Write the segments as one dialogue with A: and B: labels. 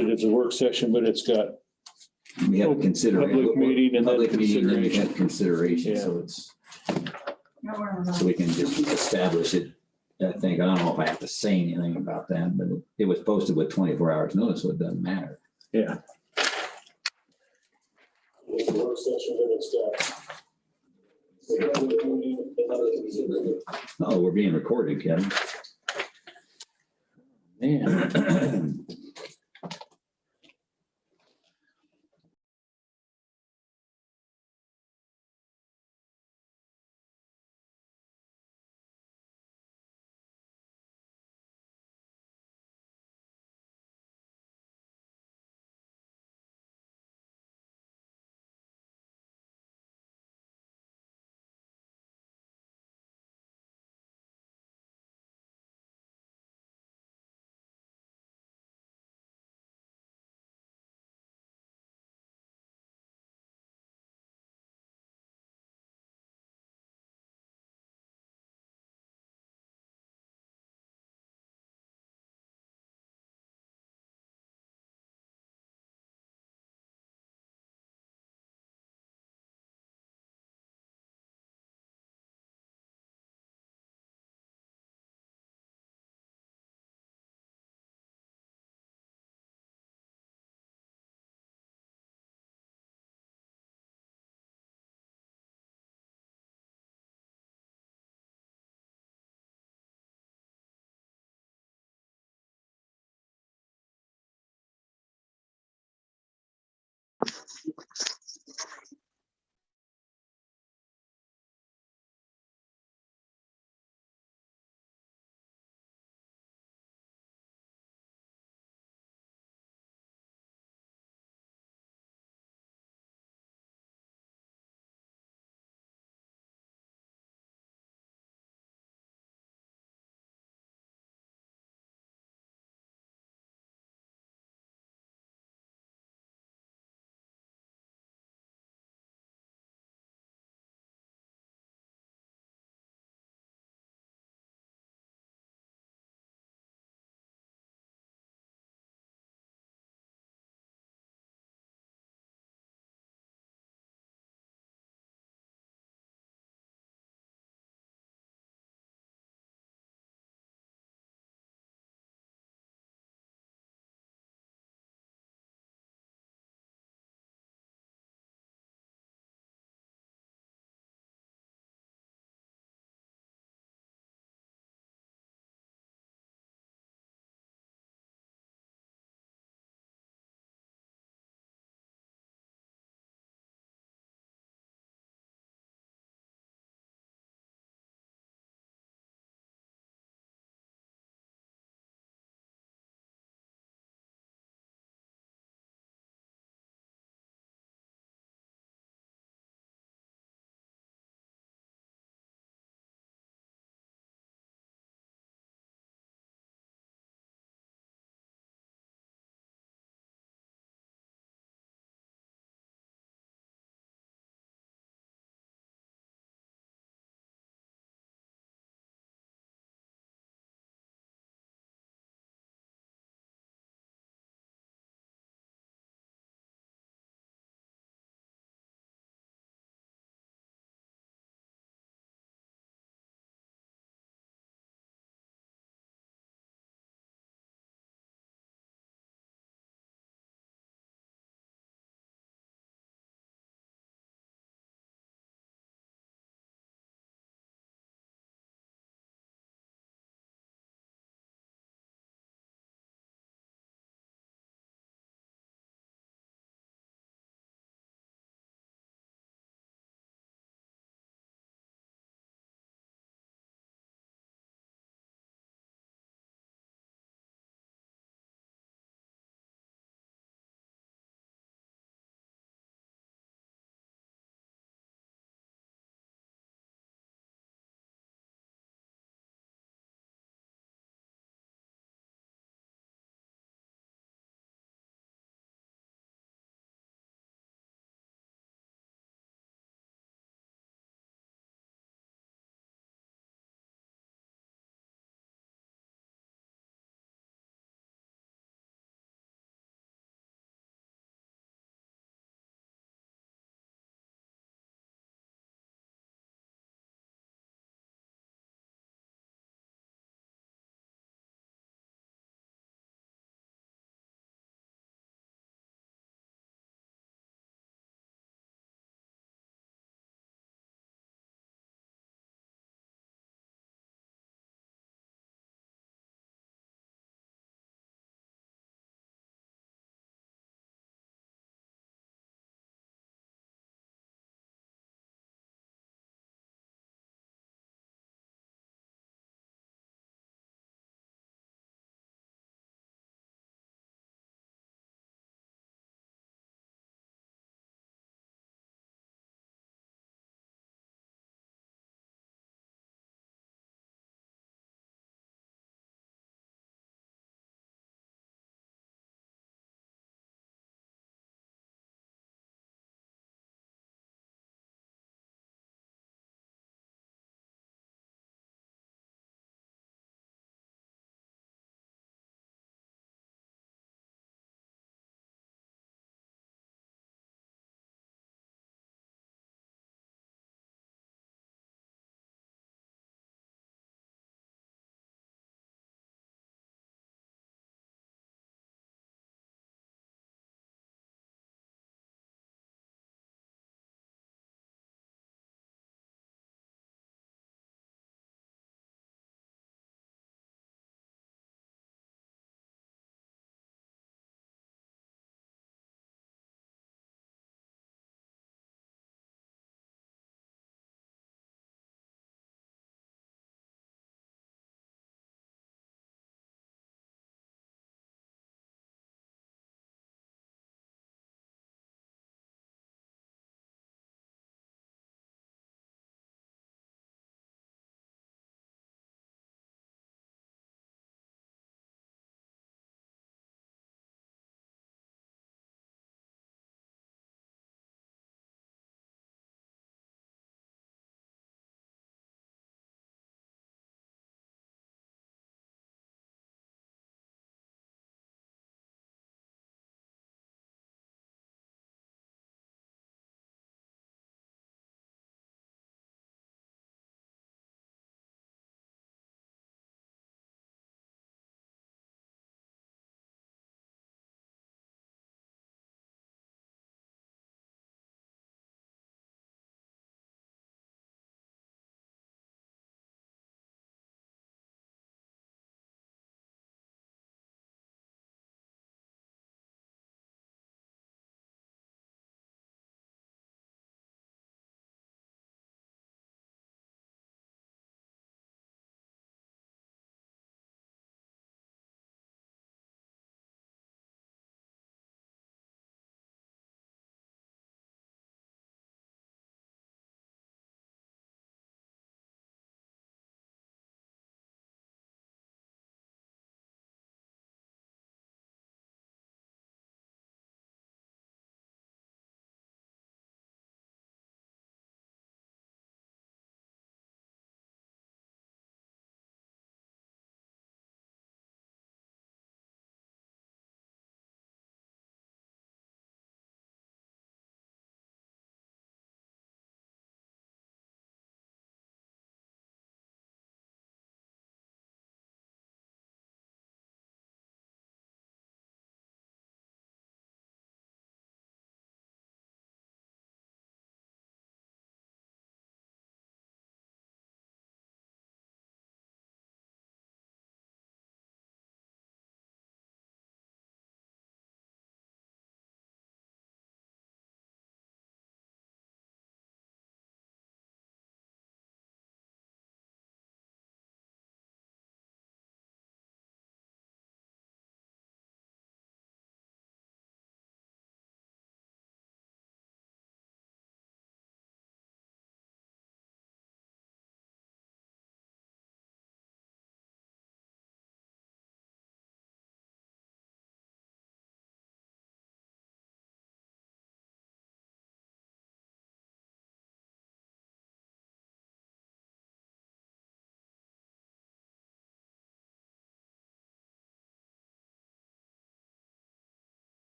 A: it as a work session, but it's got
B: We have consideration.
A: public meeting and then
B: Public meeting, and then we have
A: consideration.
B: consideration,
A: Yeah.
B: so it's, so we can just establish it. I think, I don't know if I have to say anything about that, but it was posted with 24 hours notice, so it doesn't matter.
A: Yeah.
B: Oh, we're being recorded, Kevin.
A: Man.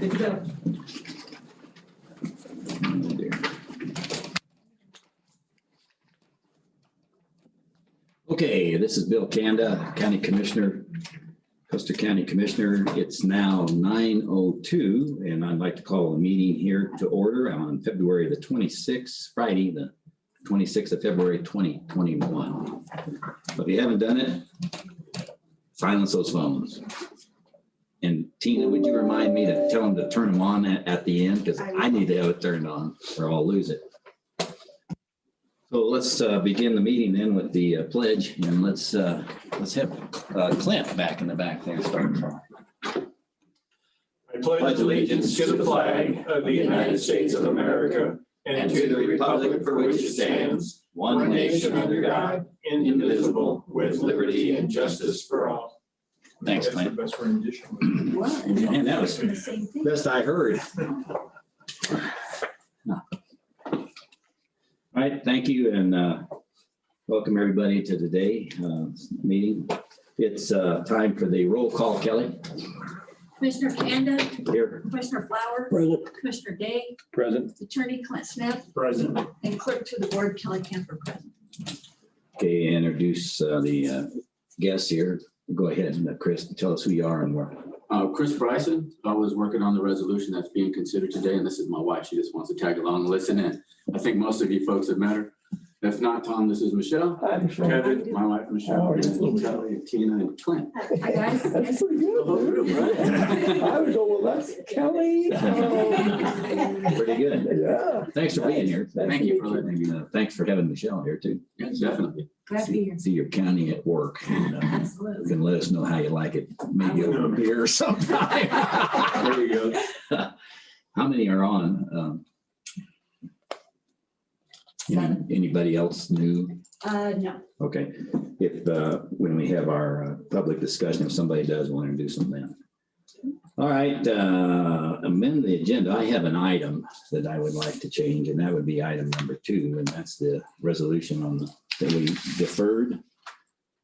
C: Good to go.
B: Oh, dear. Okay, this is Bill Kanda, County Commissioner, Custer County Commissioner. It's now 9:02, and I'd like to call a meeting here to order on February the 26th, Friday, the 26th of February, 2021. If you haven't done it, silence those phones. And Tina, would you remind me to tell them to turn them on at the end? Because I need to have it turned on or I'll lose it. So let's begin the meeting then with the pledge, and let's have Clint back in the back there.
D: I pledge allegiance to the flag of the United States of America and to the republic for which it stands, one nation under God, indivisible, with liberty and justice for all.
B: Thanks, Clint.
D: Best rendition.
B: And that was
C: The same thing.
B: best I heard. All right, thank you, and welcome everybody to today's meeting. It's time for the roll call, Kelly.
C: Commissioner Kanda,
B: Here.
C: Commissioner Flower,
A: Present.
C: Commissioner Day,
A: Present.
C: Attorney Clint Smith,
D: Present.
C: and Clerk to the Board Kelly Camper present.
B: Okay, introduce the guests here. Go ahead, and Chris, tell us who you are and where.
E: Chris Bryson, I was working on the resolution that's being considered today, and this is my wife. She just wants to tag along and listen in. I think most of you folks have met her. If not, Tom, this is Michelle.
F: Hi, Michelle.
E: Kevin, my wife, Michelle, and Kelly, Tina, and Clint.
C: Hi, guys.
F: That's pretty
E: The whole
F: good.
E: group, right?
F: I was going, well, that's Kelly.
B: Pretty good.
F: Yeah.
B: Thanks for being here.
E: Thank you for letting me
B: And thanks for having Michelle here too.
E: Yes, definitely.
C: Glad to be here.
B: See your county at work. And, you
C: Absolutely.
B: can let us know how you like it, maybe over beer sometime.
E: There you go.
B: How many are on? Anybody else new?
C: No.
B: Okay, if, when we have our public discussion, if somebody does want to introduce them then. All right, amend the agenda. I have an item that I would like to change, and that would be item number 2, and that's the resolution on that we deferred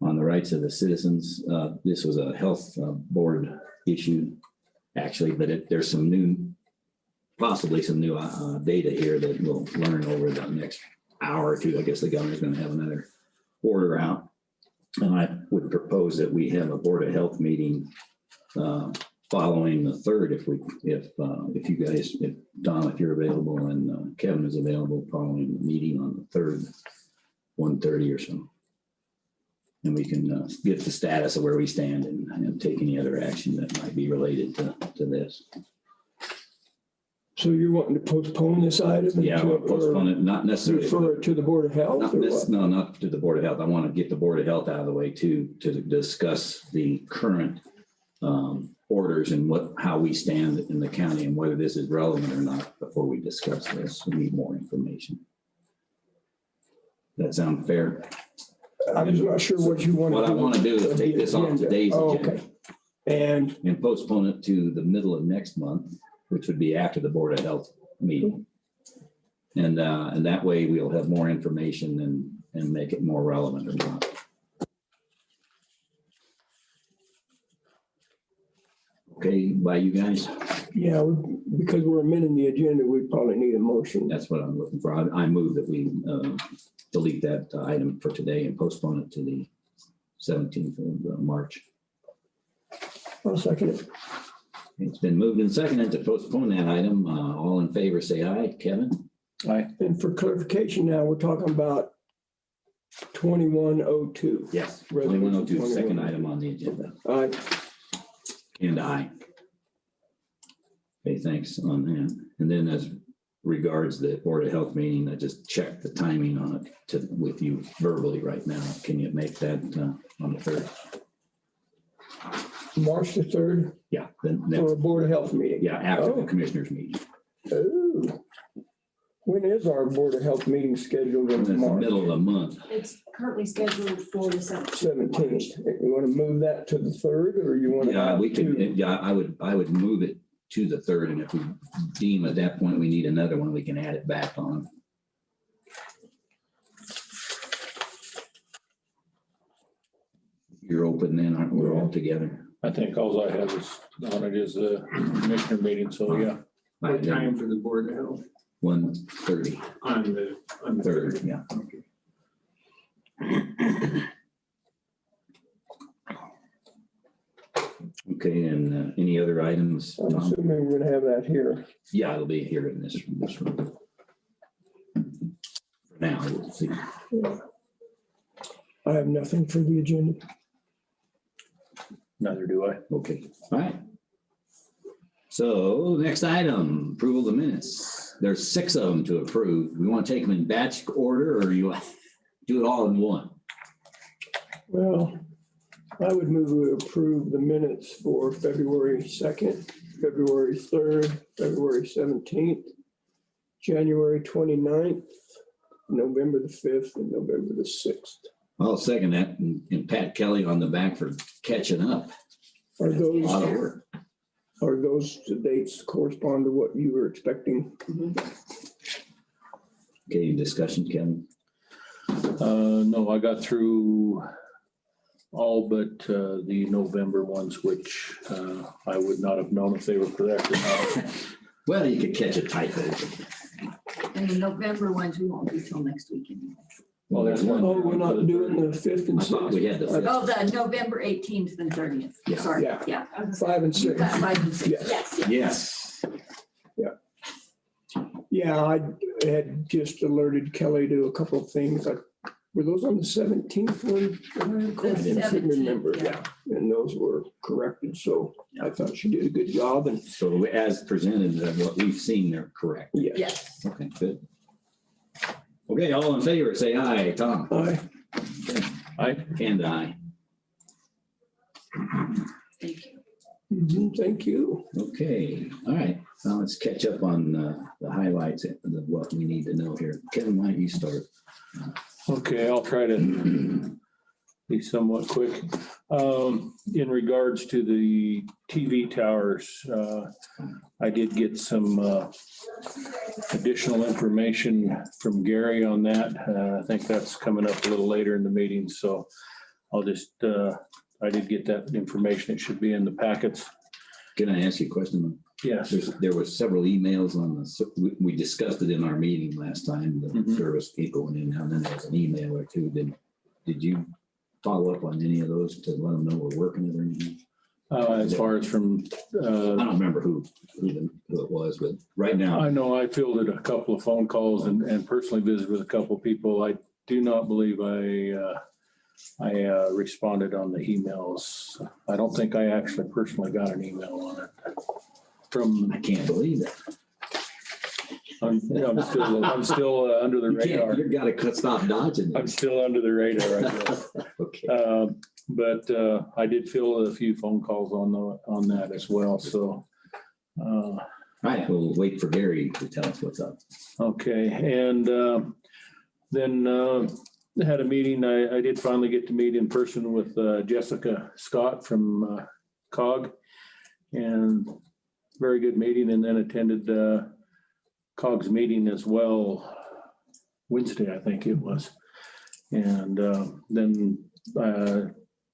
B: on the rights of the citizens. This was a health board issue, actually, but there's some new, possibly some new data here that we'll learn over the next hour or two. I guess the governor's going to have another order out. And I would propose that we have a Board of Health meeting following the 3rd, if you guys, if Don, if you're available, and Kevin is available, following the meeting on the 3rd, 1:30 or so. And we can get the status of where we stand and take any other action that might be related to this.
F: So you're wanting to postpone this item?
B: Yeah, we'll postpone it, not necessarily.
F: Refer it to the Board of Health?
B: Not
F: or
B: this,
F: what?
B: no, not to the Board of Health. I want to get the Board of Health out of the way too, to discuss the current orders and how we stand in the county and whether this is relevant or not before we discuss this. We need more information. That sound fair?
F: I'm just not sure what you want to do.
B: What I want to do is
F: with
B: take
F: the
B: this off
F: agenda.
B: today's
F: Oh,
B: agenda.
F: okay. And
B: Postpone it to the middle of next month, which would be after the Board of Health meeting. And that way we'll have more information and make it more relevant or not. Okay, by you guys?
F: yeah, because we're amending the agenda, we probably need a motion.
B: That's what I'm looking for. I move that we delete that item for today and postpone it to the 17th of March.
F: I'll second it.
B: It's been moved and seconded to postpone that item. All in favor, say aye. Kevin?
A: Aye.
F: And for clarification now, we're talking about 2102.
B: Yes. 2102, second item on the agenda.
F: Aye.
B: And aye. Okay, thanks on that. And then as regards the Board of Health meeting, I just checked the timing on it with you verbally right now. Can you make that on the 3rd?
F: March the 3rd
B: Yeah, then,
F: for a Board of Health meeting.
B: yeah, after the
F: Oh.
B: commissioners meeting.
F: Oh. When is our Board of Health meeting scheduled
B: In the
F: in March?
B: middle of the month.
C: It's currently scheduled for the
F: 17th. You want to move that to the 3rd or you want to?
B: Yeah, we
F: add
B: can,
F: to-
B: yeah, I would move it to the 3rd, and if we deem at that point we need another one, we can add it back on. You're open then, aren't we all together?
A: I think all I have is on it is the commissioner meeting, so yeah.
D: What time for the board of health?
B: 1:30,
D: On the
B: third, yeah. Okay, and any other items?
F: I'm
B: Tom?
F: assuming we're gonna have that here.
B: Yeah, it'll be here in this room. For now, we'll see.
F: I have nothing for the agenda.
A: Neither do I.
B: Okay, all right. So next item, approval of the minutes. There's 6 of them to approve. We want to take them in batch order, or you do it all in one?
F: Well, I would move to approve the minutes for February 2nd, February 3rd, February 17th, January 29th, November the 5th, and November the 6th.
B: I'll second that, and Pat Kelly on the back for catching up.
F: Are
B: A lot of
F: those,
B: work.
F: are those the dates correspond to what you were expecting?
B: Okay, discussion, Kevin?
A: No, I got through all but the November ones, which I would not have known if they were correct or not.
B: Well, you could catch a typo.
C: And the November ones, we won't do till next week anyway.
B: Well, there's one.
F: Oh, we're not doing the 5th and
B: I thought we
F: 6th,
B: had the fifth.
C: Oh, the November 18th and 30th.
B: Yeah.
C: Sorry,
F: Yeah.
C: yeah.
F: 5 and 6.
C: 5 and 6.
F: Yes.
C: Yes.
B: Yes.
F: Yeah, I had just alerted Kelly to a couple of things. Were those on the 17th one? I didn't
C: 17th,
F: remember,
C: yeah.
F: and those were corrected, so I thought she did a good job, and
B: So as presented, what we've seen, they're correct.
F: yes.
C: Yes.
B: Okay, good. Okay, all in favor, say aye. Tom?
F: Aye.
B: And aye.
C: Thank you.
F: Thank you.
B: Okay, all right. Now let's catch up on the highlights of what we need to know here. Kevin, why don't you start?
A: Okay, I'll try to be somewhat quick. In regards to the TV towers, I did get some additional information from Gary on that. I think that's coming up a little later in the meeting, so I'll just, I did get that information. It should be in the packets.
B: Can I ask you a question?
A: Yes.
B: There were several emails on we discussed it in our meeting last time, the
A: Mhm.
B: service people, and then there was an email or two. Did you follow up on any of those to let them know we're working it or anything?
A: As far as from,
B: I don't remember who it was, but right now,
A: I know I fielded a couple of phone calls and personally visited with a couple of people. I do not believe I responded on the emails. I don't think I actually personally got an email on it from,
B: I can't believe it.
A: I'm still under the radar.
B: You gotta stop dodging.
A: I'm still under the radar, I guess.
B: Okay.
A: But I did field a few phone calls on that as well, so.
B: All right, we'll wait for Gary to tell us what's up.
A: Okay, and then had a meeting. I did finally get to meet in person with Jessica Scott from COG, and very good meeting, and then attended COG's meeting as well Wednesday, I think it was. And then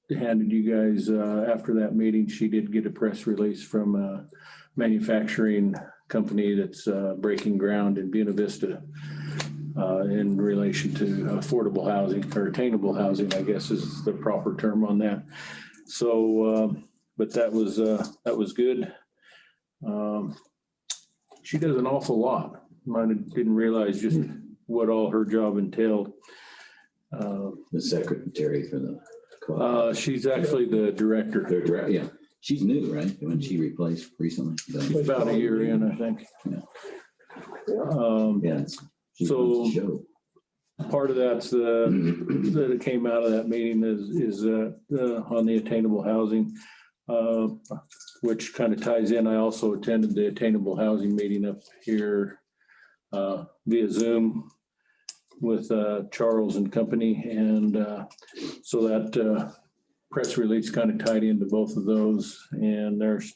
A: handed you guys, after that meeting, she did get a press release from a manufacturing company that's breaking ground in Buena Vista in relation to affordable housing, or attainable housing, I guess is the proper term on that. So, but that was good. She does an awful lot. I didn't realize just what all her job entailed.
B: The secretary for the.
A: She's actually the director.
B: Yeah, she's new, right? When she replaced recently.
A: About a year in, I think.
B: Yeah. She
A: So-
B: runs the show.
A: Part of that's that came out of that meeting is on the attainable housing, which kind of ties in. I also attended the attainable housing meeting up here via Zoom with Charles and company. And so that press release kind of tied into both of those. And there's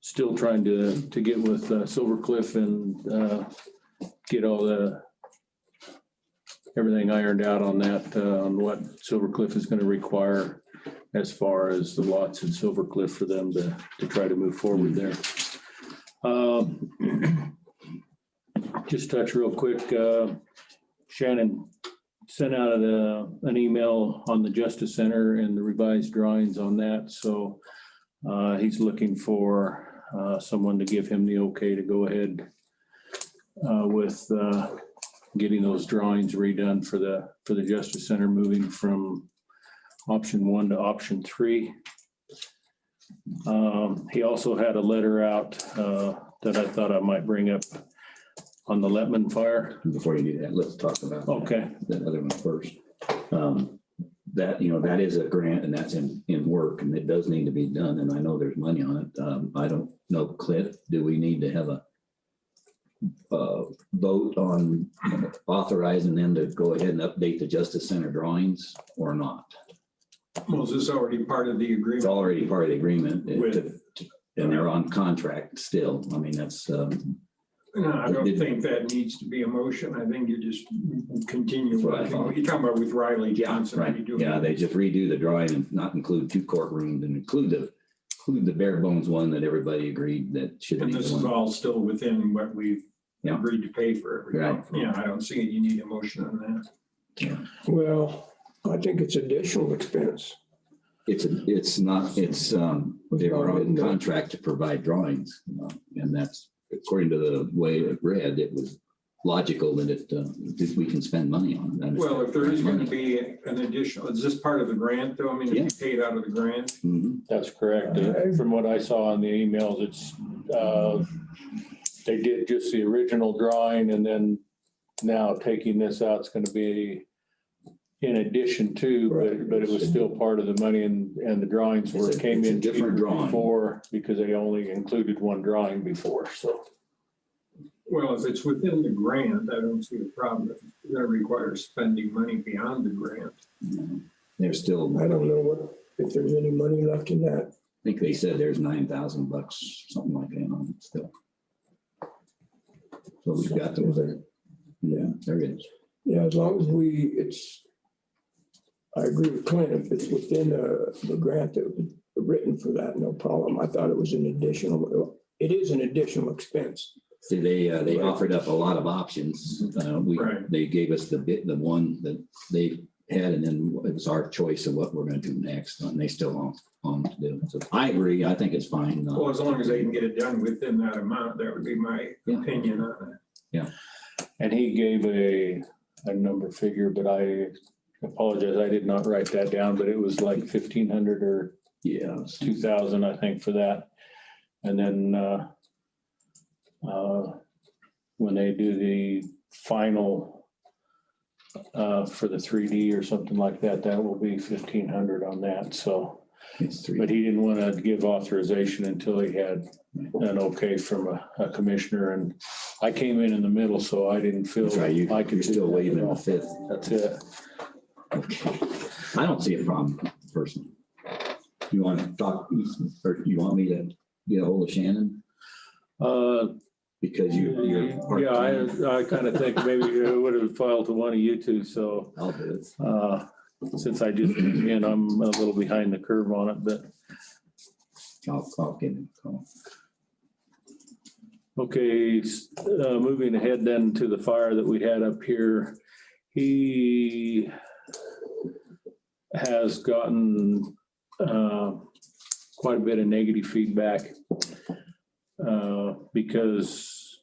A: still trying to get with Silvercliff and get all the everything ironed out on that, on what Silvercliff is going to require as far as the lots in Silvercliff for them to try to move forward there. Just touch real quick. Shannon sent out an email on the Justice Center and the revised drawings on that. So he's looking for someone to give him the okay to go ahead with getting those drawings redone for the Justice Center, moving from option 1 to option 3. He also had a letter out that I thought I might bring up on the Letman fire.
B: Before you do that, let's talk about
A: Okay.
B: that other one first. That, that is a grant and that's in work and it does need to be done. And I know there's money on it. I don't know, Cliff, do we need to have a vote on authorizing them to go ahead and update the Justice Center drawings or not?
D: Well, is this already part of the
B: It's
D: agreement?
B: already part of the agreement
D: With-
B: and they're on contract still. I mean, that's,
D: No, I don't think that needs to be a motion. I think you just continue
B: That's what I
D: working.
B: thought.
D: You're talking about with Riley Johnson.
B: right.
D: You do it.
B: Yeah, they just redo the drawing and not include 2 courtrooms and include the bare bones one that everybody agreed that should
D: And
B: be.
D: this
B: the
D: is
B: one.
D: all still within what we've
B: Yeah.
D: agreed to pay for everything.
B: Right.
D: Yeah, I don't see you need a motion on that.
F: Well, I think it's additional expense.
B: It's not, they were on contract to provide drawings, and that's, according to the way it read, it was logical that we can spend money on it.
D: Well, if there is going to be an additional, is this part of the grant though? I mean, if
B: Yeah.
D: you paid out of the grant?
B: Mhm.
A: That's correct. From what I saw on the emails, it's, they did just the original drawing and then now taking this out, it's going to be in addition to, but it was still part of the money and the drawings were came
B: It's a
A: in
B: different
A: cheaper
B: drawing.
A: before because they only included one drawing before, so.
D: Well, if it's within the grant, I don't see a problem. If that requires spending money beyond the grant.
B: They're still,
F: I
B: I
F: don't know if there's any money left in that.
B: think they said there's $9,000, something like that on it still. So we've got the, yeah, there it is.
F: Yeah, as long as I agree with Clint, if it's within the grant that was written for that, no problem. I thought it was it is an additional expense.
B: See, they offered up a lot of options.
D: Right.
B: They gave us the one that they had, and then it was our choice of what we're gonna do next, and they still on to do. So I agree, I think it's fine.
D: Well, as long as they can get it done within that amount, that would be my
B: Yeah.
D: opinion on it.
A: And he gave a number figure, but I apologize, I did not write that down, but it was like 1,500 or
B: Yeah.
A: 2,000, I think, for that. And then when they do the final for the 3D or something like that, that will be 1,500 on that. So,
B: It's 3.
A: but he didn't want to give authorization until he had an okay from a commissioner. And I came in the middle, so I didn't feel
B: That's right,
A: I could
B: you're
A: do
B: still
A: that
B: waving
A: at all.
B: the 5th.
A: That's it.
B: Okay. I don't see a problem personally. You want to talk, or you want me to get a hold of Shannon? Because you're.
A: Yeah, I kind of think maybe it would have filed to one of you two. So
B: I'll do it.
A: since I just, again, I'm a little behind the curve on it, but
B: I'll give him a call.
A: okay. Moving ahead then to the fire that we had up here. He has gotten quite a bit of negative feedback because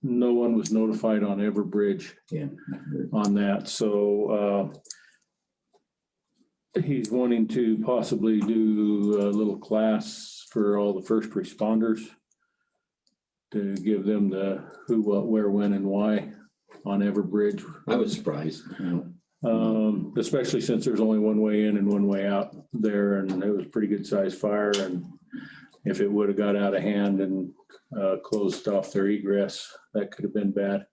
A: no one was notified on Everbridge
B: Yeah.
A: on that. So he's wanting to possibly do a little class for all the first responders to give them the who, what, where, when, and why on Everbridge.
B: I was surprised.
A: Especially since there's only one way in and one way out there, and it was a pretty good sized fire. And if it would have got out of hand and closed off their egress, that could have been bad.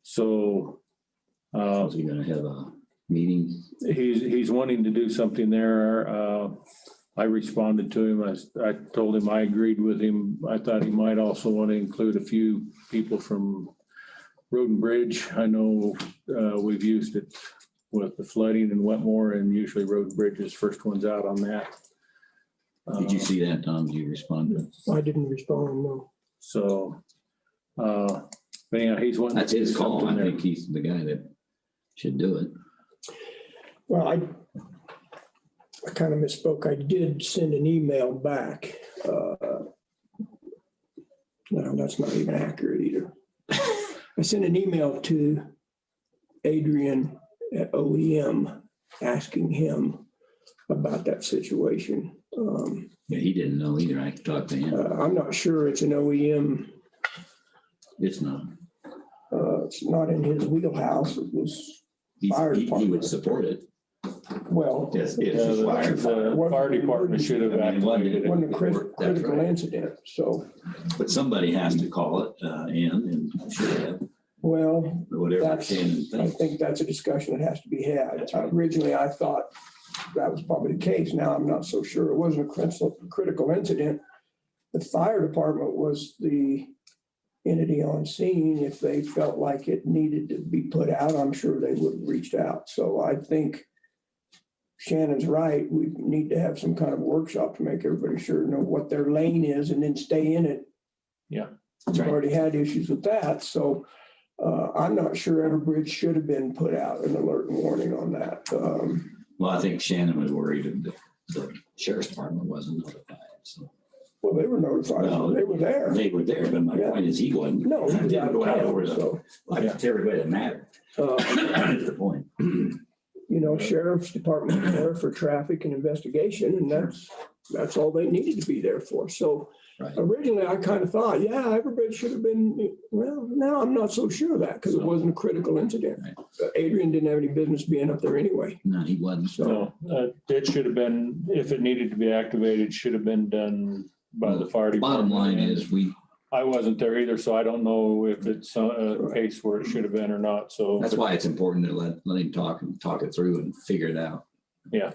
A: So
B: Was he gonna have a meeting?
A: he's wanting to do something there. I responded to him. I told him I agreed with him. I thought he might also want to include a few people from Road and Bridge, I know we've used it with the flooding in Wetmore, and usually Road and Bridge is first ones out on that.
B: Did you see that, Tom? Did you respond to it?
F: I didn't respond, no.
A: So, but yeah, he's one.
B: That's his call. I think he's the guy that should do it.
F: Well, I kind of misspoke. I did send an email back. No, that's not even accurate either. I sent an email to Adrian at OEM asking him about that situation.
B: Yeah, he didn't know either. I talked to him.
F: I'm not sure it's an OEM.
B: It's not.
F: It's not in his wheelhouse. It was
B: He
F: department.
B: would support it.
F: Well,
B: Yes,
A: Yeah,
B: it's
A: the fire department should have
B: I mean, one
A: activated
B: did-
A: it.
F: wasn't a
B: That's
F: critical
B: right.
F: incident. So,
B: But somebody has to call it in and should have,
F: well,
B: whatever
F: that's,
B: Shannon
F: I
B: thinks.
F: think that's a discussion that has to be had.
B: That's right.
F: Originally, I thought that was probably the case. Now I'm not so sure. It wasn't a critical incident. The fire department was the entity on scene. If they felt like it needed to be put out, I'm sure they would have reached out. So I think Shannon's right. We need to have some kind of workshop to make everybody sure know what their lane is and then stay in it.
A: Yeah.
B: That's
F: We've
B: right.
F: already had issues with that. So I'm not sure Everbridge should have been put out an alert and warning on that.
B: Well, I think Shannon was worried that the sheriff's department wasn't notified. So
F: Well, they were notified.
B: No,
F: They were there.
B: they were there, but my
F: Yeah.
B: point is he wasn't.
F: No, he
B: He didn't go out over the,
F: so,
B: like, to everybody that mattered. That's the point.
F: you know, sheriff's department was there for traffic and investigation, and that's all they needed to be there for. So
B: Right.
F: originally, I kind of thought, yeah, everybody should have been, well, now I'm not so sure of that because it wasn't a critical incident.
B: Right.
F: Adrian didn't have any business being up there anyway.
B: No, he wasn't.
F: So,
A: No, it should have been, if it needed to be activated, should have been done by the fire
B: Bottom
A: department.
B: line is
A: I wasn't there either, so I don't know if it's a case where it should have been or not, so.
B: that's why it's important to let him talk it through and figure it out.
F: yeah,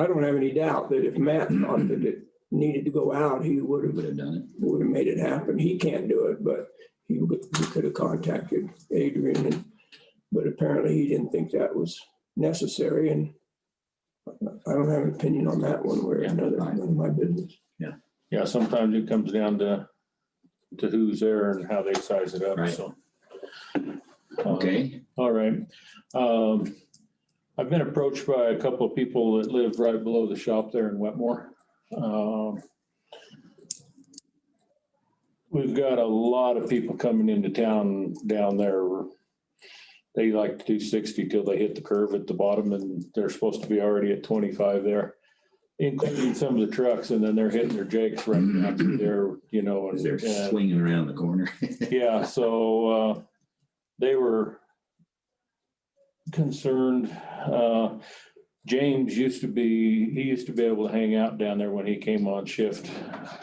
F: I don't have any doubt that if Matt thought that it needed to go out, he would
B: Would
F: have
B: have done it.
F: made it happen. He can't do it, but he could have contacted Adrian, but apparently he didn't think that was necessary, and I don't have an opinion on that one way or another. None of my business.
A: Yeah, sometimes it comes down to who's there and how they size it up,
B: Right.
A: so.
B: Okay.
A: All right. I've been approached by a couple of people that live right below the shop there in Wetmore. We've got a lot of people coming into town down there. They like to do 60 till they hit the curve at the bottom, and they're supposed to be already at 25 there, including some of the trucks, and then they're hitting their jakes right now through there, you know.
B: As they're
A: and
B: swinging around the corner.
A: yeah, so they were concerned. James used to be able to hang out down there when he came on shift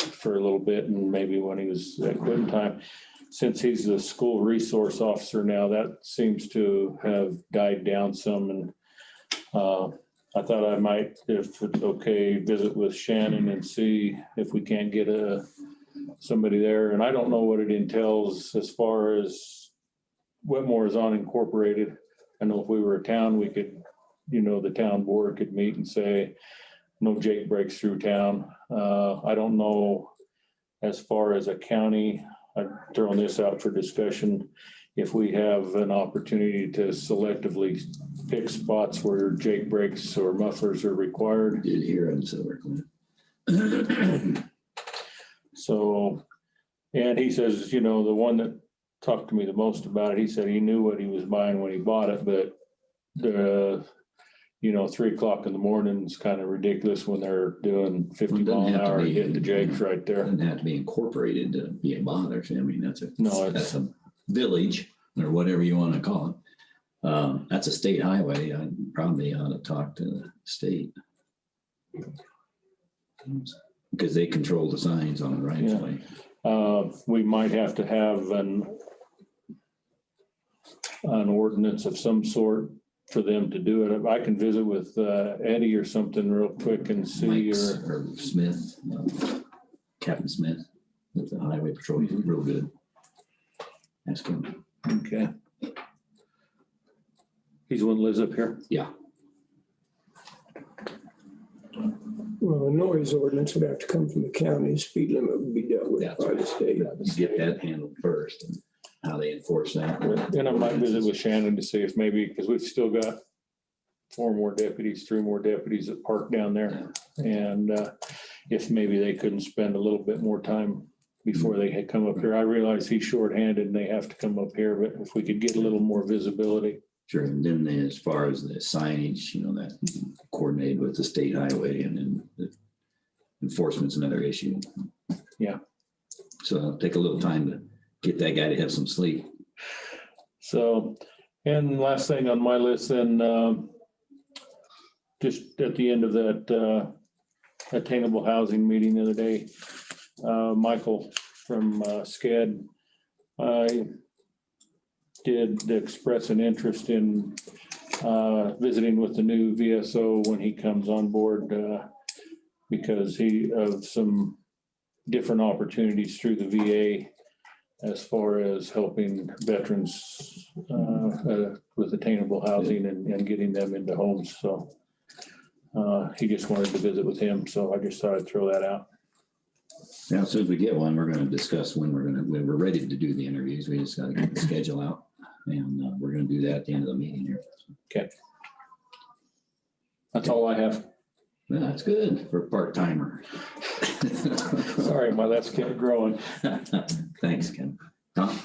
A: for a little bit, and maybe when he was at quitting time. Since he's the school resource officer now, that seems to have died down some, and I thought I might, if it's okay, visit with Shannon and see if we can't get somebody there. And I don't know what it entails as far as Wetmore is unincorporated. I know if we were a town, we could, the town board could meet and say, no jake breaks through town. I don't know as far as a county, I'm throwing this out for discussion, if we have an opportunity to selectively pick spots where jake brakes or mufflers are required.
B: Did hear in Silvercliff.
A: So, and he says, the one that talked to me the most about it, he said he knew what he was buying when he bought it, but 3:00 in the morning is kind of ridiculous when they're doing 50
B: Well, it doesn't
A: mile an
B: have to
A: hour,
B: be,
A: hitting the jakes right there.
B: Doesn't have to be incorporated to be a bother. I mean, that's
A: No, it's-
B: a village or whatever you want to call it. That's a state highway. I probably ought to talk to the state. Because they control the signs on the right of way.
A: We might have to have an ordinance of some sort for them to do it. I can visit with Eddie or something real quick and see.
B: Mike's or Smith, Captain Smith with the highway patrol. He's real good. Ask him.
A: Okay. He's the one that lives up here.
B: Yeah.
F: Well, the noise ordinance would have to come from the county. Speed limit would be dealt with
B: That's
F: by the state.
B: You get that handled first, and how they enforce that.
A: And I might visit with Shannon to see if maybe, because we've still got 3 more deputies that park down there. And if maybe they couldn't spend a little bit more time before they had come up here. I realize he's shorthanded and they have to come up here, but if we could get a little more visibility.
B: Sure, and then as far as the signage, that coordinated with the state highway, and then the enforcement's another issue.
A: Yeah.
B: So it'll take a little time to get that guy to have some sleep.
A: So, and last thing on my list then, just at the end of that attainable housing meeting the other day, Michael from SCED, I did express an interest in visiting with the new VSO when he comes on board, because of some different opportunities through the VA as far as helping veterans with attainable housing and getting them into homes. So he just wanted to visit with him. So I just thought I'd throw that out.
B: Now, as soon as we get one, we're going to discuss when we're ready to do the interviews. We just got to get the schedule out, and we're going to do that at the end of the meeting here.
A: Okay. That's all I have.
B: Well, that's good for a part-timer.
A: Sorry, that's kept growing.
B: Thanks, Ken. Tom?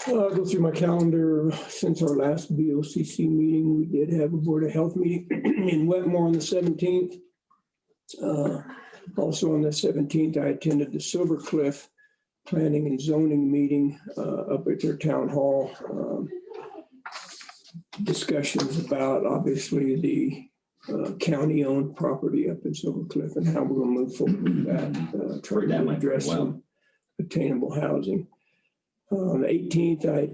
F: I'll go through my calendar. Since our last BOCC meeting, we did have a Board of Health meeting in Wetmore on the 17th. Also on the 17th, I attended the Silvercliff Planning and Zoning meeting up at their town hall. Discussions about obviously the county-owned property up in Silvercliff and how we're going to move forward with that. Try to address some attainable housing. On the 18th, I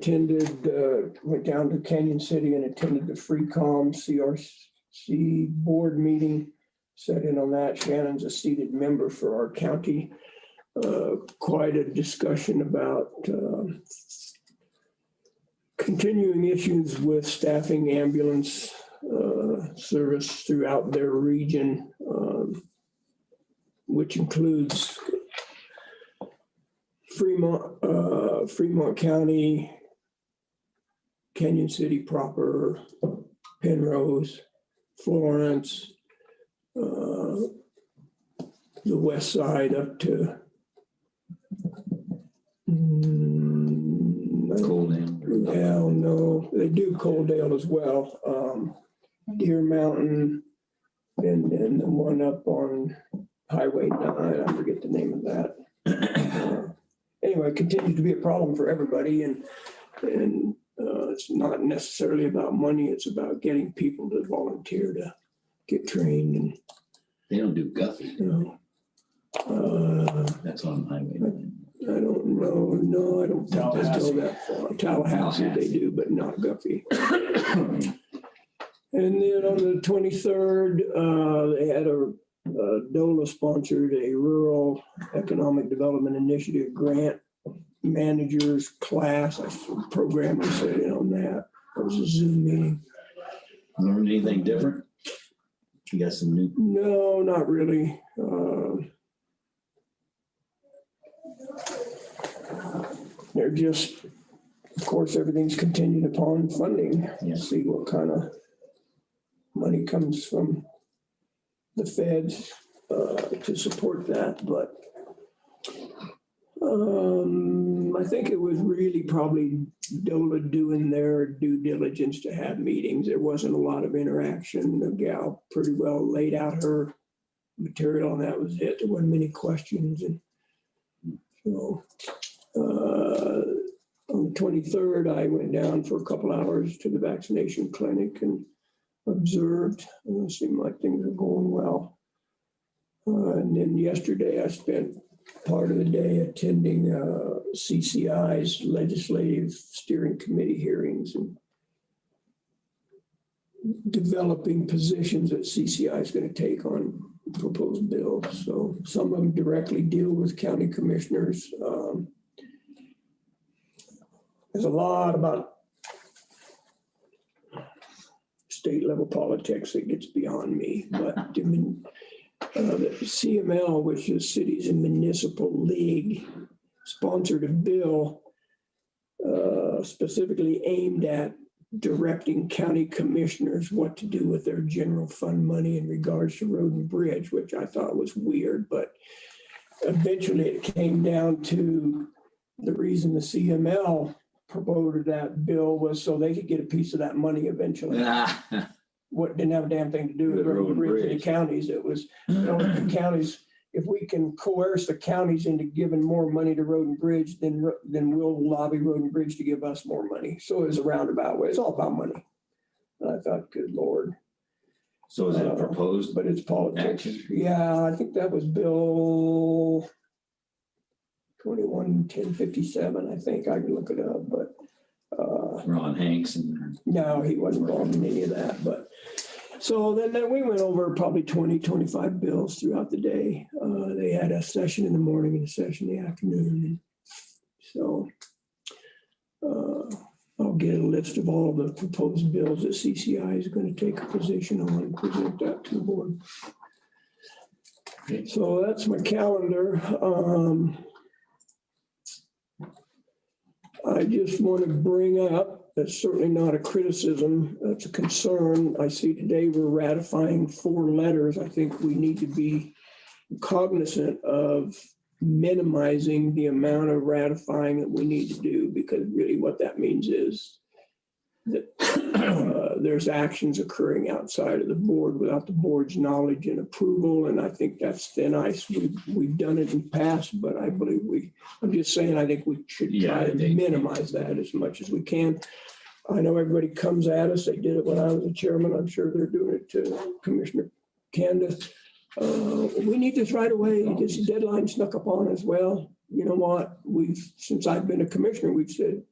F: went down to Canyon City and attended the FreeCom CRC board meeting. Sat in on that. Shannon's a seated member for our county. Quite a discussion about continuing issues with staffing ambulance service throughout their region, which includes Fremont County, Canyon City proper, Penrose, Florence, the west side up to
B: Coaldale.
F: Hell no, they do Coaldale as well. Deer Mountain, and then the one up on Highway 9, I forget the name of that. Anyway, it continues to be a problem for everybody, and it's not necessarily about money, it's about getting people to volunteer to get trained. And
B: They don't do Guffey. That's on Highway.
F: I don't know. No, I don't think they go that far. Tallahassee they do, but not Guffey. And then on the 23rd, they had a DOLA sponsored a Rural Economic Development Initiative grant managers class. Program I sat in on that. It was a Zoom meeting.
B: Learned anything different? You got some new?
F: No, not really. They're just, of course, everything's contingent upon funding.
B: Yeah.
F: See what kind of money comes from the feds to support that. But I think it was really probably DOLA doing their due diligence to have meetings. There wasn't a lot of interaction. The gal pretty well laid out her material and that was it. There wasn't many questions. And so on the 23rd, I went down for a couple hours to the vaccination clinic and observed. It seemed like things were going well. And then yesterday, I spent part of the day attending CCI's legislative steering committee hearings and developing positions that CCI is going to take on proposed bills. So some of them directly deal with county commissioners. there's a lot about state level politics that gets beyond me, but the CML, which is Cities and Municipal League, sponsored a bill specifically aimed at directing county commissioners what to do with their general fund money in regards to road and bridge, which I thought was weird, but eventually it came down to the reason the CML promoted that bill was so they could get a piece of that money eventually. What didn't have a damn thing to do with road and bridge in the counties. It was, the counties, if we can coerce the counties into giving more money to road and bridge, then we'll lobby road and bridge to give us more money. So it was a roundabout way. It's all about money. And I thought, good Lord.
B: So is it proposed?
F: But it's politics.
B: Action.
F: Yeah, I think that was Bill 21-1057. I think I can look it up, but
B: Ron Hanks and.
F: no, he wasn't involved in any of that. But so then we went over probably 20-25 bills throughout the day. They had a session in the morning and a session in the afternoon. And so I'll get a list of all the proposed bills that CCI is going to take a position on and present that to the board.
B: Okay.
F: So that's my calendar. I just want to bring up, that's certainly not a criticism, that's a concern. I see today we're ratifying 4 letters. I think we need to be cognizant of minimizing the amount of ratifying that we need to do, because really what that means is that there's actions occurring outside of the board without the board's knowledge and approval. And I think that's thin ice. We've done it in the past, but I believe I'm just saying, I think we should try to minimize that as much as we can. I know everybody comes at us. They did it when I was a chairman. I'm sure they're doing it to Commissioner Candace. We need this right away. This deadline snuck up on as well. You know what? Since I've been a commissioner, we've said,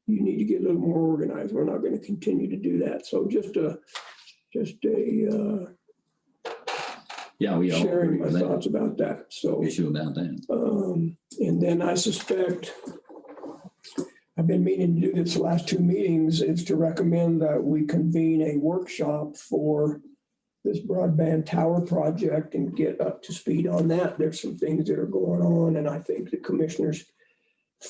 F: you need to get a little more organized. We're not going to continue to do that. So just a
B: we all
F: sharing
B: agree
F: my
B: with
F: thoughts about that. So
B: issue about that.
F: and then I suspect I've been meaning to do this the last 2 meetings, is to recommend that we convene a workshop for this broadband tower project and get up to speed on that. There's some things that are going on, and I think the commissioners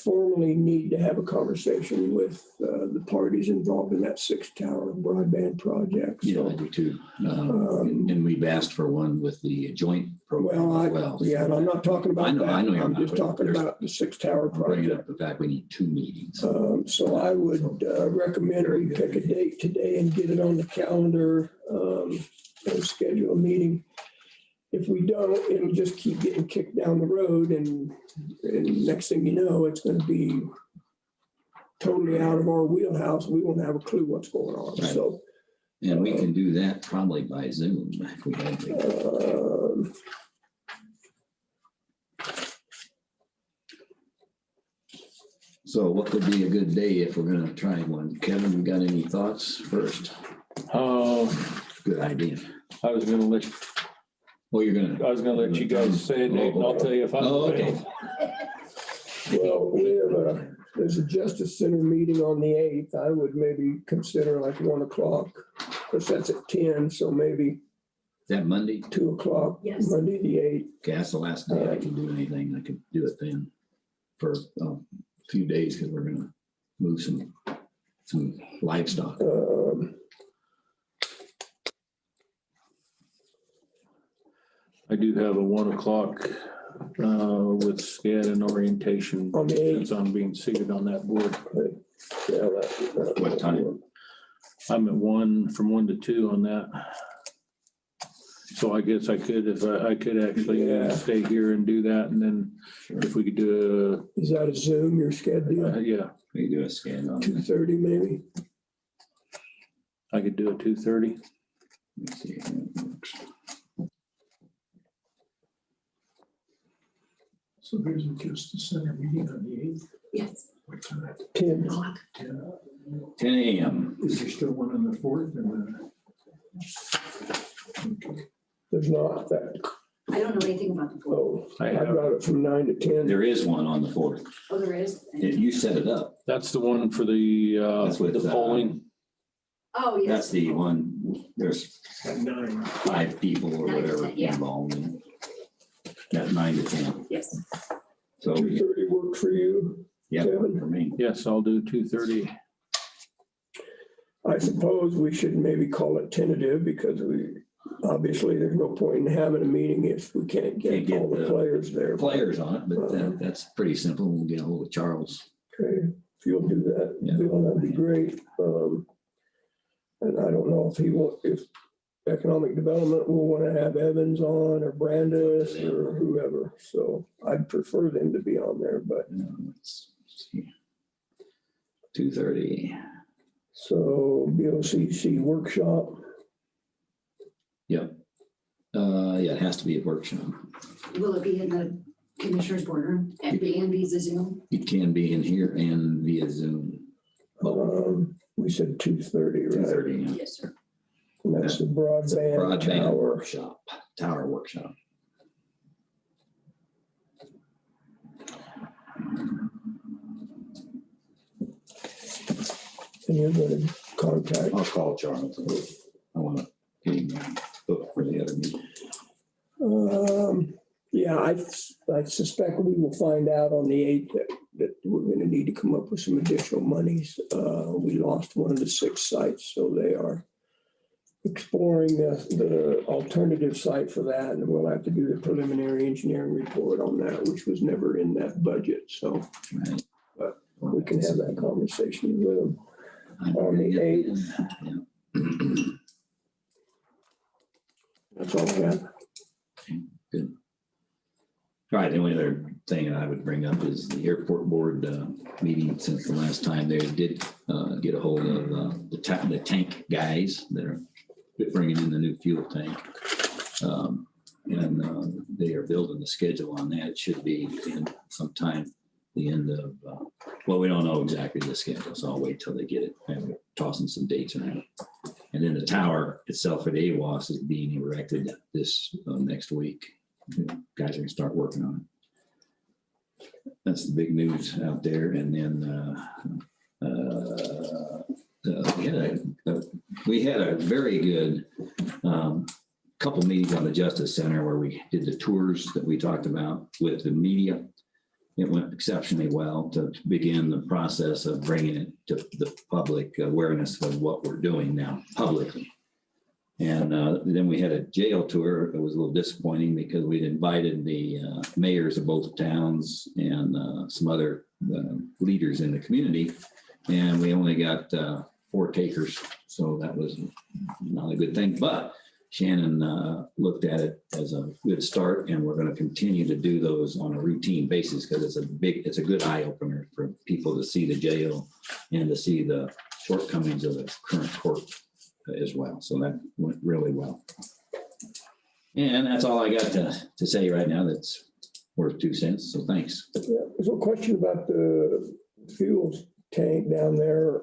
F: formally need to have a conversation with the parties involved in that 6-tower broadband project.
B: Yeah,
F: So,
B: I do too. And we've asked for one with the joint program as well.
F: Yeah, and I'm not talking about
B: I know
F: that.
B: you're
F: I'm
B: not,
F: just
B: but
F: talking about the 6-tower
B: bringing
F: project.
B: up the fact we need 2 meetings.
F: So I would recommend we pick a date today and get it on the calendar and schedule a meeting. If we don't, it'll just keep getting kicked down the road, and next thing you know, it's going to be totally out of our wheelhouse. We won't have a clue what's going on.
B: Right.
F: So,
B: And we can do that probably by Zoom if we had to. So what would be a good day if we're going to try one? Kevin, you got any thoughts first?
A: I
B: Good idea.
A: was gonna let you guys say it, Nate, and I'll tell you if I'm.
B: Oh, okay.
F: well, there's a Justice Center meeting on the 8th. I would maybe consider like 1 o'clock. Of course, that's at 10, so maybe
B: Is that Monday?
F: 2 o'clock,
C: Yes.
F: Monday the 8th.
B: Okay, that's the last day I can do anything. I could do it then for a few days because we're going to move some livestock.
A: I do have a 1 o'clock with SCAD and orientation.
F: On the 8th.
A: Since I'm being seated on that board.
F: Yeah,
B: What time?
A: I'm at 1, from 1 to 2 on that. So I guess I could, if I could actually stay here and do that, and then if we could do
F: Is that a Zoom, your schedule?
A: yeah,
B: We do a scan on that.
F: 2:30 maybe?
A: I could do a 2:30.
B: Let's see how it works.
G: So there's a Justice Center meeting on the 8th.
C: Yes.
G: What time?
F: 10.
B: 10 a.m.
G: Is there still one on the 4th? Okay.
F: There's not that.
C: I don't know anything about the pool.
F: Oh,
A: I
F: I
A: have,
F: got it from 9 to 10.
B: There is one on the 4th.
C: Oh, there is?
B: You set it up.
A: that's the one for the
B: That's with,
A: polling.
C: Oh, yes.
B: That's the one, there's
G: At 9.
B: 5 people or
C: 9 to
B: whatever
C: 10, yeah.
B: involved in it. That's 9 to 10.
C: Yes.
B: So,
F: 2:30 work for you?
B: yeah,
F: Kevin?
B: for me.
A: Yes, I'll do 2:30.
F: I suppose we should maybe call it tentative because obviously there's no point in having a meeting if we can't
B: Can't
F: get
B: get
F: all the
B: the
F: players there.
B: Players on it, but that's pretty simple. We'll get a hold of Charles.
F: Okay, if you'll do that,
B: Yeah.
F: Bill, that'd be great. And I don't know if economic development will want to have Evans on or Brandis or whoever. So I'd prefer them to be on there, but
B: Let's see. 2:30.
F: so BOCC workshop.
B: Yep. Yeah, it has to be a workshop.
C: Will it be in the commissioner's boardroom and via Zoom?
B: It can be in here and via Zoom.
F: We said 2:30, right?
B: 2:30. Yeah.
C: Yes, sir.
F: And that's the broadband
B: Broadband
F: tower.
B: workshop, tower workshop.
F: And you're going to contact.
B: I'll call Charles. I want to get him booked for the other meeting.
F: Yeah, I suspect we will find out on the 8th that we're going to need to come up with some additional monies. We lost one of the 6 sites, so they are exploring the alternative site for that, and we'll have to do the preliminary engineering report on that, which was never in that budget. So
B: Right.
F: we can have that conversation with them on the 8th.
B: Yeah.
F: That's all I have.
B: Good. All right, the only other thing I would bring up is the airport board meeting. Since the last time they did get a hold of the tank guys that are bringing in the new fuel tank. And they are building the schedule on that. It should be in sometime the end of, well, we don't know exactly the schedule, so I'll wait till they get it. I'm tossing some dates around. And then the tower itself at AWAS is being erected this next week. Guys are gonna start working on it. That's the big news out there. And then we had a very good couple meetings on the Justice Center where we did the tours that we talked about with the media. It went exceptionally well to begin the process of bringing it to the public awareness of what we're doing now publicly. And then we had a jail tour. It was a little disappointing because we'd invited the mayors of both towns and some other leaders in the community. And we only got 4 takers. So that was not a good thing. But Shannon looked at it as a good start, and we're going to continue to do those on a routine basis because it's a good eye opener for people to see the jail and to see the shortcomings of the current court as well. So that went really well. And that's all I got to say right now. That's worth 2 cents. So thanks.
F: Yeah, there's a question about the fuel tank down there.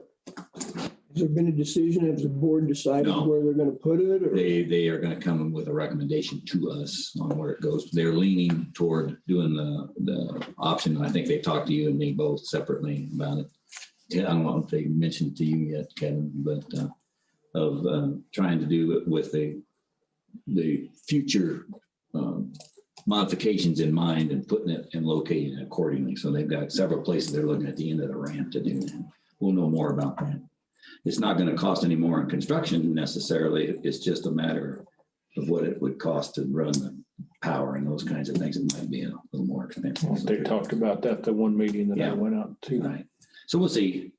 F: Has there been a decision? Has the board decided
B: No.
F: where they're going to put it? Or?
B: They are going to come in with a recommendation to us on where it goes. They're leaning toward doing the option. I think they talked to you and me both separately about it. Yeah, I don't know if they mentioned it to you yet, Kevin, but of trying to do it with the future modifications in mind and putting it and locating it accordingly. So they've got several places they're looking at the end of the ramp to do that. We'll know more about that. It's not going to cost any more in construction necessarily. It's just a matter of what it would cost to run the power and those kinds of things. It might be a little more expensive.
A: They talked about that the one meeting that I
B: Yeah.
A: went out to.
B: Right. So we'll see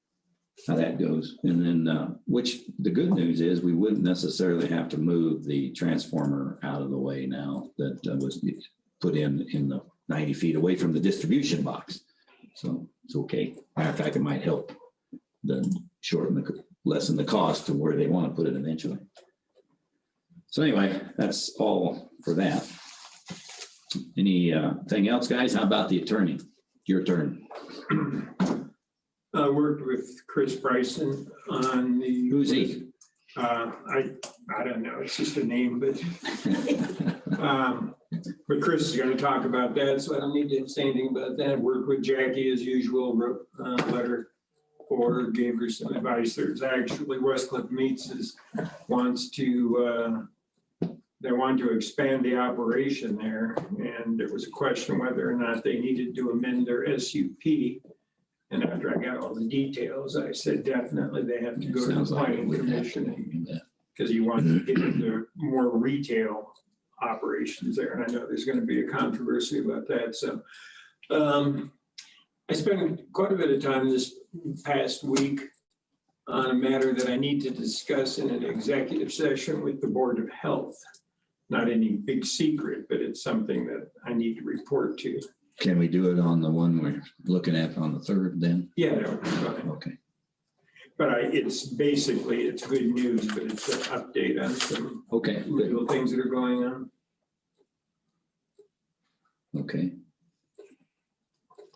B: how that goes. And then, which the good news is we wouldn't necessarily have to move the transformer out of the way now that was put in the 90 feet away from the distribution box. So it's okay. Matter of fact, it might help lessen the cost to where they want to put it eventually. So anyway, that's all for that. Anything else, guys? How about the attorney? Your turn.
G: I worked with Chris Bryson on the.
B: Who's he?
G: I don't know, it's just a name, but But Chris is gonna talk about that, so I don't need to say anything about that. Worked with Jackie as usual, wrote a letter or gave her some advice. There's actually Westcliff wants to, they want to expand the operation there. And there was a question whether or not they needed to amend their SUP. And after I got all the details, I said, definitely they have to go to the
B: Sounds like it
G: planning
B: would have to
G: commission
B: do that.
G: because he wants to get into more retail operations there. And I know there's going to be a controversy about that. So I spent quite a bit of time this past week on a matter that I need to discuss in an executive session with the Board of Health. Not any big secret, but it's something that I need to report to.
B: Can we do it on the one we're looking at on the 3rd then?
G: Yeah, that would be fine.
B: Okay.
G: But it's basically, it's good news, but it's an update on some
B: Okay, good.
G: little things that are going on.
B: Okay.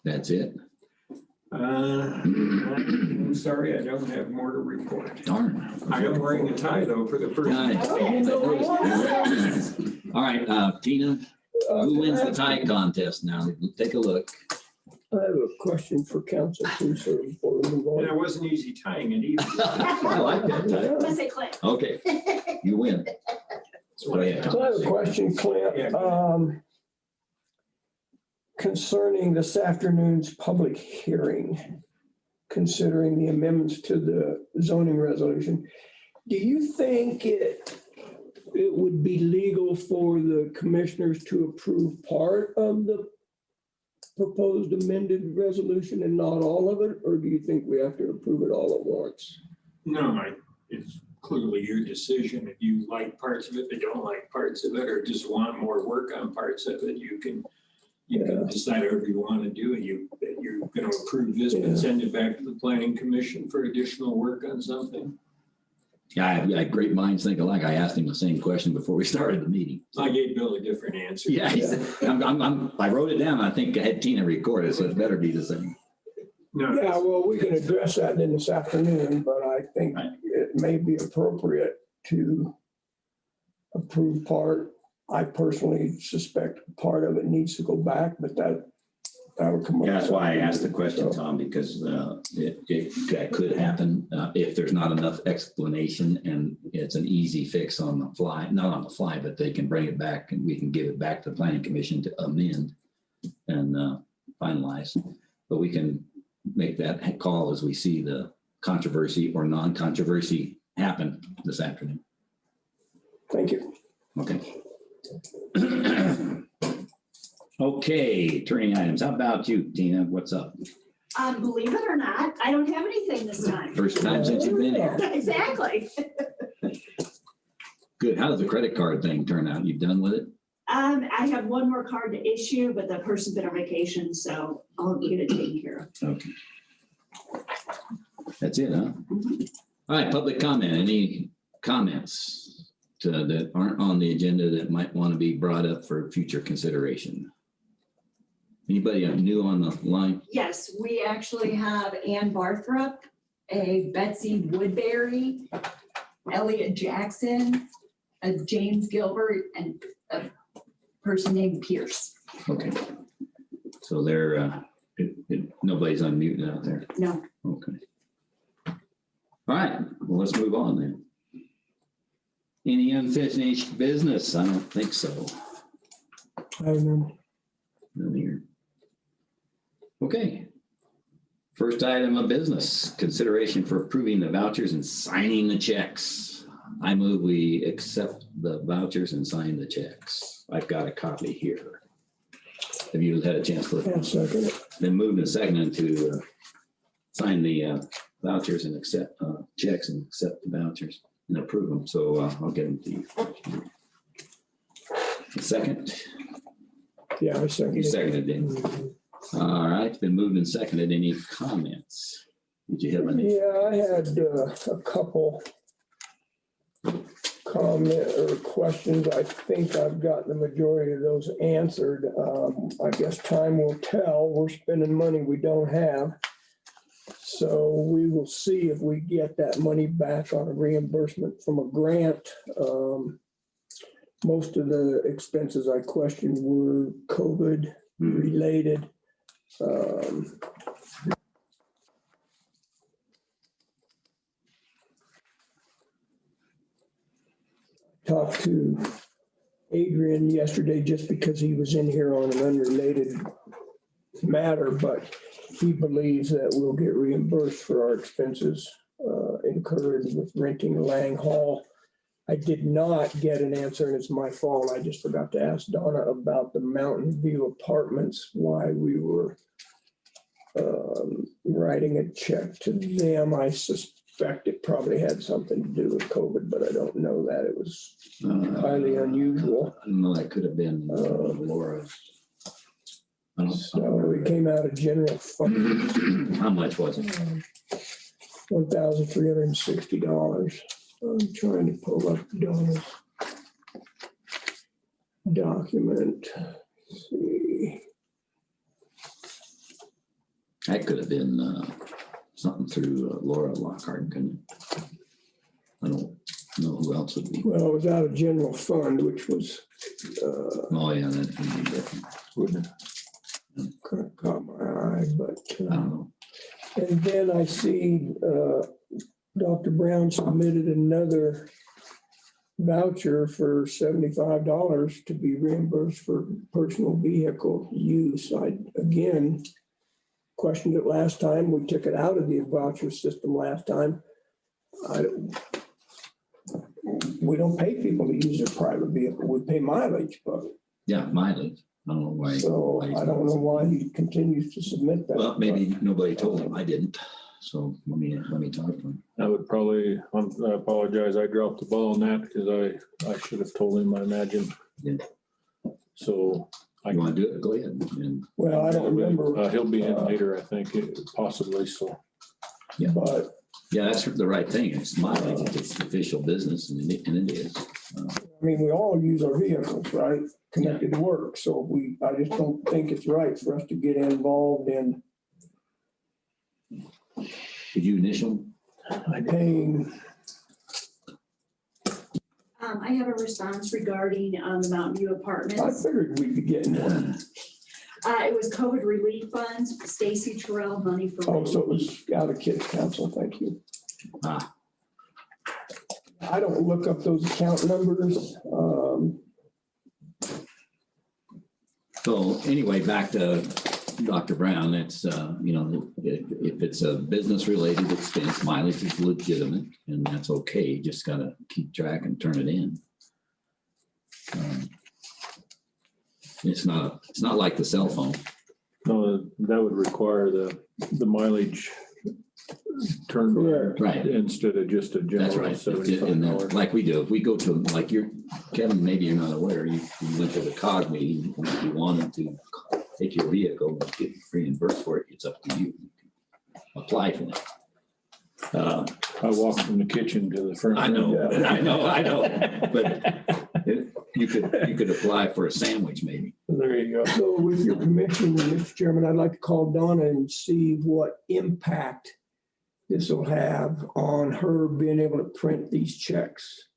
B: That's it.
G: I'm sorry, I don't have more to report.
B: Darn.
G: I am wearing a tie though for the first
B: Nice.
G: time.
B: All right, Tina, who wins the tie contest now? Take a look.
F: I have a question for council too, sir, before we move
G: And it
F: on.
G: wasn't easy tying it either.
B: I like that tie.
C: I'm gonna say Clint.
B: Okay, you win.
G: So I
F: So I have a question, Clint,
G: Yeah.
F: concerning this afternoon's public hearing, considering the amendments to the zoning resolution. Do you think it would be legal for the commissioners to approve part of the proposed amended resolution and not all of it? Or do you think we have to approve it all at once?
G: No, it's clearly your decision. If you like parts of it, but don't like parts of it, or just want more work on parts of it, you can decide however you want to do it. You're going to approve this, but send it back to the planning commission for additional work on something.
B: Yeah, great minds think alike. I asked him the same question before we started the meeting.
G: I gave Bill a different answer.
B: Yeah, I wrote it down. I think I had Tina record it, so it better be the same.
G: No,
F: Yeah, well, we can address that in this afternoon, but I think it may be appropriate to approve part. I personally suspect part of it needs to go back, but that would come up.
B: Yeah, that's why I asked the question, Tom, because that could happen if there's not enough explanation and it's an easy fix on the fly, not on the fly, but they can bring it back and we can give it back to the planning commission to amend and finalize. But we can make that call as we see the controversy or non-controversy happen this afternoon.
F: Thank you.
B: Okay. Okay, turning items. How about you, Tina? What's up?
C: Believe it or not, I don't have anything this time.
B: First time since you've been here.
C: Exactly.
B: Good. How does the credit card thing turn out? You done with it?
C: I have one more card to issue, but the person's been on vacation, so I'll get it taken care of.
B: Okay. That's it, huh? All right, public comment. Any comments that aren't on the agenda that might want to be brought up for future consideration? Anybody new on the line?
C: Yes, we actually have Ann Barthrup, a Betsy Woodbury, Elliot Jackson, a James Gilbert, and a person named Pierce.
B: Okay. So they're, nobody's unmuted out there.
C: No.
B: Okay. All right, well, let's move on then. Any unfinished business? I don't think so.
F: I remember.
B: None here. Okay. First item of business, consideration for approving the vouchers and signing the checks. I move we accept the vouchers and sign the checks. I've got a copy here. Have you had a chance to look?
F: I'll second it.
B: Then moved and seconded to sign the vouchers and accept checks and accept the vouchers and approve them. So I'll get them to you. A second.
F: Yeah, I second
B: You
F: it.
B: seconded it. All right, it's been moved and seconded. Any comments? Did you have any?
F: Yeah, I had a couple comment or questions. I think I've got the majority of those answered. I guess time will tell. We're spending money we don't have. So we will see if we get that money back on a reimbursement from a grant. most of the expenses I questioned were COVID related. Talked to Adrian yesterday just because he was in here on an unrelated matter, but he believes that we'll get reimbursed for our expenses incurred with renting Lang Hall. I did not get an answer, and it's my fault. I just forgot to ask Donna about the Mountain View Apartments, why we were writing a check to them. I suspect it probably had something to do with COVID, but I don't know that. It was highly unusual.
B: I don't know, that could have been Laura's.
F: So it came out of general fund.
B: How much was it?
F: $1,360. I'm trying to pull up Donna's document. Let's see.
B: That could have been something through Laura Lockhart, couldn't it? I don't know who else would be.
F: Well, it was out of general fund, which was
B: Oh, yeah, that would be different, wouldn't it?
F: kind of caught my eye, but.
B: I don't know.
F: And then I see Dr. Brown submitted another voucher for $75 to be reimbursed for personal vehicle use. I, again, questioned it last time. We took it out of the voucher system last time. We don't pay people to use their private vehicle. We pay mileage, but.
B: Yeah, mileage. I don't know why.
F: So I don't know why he continues to submit that.
B: Well, maybe nobody told him. I didn't. So let me talk to him.
A: I would probably, I apologize, I dropped the ball on that because I should have told him, I imagine.
B: Yeah.
A: So.
B: You want to do it? Go ahead. And
F: Well, I don't remember.
A: He'll be in later, I think, possibly, so.
B: yeah,
F: But
B: yeah, that's the right thing. It's mileage. It's official business, and it is.
F: I mean, we all use our vehicles, right? Connected to work. So I just don't think it's right for us to get involved in
B: Could you initial?
F: paying.
C: I have a response regarding the Mountain View
F: I
C: Apartments.
F: figured we'd be getting one.
C: It was COVID relief funds, Stacy Terrell, money for.
F: Oh, so it was out of kids council. Thank you.
B: Ah,
F: I don't look up those account numbers.
B: so anyway, back to Dr. Brown. It's if it's a business related expense, mileage is legitimate, and that's okay. You just gotta keep track and turn it in. It's not like the cell phone.
A: No, that would require the mileage turn
F: Correct.
B: Right.
A: instead of just a
B: That's
A: general
B: right. And then,
A: $75.
B: like we do, if we go to, like Kevin, maybe you're not aware, you went to the COG meeting, if you wanted to take your vehicle and get reimbursed for it, it's up to you. Apply for it.
A: I walked from the kitchen to the front.
B: I know, but you could apply for a sandwich maybe.
A: There you go.
F: So with your permission, Mr. Chairman, I'd like to call Donna and see what impact this will have on her being able to print these checks.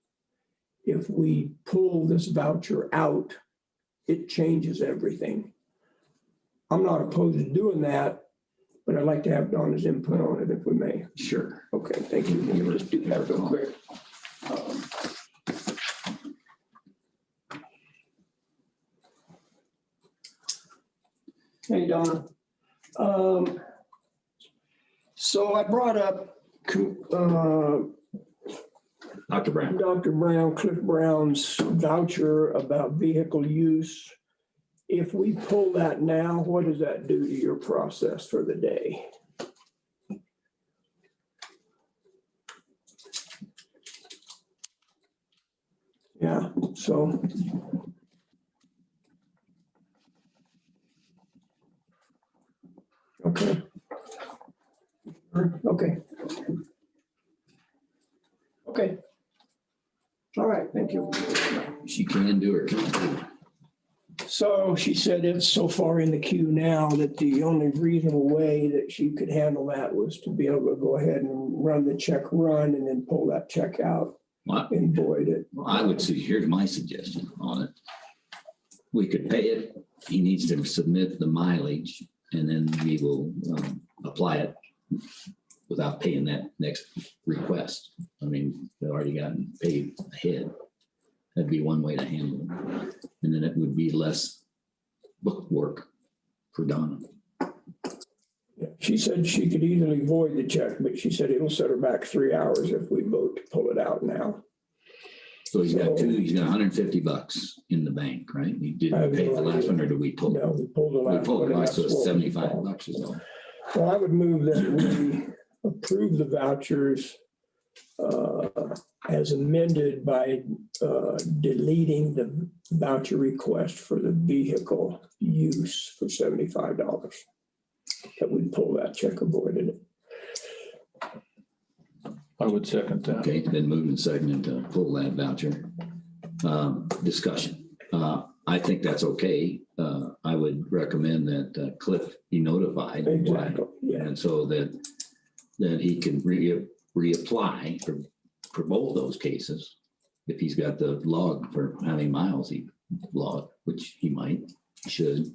F: If we pull this voucher out, it changes everything. I'm not opposed to doing that, but I'd like to have Donna's input on it if we may.
B: Sure.
F: Okay, thank you. Let me just do that real quick. Hey, Donna. So I brought up
B: Dr. Brown.
F: Dr. Brown, Cliff Brown's voucher about vehicle use. If we pull that now, what does that do to your process for the day? Yeah, so. Okay. Okay. Okay. All right, thank you.
B: She can do it. Can't do it.
F: So she said it's so far in the queue now that the only reasonable way that she could handle that was to be able to go ahead and run the check run and then pull that check out and void it.
B: Well, I would see, here's my suggestion on it. We could pay it. He needs to submit the mileage and then we will apply it without paying that next request. I mean, they already gotten paid ahead. That'd be one way to handle it. And then it would be less book work for Donna.
F: She said she could easily void the check, but she said it'll set her back 3 hours if we vote to pull it out now.
B: So he's got $150 in the bank, right? He didn't pay the last one, or did we pull?
F: No, we pulled the
B: We
F: last
B: pulled
F: one.
B: it,
F: and
B: so
F: that's
B: it's
F: what we
B: $75 is all.
F: Well, I would move that we approve the vouchers as amended by deleting the voucher request for the vehicle use for $75. That we'd pull that check, avoided it.
A: I would second that.
B: Okay, then moving second to pull that voucher. Discussion. I think that's okay. I would recommend that Cliff be notified.
F: Exactly, yeah.
B: And so that he can reapply for both those cases. If he's got the log for how many miles he logged, which he might, should.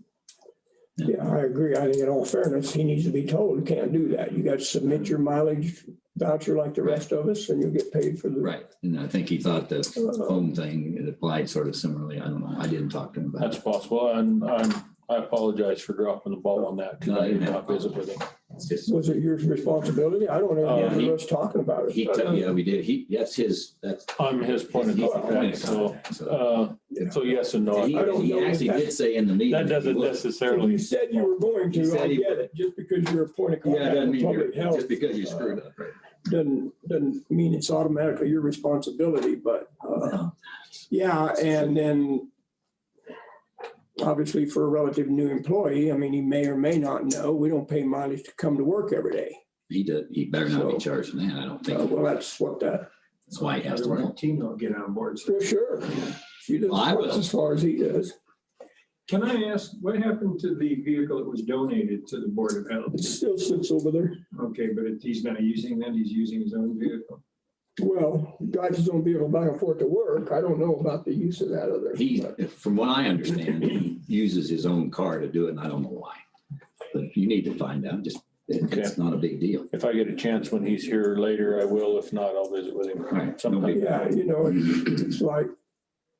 F: Yeah, I agree. I think in all fairness, he needs to be told, you can't do that. You got to submit your mileage voucher like the rest of us and you'll get paid for the.
B: Right, and I think he thought the phone thing, it applied sort of similarly. I don't know. I didn't talk to him about
A: That's
B: it.
A: possible. And I apologize for dropping the ball on that because I did not visit with him.
B: It's just,
F: Was it your responsibility? I don't remember us talking about it.
B: yeah, we did. That's
A: I'm his point of contact. So yes and no.
B: He
F: I don't know
B: actually
F: that-
B: did say in the meeting.
A: That doesn't
F: If you
A: necessarily,
F: said you were going
B: He
F: to,
B: said
F: I
B: he
F: get
B: would.
F: it. Just because you're a point of
B: Yeah, it
F: contact
B: doesn't
F: for
B: mean
F: public health.
B: just because you screwed up. Right?
F: Doesn't mean it's automatically your responsibility, but yeah, and then obviously for a relative new employee, I mean, he may or may not know, we don't pay mileage to come to work every day.
B: He better not be
F: So,
B: charged that. I don't think.
F: Well, that's what that,
B: That's why he has to
G: Otherwise,
B: know.
G: the team don't get on board. So
F: for sure. She does
B: Well, I will.
F: as far as he does.
G: can I ask, what happened to the vehicle that was donated to the Board of Health?
F: It still sits over there.
G: Okay, but if he's not using that, he's using his own vehicle.
F: Well, he drives his own vehicle back and forth to work. I don't know about the use of that other.
B: From what I understand, he uses his own car to do it, and I don't know why. But you need to find out. Just it's not a big deal.
A: if I get a chance when he's here later, I will. If not, I'll visit with him.
B: Right.
A: Sometime.
F: Yeah, you know, it's like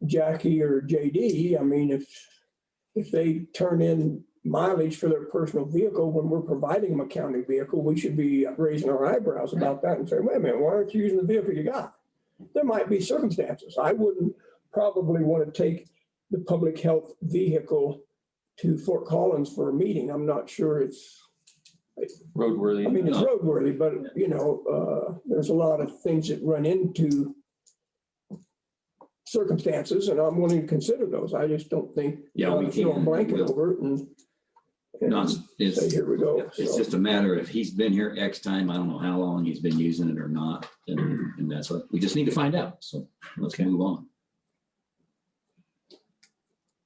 F: Jackie or JD. I mean, if they turn in mileage for their personal vehicle when we're providing them a county vehicle, we should be raising our eyebrows about that and saying, wait a minute, why aren't you using the vehicle you got? There might be circumstances. I wouldn't probably want to take the public health vehicle to Fort Collins for a meeting. I'm not sure it's,
A: Roadworthy.
F: I mean, it's roadworthy, but you know, there's a lot of things that run into circumstances, and I'm willing to consider those. I just don't think.
B: Yeah, we
F: throw a
B: can.
F: blanket over it and
B: No,
F: say,
B: it's
F: here we go.
B: it's
F: So,
B: just a matter of he's been here X time. I don't know how long he's been using it or not, and that's what we just need to find out. So let's move on.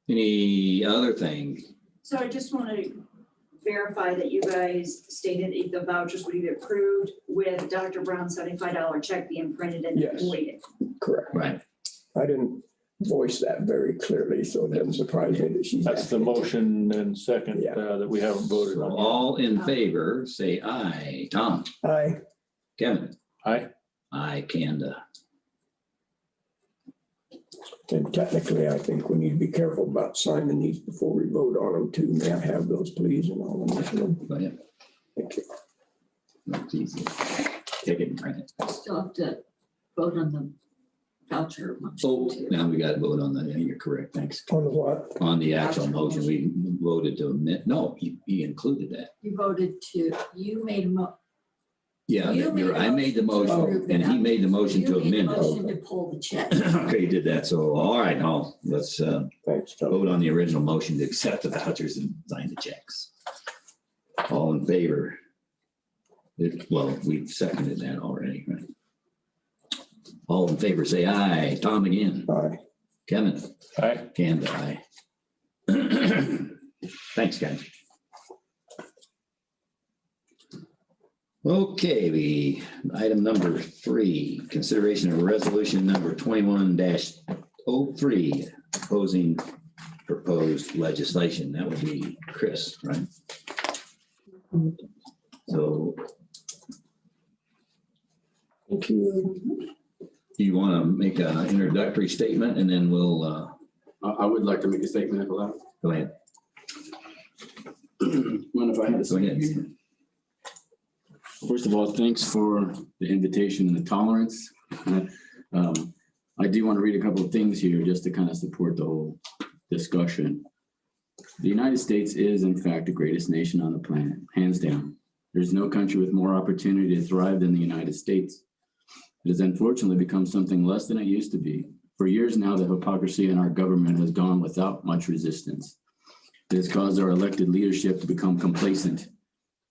B: Any other thing?
H: So I just want to verify that you guys stated that the vouchers would be approved with Dr. Brown's $75 check being printed and
F: Yes.
H: voided.
F: correct.
B: Right.
F: I didn't voice that very clearly, so it doesn't surprise me that she's.
A: That's the
F: asking.
A: motion and second
F: Yeah.
A: that we haven't voted
B: So
A: on. yet.
B: all in favor, say aye. Tom,
F: Aye.
B: Kevin,
A: Aye.
B: aye. Kanda.
F: And technically, I think we need to be careful about signing these before we vote on them too. May I have those, please, and I'll initial them.
B: Go ahead.
F: Thank you.
B: That's easy. Take it and print it.
H: Still have to vote on the voucher.
B: Oh, now we got to vote on that. Yeah, you're correct. Thanks.
F: On the what?
B: On the actual motion, we voted to admit, no, he included that.
H: You voted to, you made a
B: Yeah,
H: You made
B: I made the motion and he made the motion to amend it.
H: motion to pull the check.
B: Okay, you did that. So, all right, now let's
F: Thanks, Tom.
B: vote on the original motion to accept the vouchers and sign the checks. All in favor? Well, we've seconded that already, right? All in favor, say aye. Tom again.
F: Aye.
B: Kevin.
A: Aye.
B: Kanda, aye. Thanks, guys. Okay, the item number 3, consideration of resolution number 21-03, opposing proposed legislation. That would be Chris, right? So
F: Thank you.
B: you want to make an introductory statement and then we'll
E: I would like to make a statement if allowed.
B: go ahead.
E: Mind if I have this?
B: Go ahead.
E: First of all, thanks for the invitation and the tolerance. I do want to read a couple of things here just to kind of support the whole discussion. The United States is, in fact, the greatest nation on the planet, hands down. There's no country with more opportunity to thrive than the United States. It has unfortunately become something less than it used to be. For years now, the hypocrisy in our government has gone without much resistance. It has caused our elected leadership to become complacent.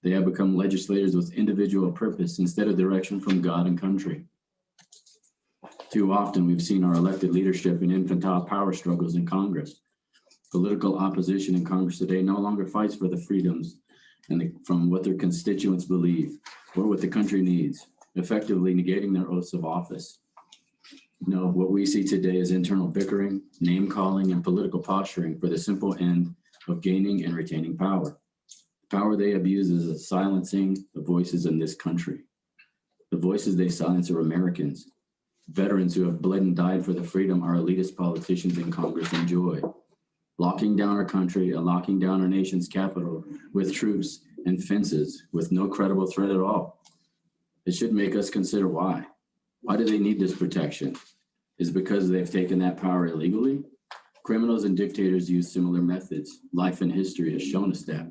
E: They have become legislators with individual purpose instead of direction from God and country. Too often, we've seen our elected leadership in infantile power struggles in Congress. Political opposition in Congress today no longer fights for the freedoms from what their constituents believe or what the country needs, effectively negating their oaths of office. No, what we see today is internal bickering, name calling, and political posturing for the simple end of gaining and retaining power. The power they abuse is silencing the voices in this country. The voices they silence are Americans, veterans who have bled and died for the freedom our elitist politicians in Congress enjoy. Locking down our country and locking down our nation's capital with troops and fences with no credible threat at all. It should make us consider why. Why do they need this protection? Is it because they've taken that power illegally? Criminals and dictators use similar methods. Life and history has shown us that.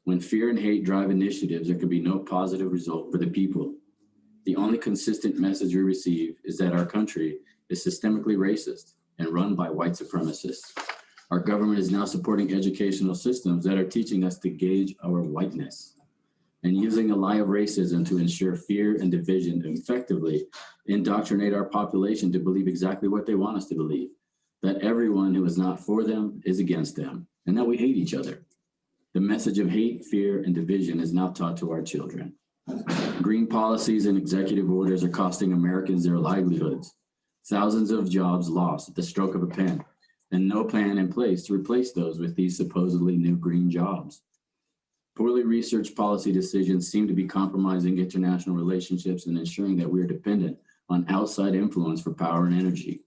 E: When fear and hate drive initiatives, there can be no positive result for the people. The only consistent message we receive is that our country is systemically racist and run by white supremacists. Our government is now supporting educational systems that are teaching us to gauge our whiteness and using the lie of racism to ensure fear and division to effectively indoctrinate our population to believe exactly what they want us to believe, that everyone who is not for them is against them, and that we hate each other. The message of hate, fear, and division is not taught to our children. Green policies and executive orders are costing Americans their livelihoods. Thousands of jobs lost at the stroke of a pen, and no plan in place to replace those with these supposedly new green jobs. Poorly researched policy decisions seem to be compromising international relationships and ensuring that we are dependent on outside influence for power and energy.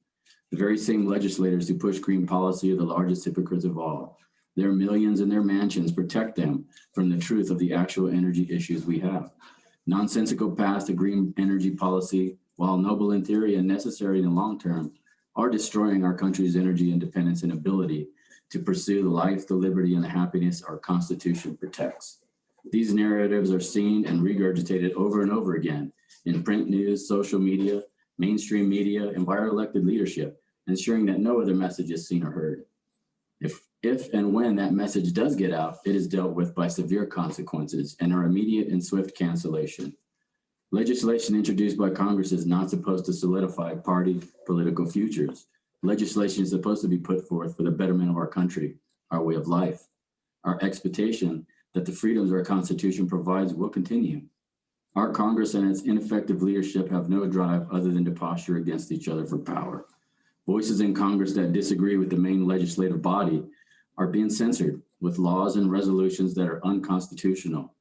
E: The very same legislators who push green policy are the largest hypocrites of all. Their millions in their mansions protect them from the truth of the actual energy issues we have. Nonsensical paths to green energy policy, while noble in theory and necessary in the long term, are destroying our country's energy independence and ability to pursue the life, the liberty, and the happiness our Constitution protects. These narratives are seen and regurgitated over and over again in print news, social media, mainstream media, and by our elected leadership, ensuring that no other message is seen or heard. If and when that message does get out, it is dealt with by severe consequences and our immediate and swift cancellation. Legislation introduced by Congress is not supposed to solidify party political futures. Legislation is supposed to be put forth for the betterment of our country, our way of life. Our expectation that the freedoms our Constitution provides will continue. Our Congress and its ineffective leadership have no drive other than to posture against each other for power. Voices in Congress that disagree with the main legislative body are being censored with laws and resolutions that are unconstitutional.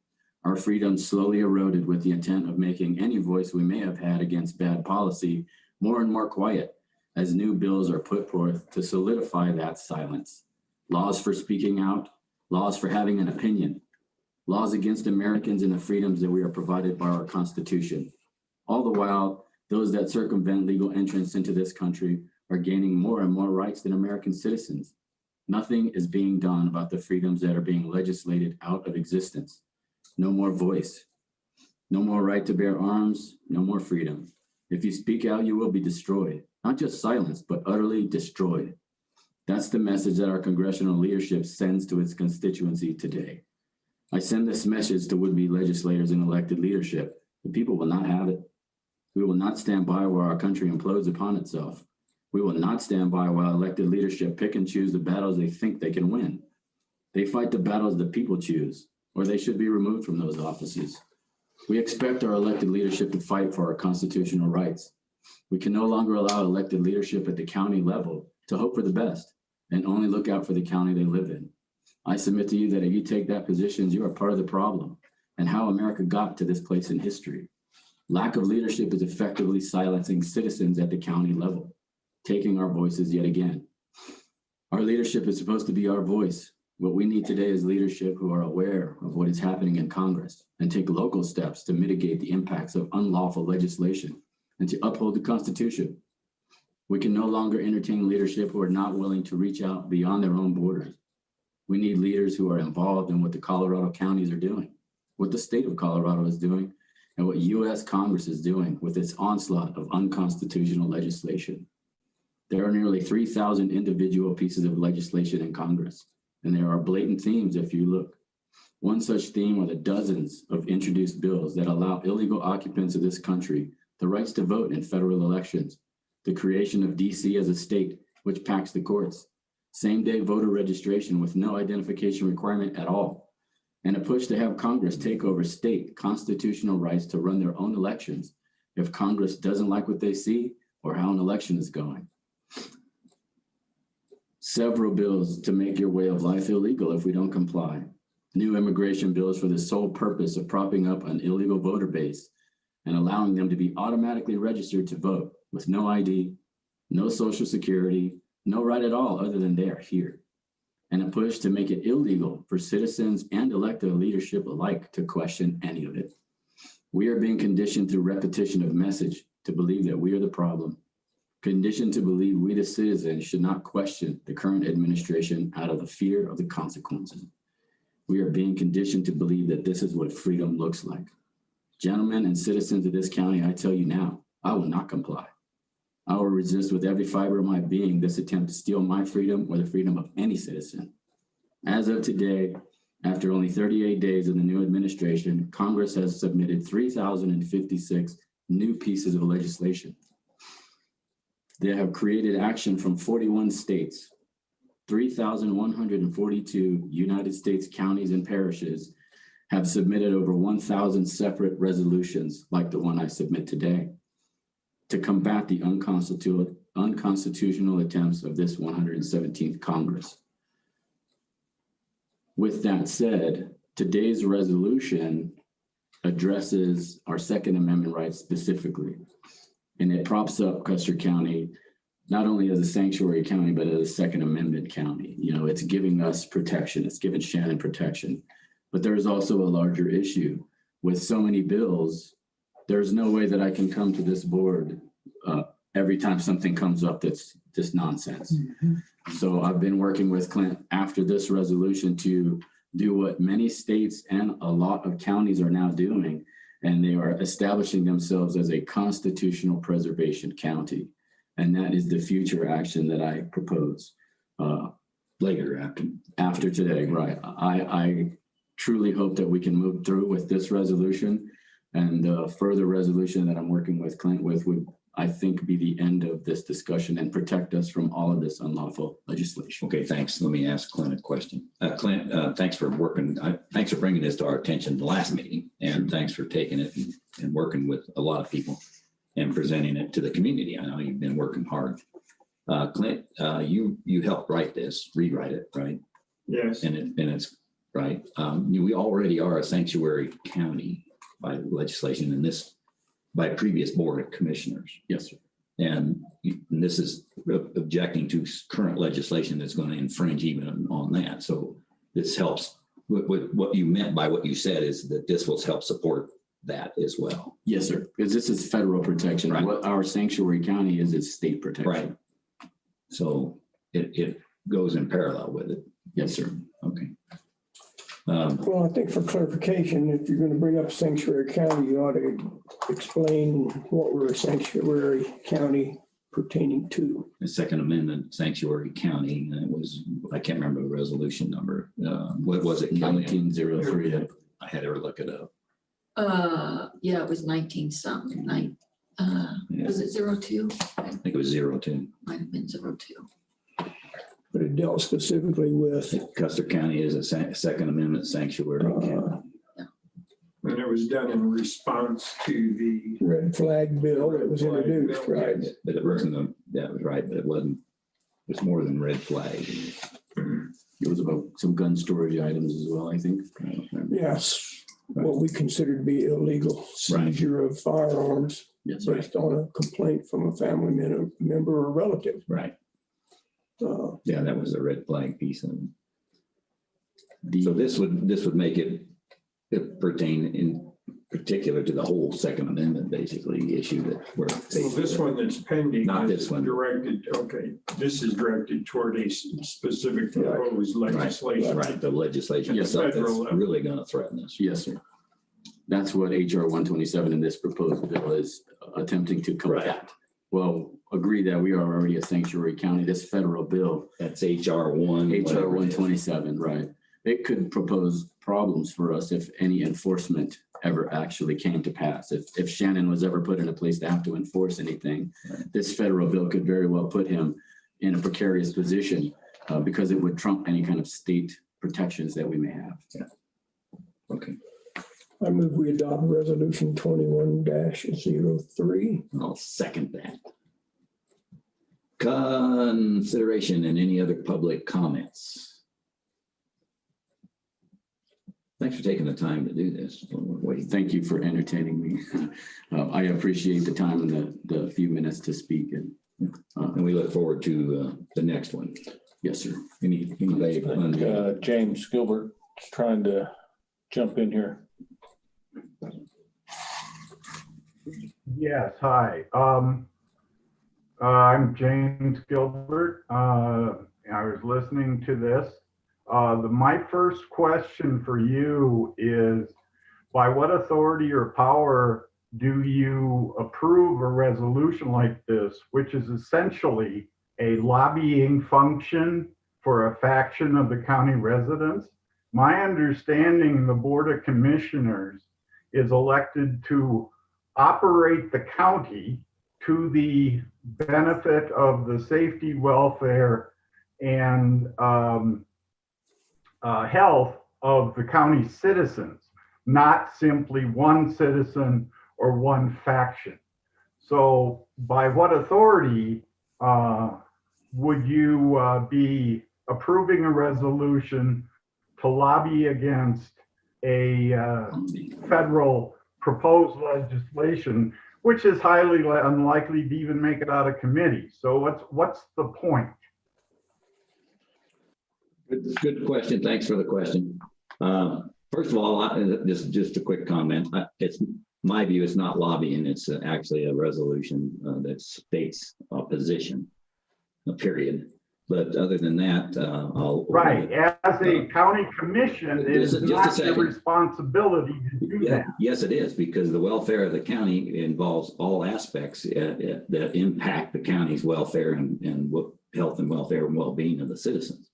E: Our freedoms slowly eroded with the intent of making any voice we may have had against bad policy more and more quiet as new bills are put forth to solidify that silence. Laws for speaking out, laws for having an opinion, laws against Americans and the freedoms that we are provided by our Constitution. All the while, those that circumvent legal entrance into this country are gaining more and more rights than American citizens. Nothing is being done about the freedoms that are being legislated out of existence. No more voice, no more right to bear arms, no more freedom. If you speak out, you will be destroyed, not just silenced, but utterly destroyed. That's the message that our congressional leadership sends to its constituency today. I send this message to would-be legislators and elected leadership. The people will not have it. We will not stand by while our country implodes upon itself. We will not stand by while elected leadership pick and choose the battles they think they can win. They fight the battles the people choose, or they should be removed from those offices. We expect our elected leadership to fight for our constitutional rights. We can no longer allow elected leadership at the county level to hope for the best and only look out for the county they live in. I submit to you that if you take that position, you are part of the problem and how America got to this place in history. Lack of leadership is effectively silencing citizens at the county level, taking our voices yet again. Our leadership is supposed to be our voice. What we need today is leadership who are aware of what is happening in Congress and take local steps to mitigate the impacts of unlawful legislation and to uphold the Constitution. We can no longer entertain leadership who are not willing to reach out beyond their own borders. We need leaders who are involved in what the Colorado counties are doing, what the state of Colorado is doing, and what U.S. Congress is doing with its onslaught of unconstitutional legislation. There are nearly 3,000 individual pieces of legislation in Congress, and there are blatant themes if you look. One such theme are the dozens of introduced bills that allow illegal occupants of this country the rights to vote in federal elections, the creation of DC as a state, which packs the courts, same-day voter registration with no identification requirement at all, and a push to have Congress take over state constitutional rights to run their own elections if Congress doesn't like what they see or how an election is going. Several bills to make your way of life illegal if we don't comply. New immigration bills for the sole purpose of propping up an illegal voter base and allowing them to be automatically registered to vote with no ID, no social security, no right at all other than they are here. And a push to make it illegal for citizens and elected leadership alike to question any of it. We are being conditioned through repetition of message to believe that we are the problem, conditioned to believe we the citizens should not question the current administration out of the fear of the consequences. We are being conditioned to believe that this is what freedom looks like. Gentlemen and citizens of this county, I tell you now, I will not comply. I will resist with every fiber of my being this attempt to steal my freedom or the freedom of any citizen. As of today, after only 38 days of the new administration, Congress has submitted 3,056 new pieces of legislation. They have created action from 41 states, 3,142 United States counties and parishes have submitted over 1,000 separate resolutions like the one I submit today to combat the unconstitutional attempts of this 117th Congress. With that said, today's resolution addresses our Second Amendment rights specifically, and it props up Custer County not only as a sanctuary county, but as a Second Amendment county. You know, it's giving us protection, it's giving Shannon protection. But there is also a larger issue. With so many bills, there's no way that I can come to this board every time something comes up that's just nonsense. So I've been working with Clint after this resolution to do what many states and a lot of counties are now doing, and they are establishing themselves as a constitutional preservation county. And that is the future action that I propose.
B: Later
E: after today, right. I truly hope that we can move through with this resolution, and further resolution that I'm working with Clint with would, I think, be the end of this discussion and protect us from all of this unlawful legislation.
B: Okay, thanks. Let me ask Clint a question. Clint, thanks for working. Thanks for bringing this to our attention the last meeting, and thanks for taking it and working with a lot of people and presenting it to the community. I know you've been working hard. Clint, you helped rewrite it, right?
G: Yes.
B: And it's right. We already are a sanctuary county by legislation in this, by previous board of commissioners.
E: Yes, sir.
B: And this is objecting to current legislation that's going to infringe even on that. So this helps. What you meant by what you said is that this will help support that as well.
E: Yes, sir. Because this is federal protection.
B: Right.
E: What our sanctuary county is state protection.
B: Right. So it goes in parallel with it.
E: Yes, sir.
B: Okay.
F: Well, I think for clarification, if you're going to bring up sanctuary county, you ought to explain what we're a sanctuary county pertaining to.
B: The Second Amendment sanctuary county, and it was, I can't remember the resolution number. What was it?
E: 1903.
B: I had to look it up.
I: Yeah, it was 19 something,
B: Yeah.
I: was it 02?
B: I think it was 02.
I: Might have been 02.
F: But it dealt specifically with
B: Custer County is a Second Amendment sanctuary county.
G: And it was done in response to the.
F: Red flag bill that was introduced, right?
B: But it wasn't, that was right, but it wasn't, it's more than red flag.
E: It was about some gun storage items as well, I think.
B: I don't remember.
F: Yes, what we consider to be illegal seizure of firearms
E: Yes, right.
F: based on a complaint from a family member or relative.
B: Right.
F: Uh,
B: Yeah, that was the red flag piece of it.
E: The-
B: So this would make it pertain in particular to the whole Second Amendment, basically, the issue that we're.
G: Well, this one that's pending.
B: Not
G: is
B: this one.
G: Directed, okay, this is directed toward a specific proposed legislation.
B: Right, the legislation
E: Yes,
B: itself that's
G: federal level.
B: really gonna threaten us.
E: Yes, sir. That's what HR 127 in this proposed bill is attempting to combat. Well, agree that we are already a sanctuary county. This federal bill,
B: That's HR 1.
E: HR 127, right? It could propose problems for us if any enforcement ever actually came to pass. If Shannon was ever put in a place to have to enforce anything, this federal bill could very well put him in a precarious position because it would trump any kind of state protections that we may have.
B: Okay,
F: I move we adopt resolution 21-03.
B: I'll second that. Consideration and any other public comments? Thanks for taking the time to do this.
E: Thank you for entertaining me. I appreciate the time and the few minutes to speak. And
B: And we look forward to the next one.
E: yes, sir.
B: Anybody on the-
A: James Gilbert is trying to jump in here.
J: Yes, hi. I'm James Gilbert. I was listening to this. My first question for you is, by what authority or power do you approve a resolution like this, which is essentially a lobbying function for a faction of the county residents? My understanding, the Board of Commissioners is elected to operate the county to the benefit of the safety, welfare, and health of the county citizens, not simply one citizen or one faction. So by what authority would you be approving a resolution to lobby against a federal proposed legislation, which is highly unlikely to even make it out of committee? So what's the point?
B: Good question. Thanks for the question. First of all, just a quick comment. It's my view, it's not lobbying. It's actually a resolution that states a position, a period. But other than that, I'll.
J: Right, as a county commission, it is not your responsibility to do that.
B: Yes, it is, because the welfare of the county involves all aspects that impact the county's welfare and health and welfare and well-being of the citizens.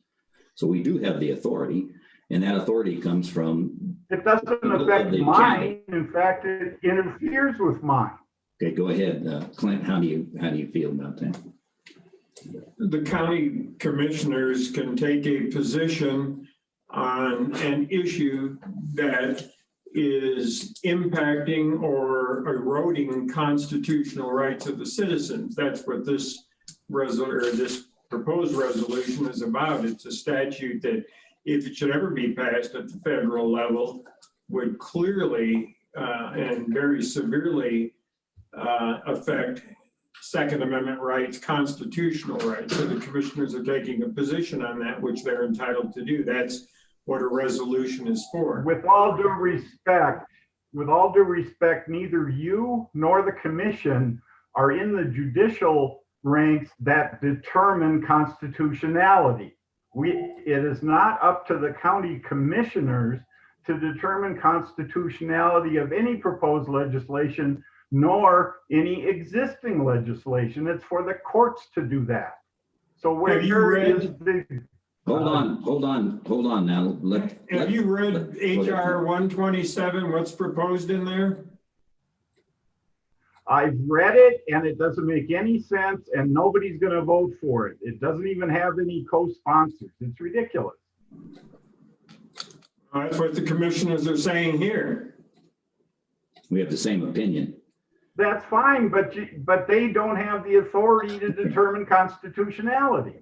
B: So we do have the authority, and that authority comes from.
J: It doesn't affect mine. In fact, it interferes with mine.
B: Okay, go ahead, Clint. How do you feel about that?
G: The county commissioners can take a position on an issue that is impacting or eroding constitutional rights of the citizens. That's what this proposed resolution is about. It's a statute that, if it should ever be passed at the federal level, would clearly and very severely affect Second Amendment rights, constitutional rights. So the commissioners are taking a position on that, which they're entitled to do. That's what a resolution is for.
J: With all due respect, neither you nor the commission are in the judicial ranks that determine constitutionality. It is not up to the county commissioners to determine constitutionality of any proposed legislation, nor any existing legislation. It's for the courts to do that. So where is the...
B: Hold on now.
G: Have you read HR 127, what's proposed in there?
J: I've read it and it doesn't make any sense and nobody's going to vote for it. It doesn't even have any co-sponsors. It's ridiculous.
G: That's what the commissioners are saying here.
B: We have the same opinion.
J: That's fine, but they don't have the authority to determine constitutionality.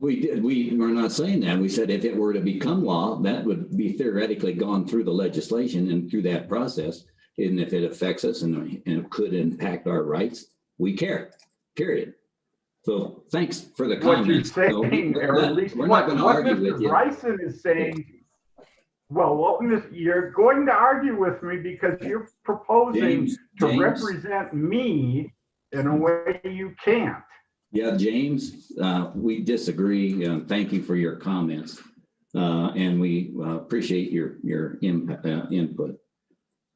B: We're not saying that. We said if it were to become law, that would be theoretically gone through the legislation and through that process. And if it affects us and it could impact our rights, we care, period. So thanks for the
J: What you're
B: comments.
J: saying, or at least
B: We're
J: what
B: not going to argue
J: Mr.
B: with you.
J: Bryson is saying, well, you're going to argue with me because you're proposing to represent me in a way you can't.
B: Yeah, James, we disagree. Thank you for your comments. And we appreciate your input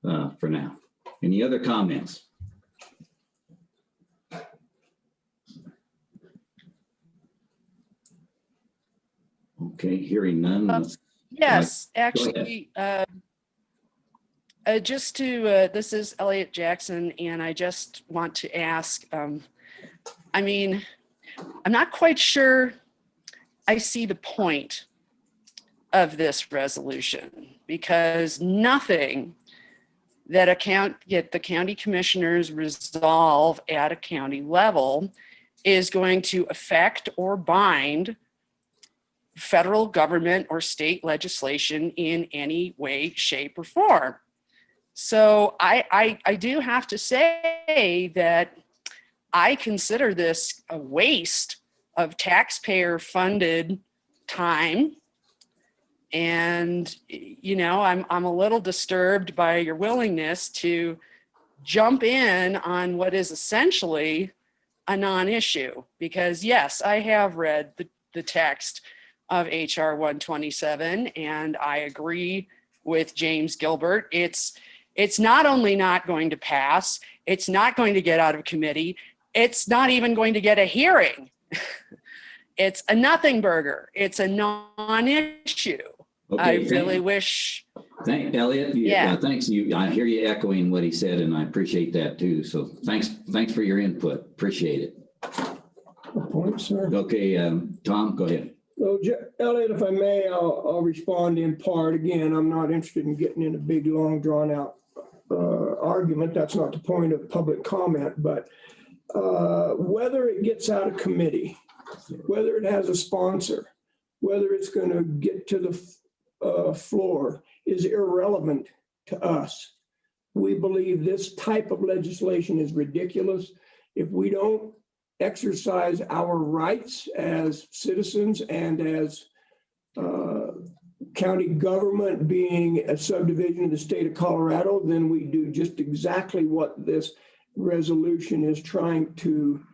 B: for now. Any other comments? Okay, hearing none.
K: Yes,
B: Go ahead.
K: actually, just to, this is Elliot Jackson, and I just want to ask, I mean, I'm not quite sure I see the point of this resolution, because nothing that the county commissioners resolve at a county level is going to affect or bind federal government or state legislation in any way, shape, or form. So I do have to say that I consider this a waste of taxpayer-funded time. And, you know, I'm a little disturbed by your willingness to jump in on what is essentially a non-issue. Because yes, I have read the text of HR 127, and I agree with James Gilbert. It's not only not going to pass, it's not going to get out of committee, it's not even going to get a hearing. It's a nothing burger. It's a non-issue.
B: Okay,
K: I really wish.
B: Thank Elliot.
K: Yeah.
B: Thanks. I hear you echoing what he said, and I appreciate that too. So thanks for your input. Appreciate it.
F: Good point, sir.
B: Okay, Tom, go ahead.
F: So Elliot, if I may, I'll respond in part. Again, I'm not interested in getting in a big, long, drawn out argument. That's not the point of public comment, but whether it gets out of committee, whether it has a sponsor, whether it's going to get to the floor is irrelevant to us. We believe this type of legislation is ridiculous. If we don't exercise our rights as citizens and as county government being a subdivision of the state of Colorado, then we do just exactly what this resolution is trying to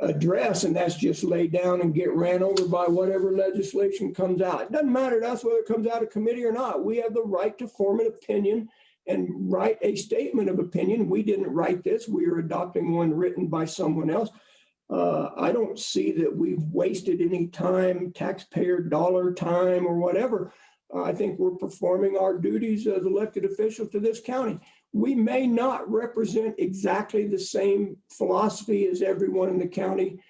F: address, and that's just lay down and get ran over by whatever legislation comes out. It doesn't matter to us whether it comes out of committee or not. We have the right to form an opinion and write a statement of opinion. We didn't write this. We are adopting one written by someone else. I don't see that we've wasted any time, taxpayer dollar time or whatever. I think we're performing our duties as elected officials to this county. We may not represent exactly the same philosophy as everyone in the county.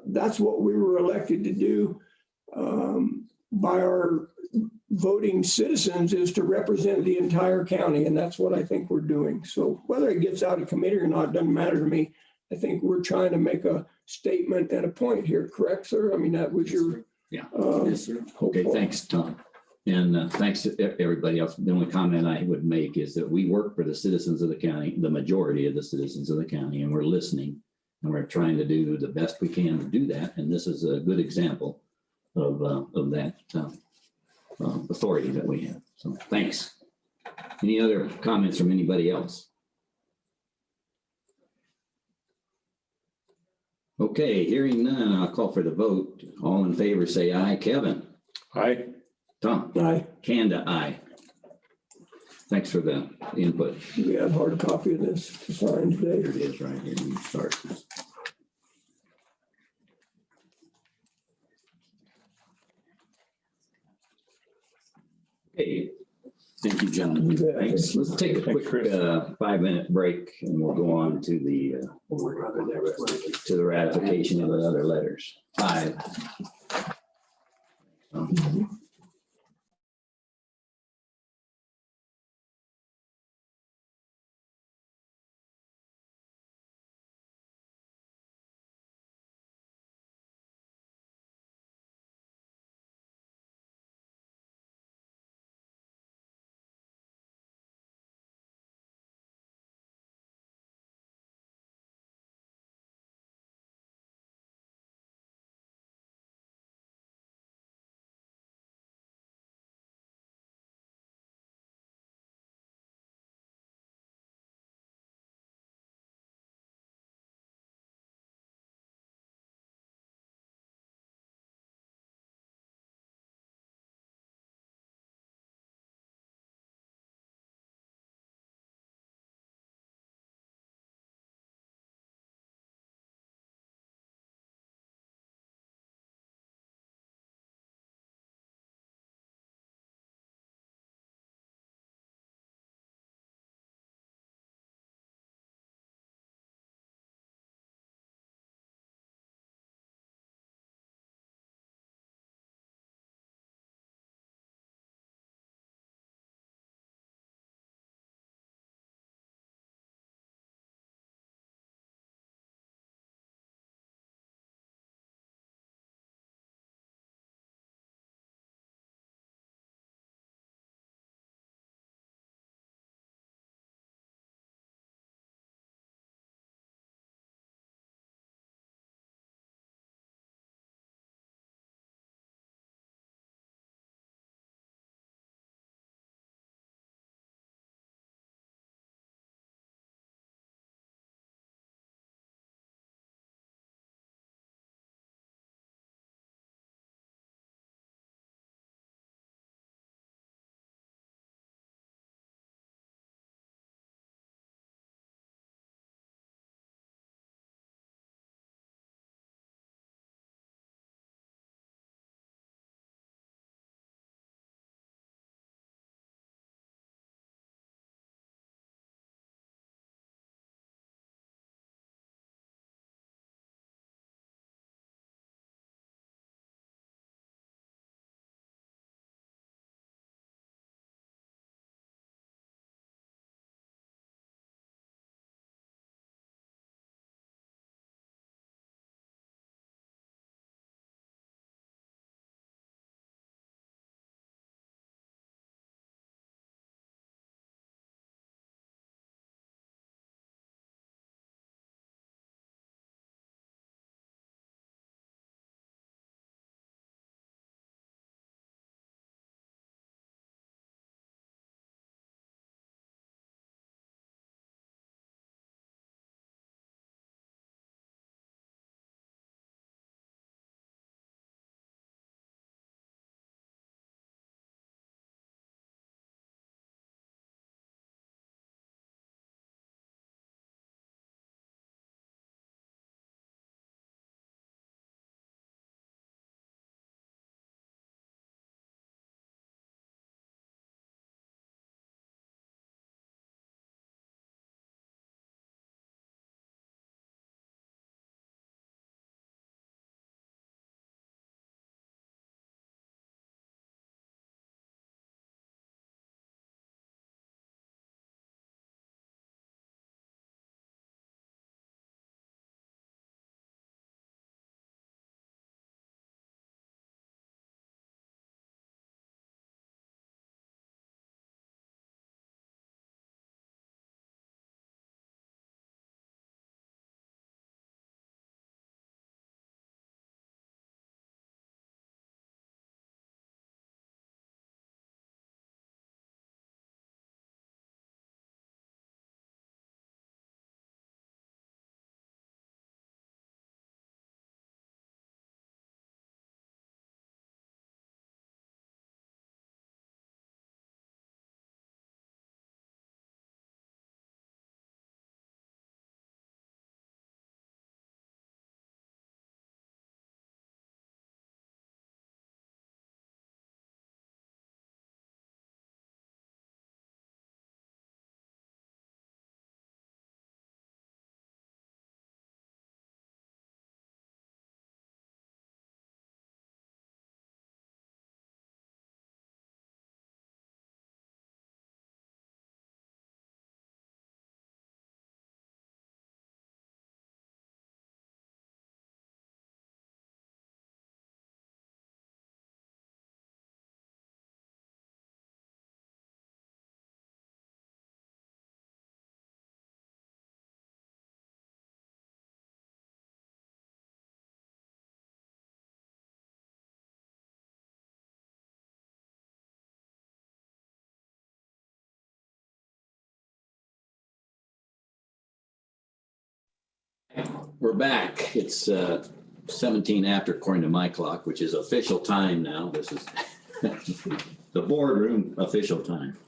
F: That's what we were elected to do by our voting citizens, is to represent the entire county. And that's what I think we're doing. So whether it gets out of committee or not, doesn't matter to me. I think we're trying to make a statement and a point here. Correct, sir? I mean, that was your.
B: Yeah. Yes, sir. Okay, thanks, Tom. And thanks to everybody else. The only comment I would make is that we work for the citizens of the county, the majority of the citizens of the county, and we're listening, and we're trying to do the best we can to do that. And this is a good example of that authority that we have. So thanks. Any other comments from anybody else? Okay, hearing none, I'll call for the vote. All in favor, say aye. Kevin?
A: Aye.
B: Tom?
F: Aye.
B: Kanda, aye. Thanks for the input.
F: We have hard copy of this to sign today.
B: Here it is right here. You start. Okay.
E: Thank you, gentlemen.
B: Thanks. Let's take a quick 5-minute break, and we'll go on to the ratification of the other letters. 5. We're back. It's 17 after according to my clock, which is official time now. This is the boardroom official time.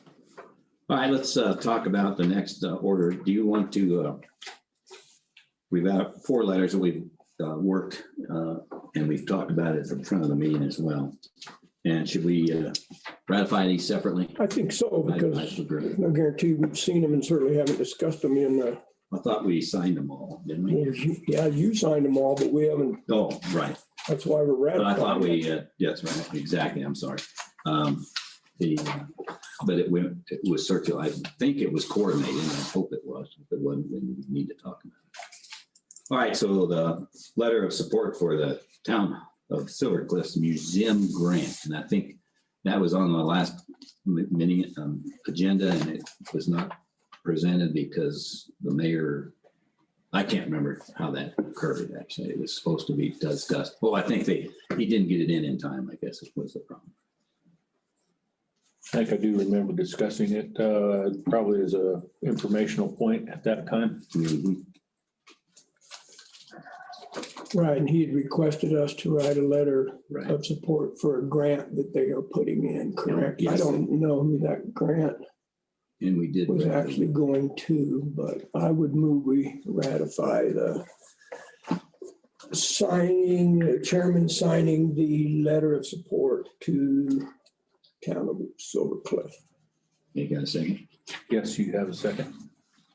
B: All right, let's talk about the next order. Do you want to, we've got 4 letters that we've worked and we've talked about it in front of the meeting as well. And should we ratify these separately?
F: I think so, because
B: I agree.
F: I guarantee we've seen them and certainly haven't discussed them in the,
B: I thought we signed them all, didn't we?
F: yeah, you signed them all, but we haven't,
B: Oh, right.
F: that's why we're
B: But I
F: ratifying.
B: thought we, yes, right, exactly, I'm sorry. But it was circular, I think it was coordinated, and I hope it was. If it wasn't, then we need to talk about it. All right, so the letter of support for the town of Silvercliff's museum grant, and I think that was on the last mini agenda, and it was not presented because the mayor, I can't remember how that occurred, actually. It was supposed to be discussed. Well, I think he didn't get it in time, I guess was the problem.
A: I think I do remember discussing it, probably as a informational point at that time.
B: Mhm.
F: Right, and he had requested us to write a letter
B: Right.
F: of support for a grant that they are putting in, correct? I
B: Yes.
F: don't know who that grant
B: And we did.
F: was actually going to, but I would move we ratify the chairman signing the letter of support to town of Silvercliff.
B: You got a second?
A: Yes, you have a second.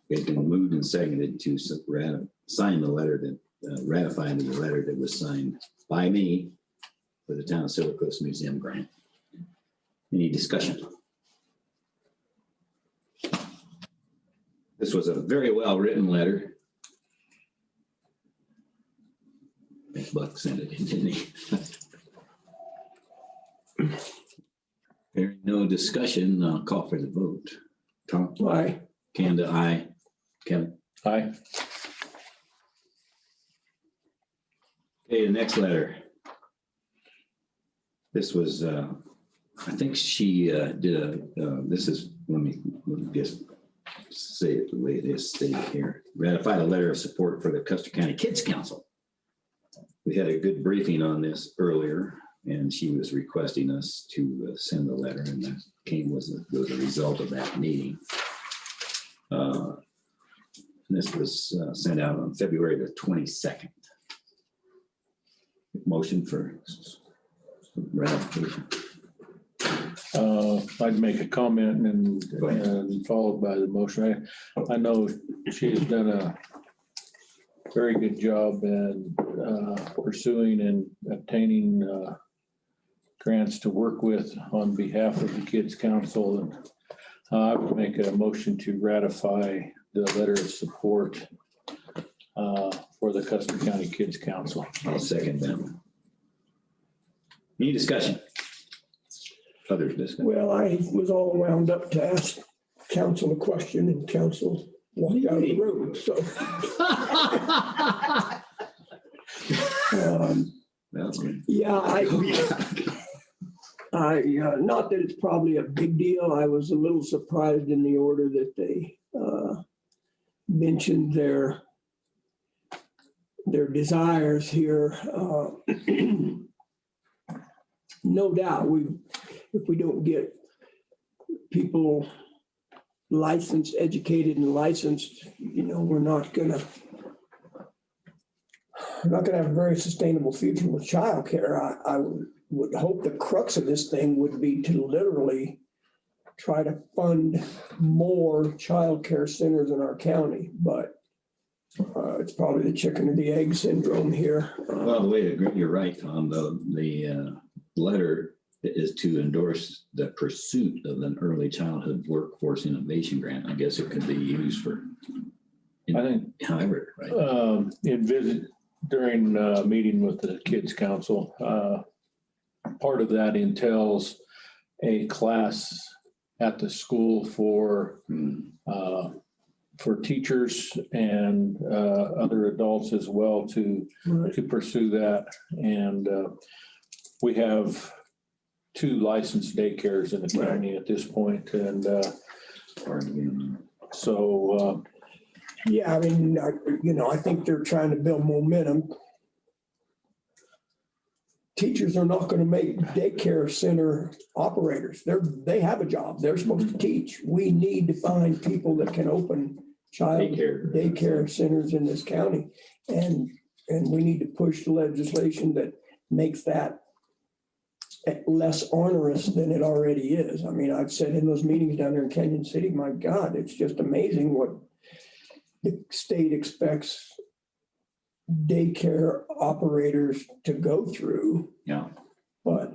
B: It's been moved and seconded to sign the letter that ratifying the letter that was signed by me for the town of Silvercliff's museum grant. Any discussion? This was a very well-written letter. I think Buck sent it in, didn't he? Hearing no discussion, I'll call for the vote. Tom?
F: Aye.
B: Kanda, aye. Kevin?
A: Aye.
B: Okay, the next letter. This was, I think she did this is, let me just say it the way it is stated here. Ratified a letter of support for the Custer County Kids Council. We had a good briefing on this earlier, and she was requesting us to send the letter, and that was a result of that meeting. This was sent out on February the 22nd. Motion for ratification.
A: I'd make a comment and followed by the motion. I know she has done a very good job in pursuing and obtaining grants to work with on behalf of the Kids Council. And I would make a motion to ratify the letter of support for the Custer County Kids Council.
B: I'll second that. Any discussion? Others discussion?
F: Well, I was all wound up to ask council a question and council walked out of the room, so.
B: That's good.
F: Yeah, not that it's probably a big deal. I was a little surprised in the order that they mentioned their desires here. No doubt, if we don't get people licensed, educated, and licensed, we're not gonna have a very sustainable future with childcare. I would hope the crux of this thing would be to literally try to fund more childcare centers in our county, but it's probably the chicken or the egg syndrome here.
B: Well, the way to agree, you're right, Tom. The letter is to endorse the pursuit of an early childhood workforce innovation grant. I guess it could be used for,
A: I think,
B: however, right?
A: During a meeting with the Kids Council, part of that entails a class at the school for teachers and other adults as well to pursue that. And we have 2 licensed daycares in the county at this point. And so
F: Yeah, I mean, I think they're trying to build momentum. Teachers are not going to make daycare center operators. They have a job. They're supposed to teach. We need to find people that can open child daycare centers in this county. And we need to push the legislation that makes that less onerous than it already is. I mean, I've said in those meetings down there in Canyon City, my God, it's just amazing what the state expects daycare operators to go through.
B: Yeah.
F: But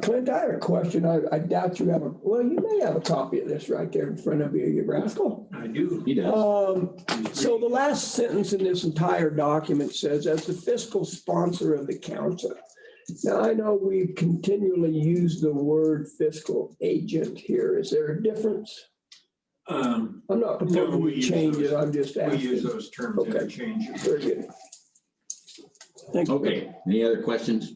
F: Clint, I have a question. I doubt you have you may have a copy of this right there in front of you, you rascal.
G: I do.
B: He does.
F: So the last sentence in this entire document says, as the fiscal sponsor of the council. Now, I know we've continually used the word fiscal agent here. Is there a difference? I'm not proposing
G: we
F: to change
G: use
F: it. I'm just
G: We
F: asking.
G: use those terms
F: Okay.
G: interchangeably.
F: Very good. Thank you.
B: Okay, any other questions?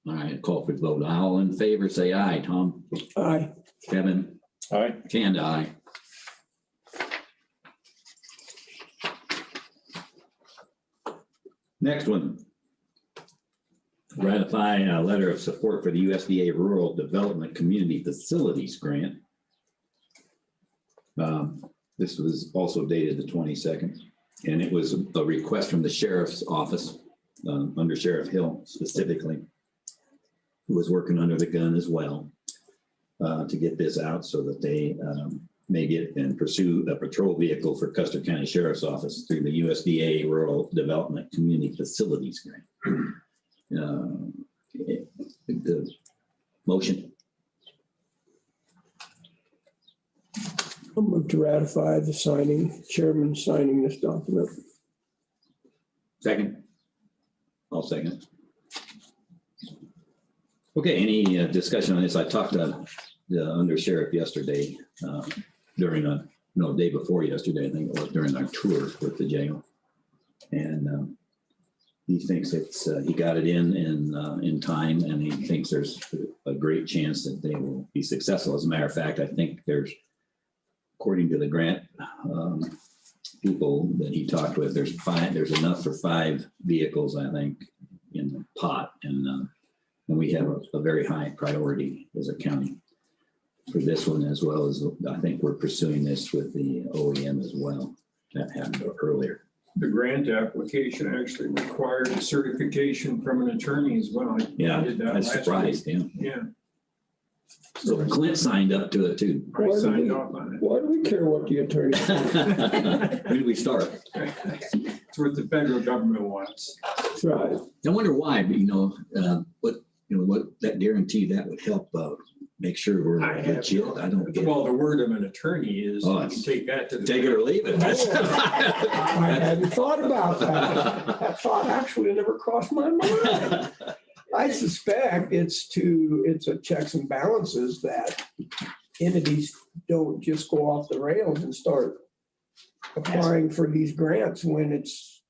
B: All right, call for the vote. All in favor, say aye. Tom?
F: Aye.
B: Kevin?
A: Aye.
B: Kanda, aye. Next one. Ratify a letter of support for the USDA Rural Development Community Facilities Grant. This was also dated the 22nd, and it was a request from the sheriff's office, under Sheriff Hill specifically, who was working under the gun as well, to get this out so that they may get and pursue a patrol vehicle for Custer County Sheriff's Office through the USDA Rural Development Community Facilities Grant. The motion.
F: I'll move to ratify the chairman signing this document.
B: Second. I'll second. Okay, any discussion on this? I talked to the undersheriff yesterday during day before yesterday, I think it was during our tour with the jail. And he thinks he got it in time, and he thinks there's a great chance that they will be successful. As a matter of fact, I think there's, according to the grant people that he talked with, there's enough for 5 vehicles, I think, in the pot. And we have a very high priority as a county for this one, as well as I think we're pursuing this with the OEM as well. That happened earlier.
G: The grant application actually required a certification from an attorney as well.
B: Yeah,
G: I did that
B: I was
G: last
B: surprised.
G: week.
B: Yeah.
G: Yeah,
B: So Clint signed up to it too.
G: I signed off on
F: Why do we care what the attorney says?
B: Where do we start?
G: it. It's what the federal government wants.
F: That's right.
B: I wonder why, but what that guarantee that would help make sure we're
G: I have
B: legit. I don't get it.
G: Well, the word of an attorney is,
B: Oh,
G: you can take that to the.
B: Take it or leave it.
F: I hadn't thought about that. That thought actually never crossed my mind. I suspect it's a checks and balances that entities don't just go off the rails and start applying for these grants when it's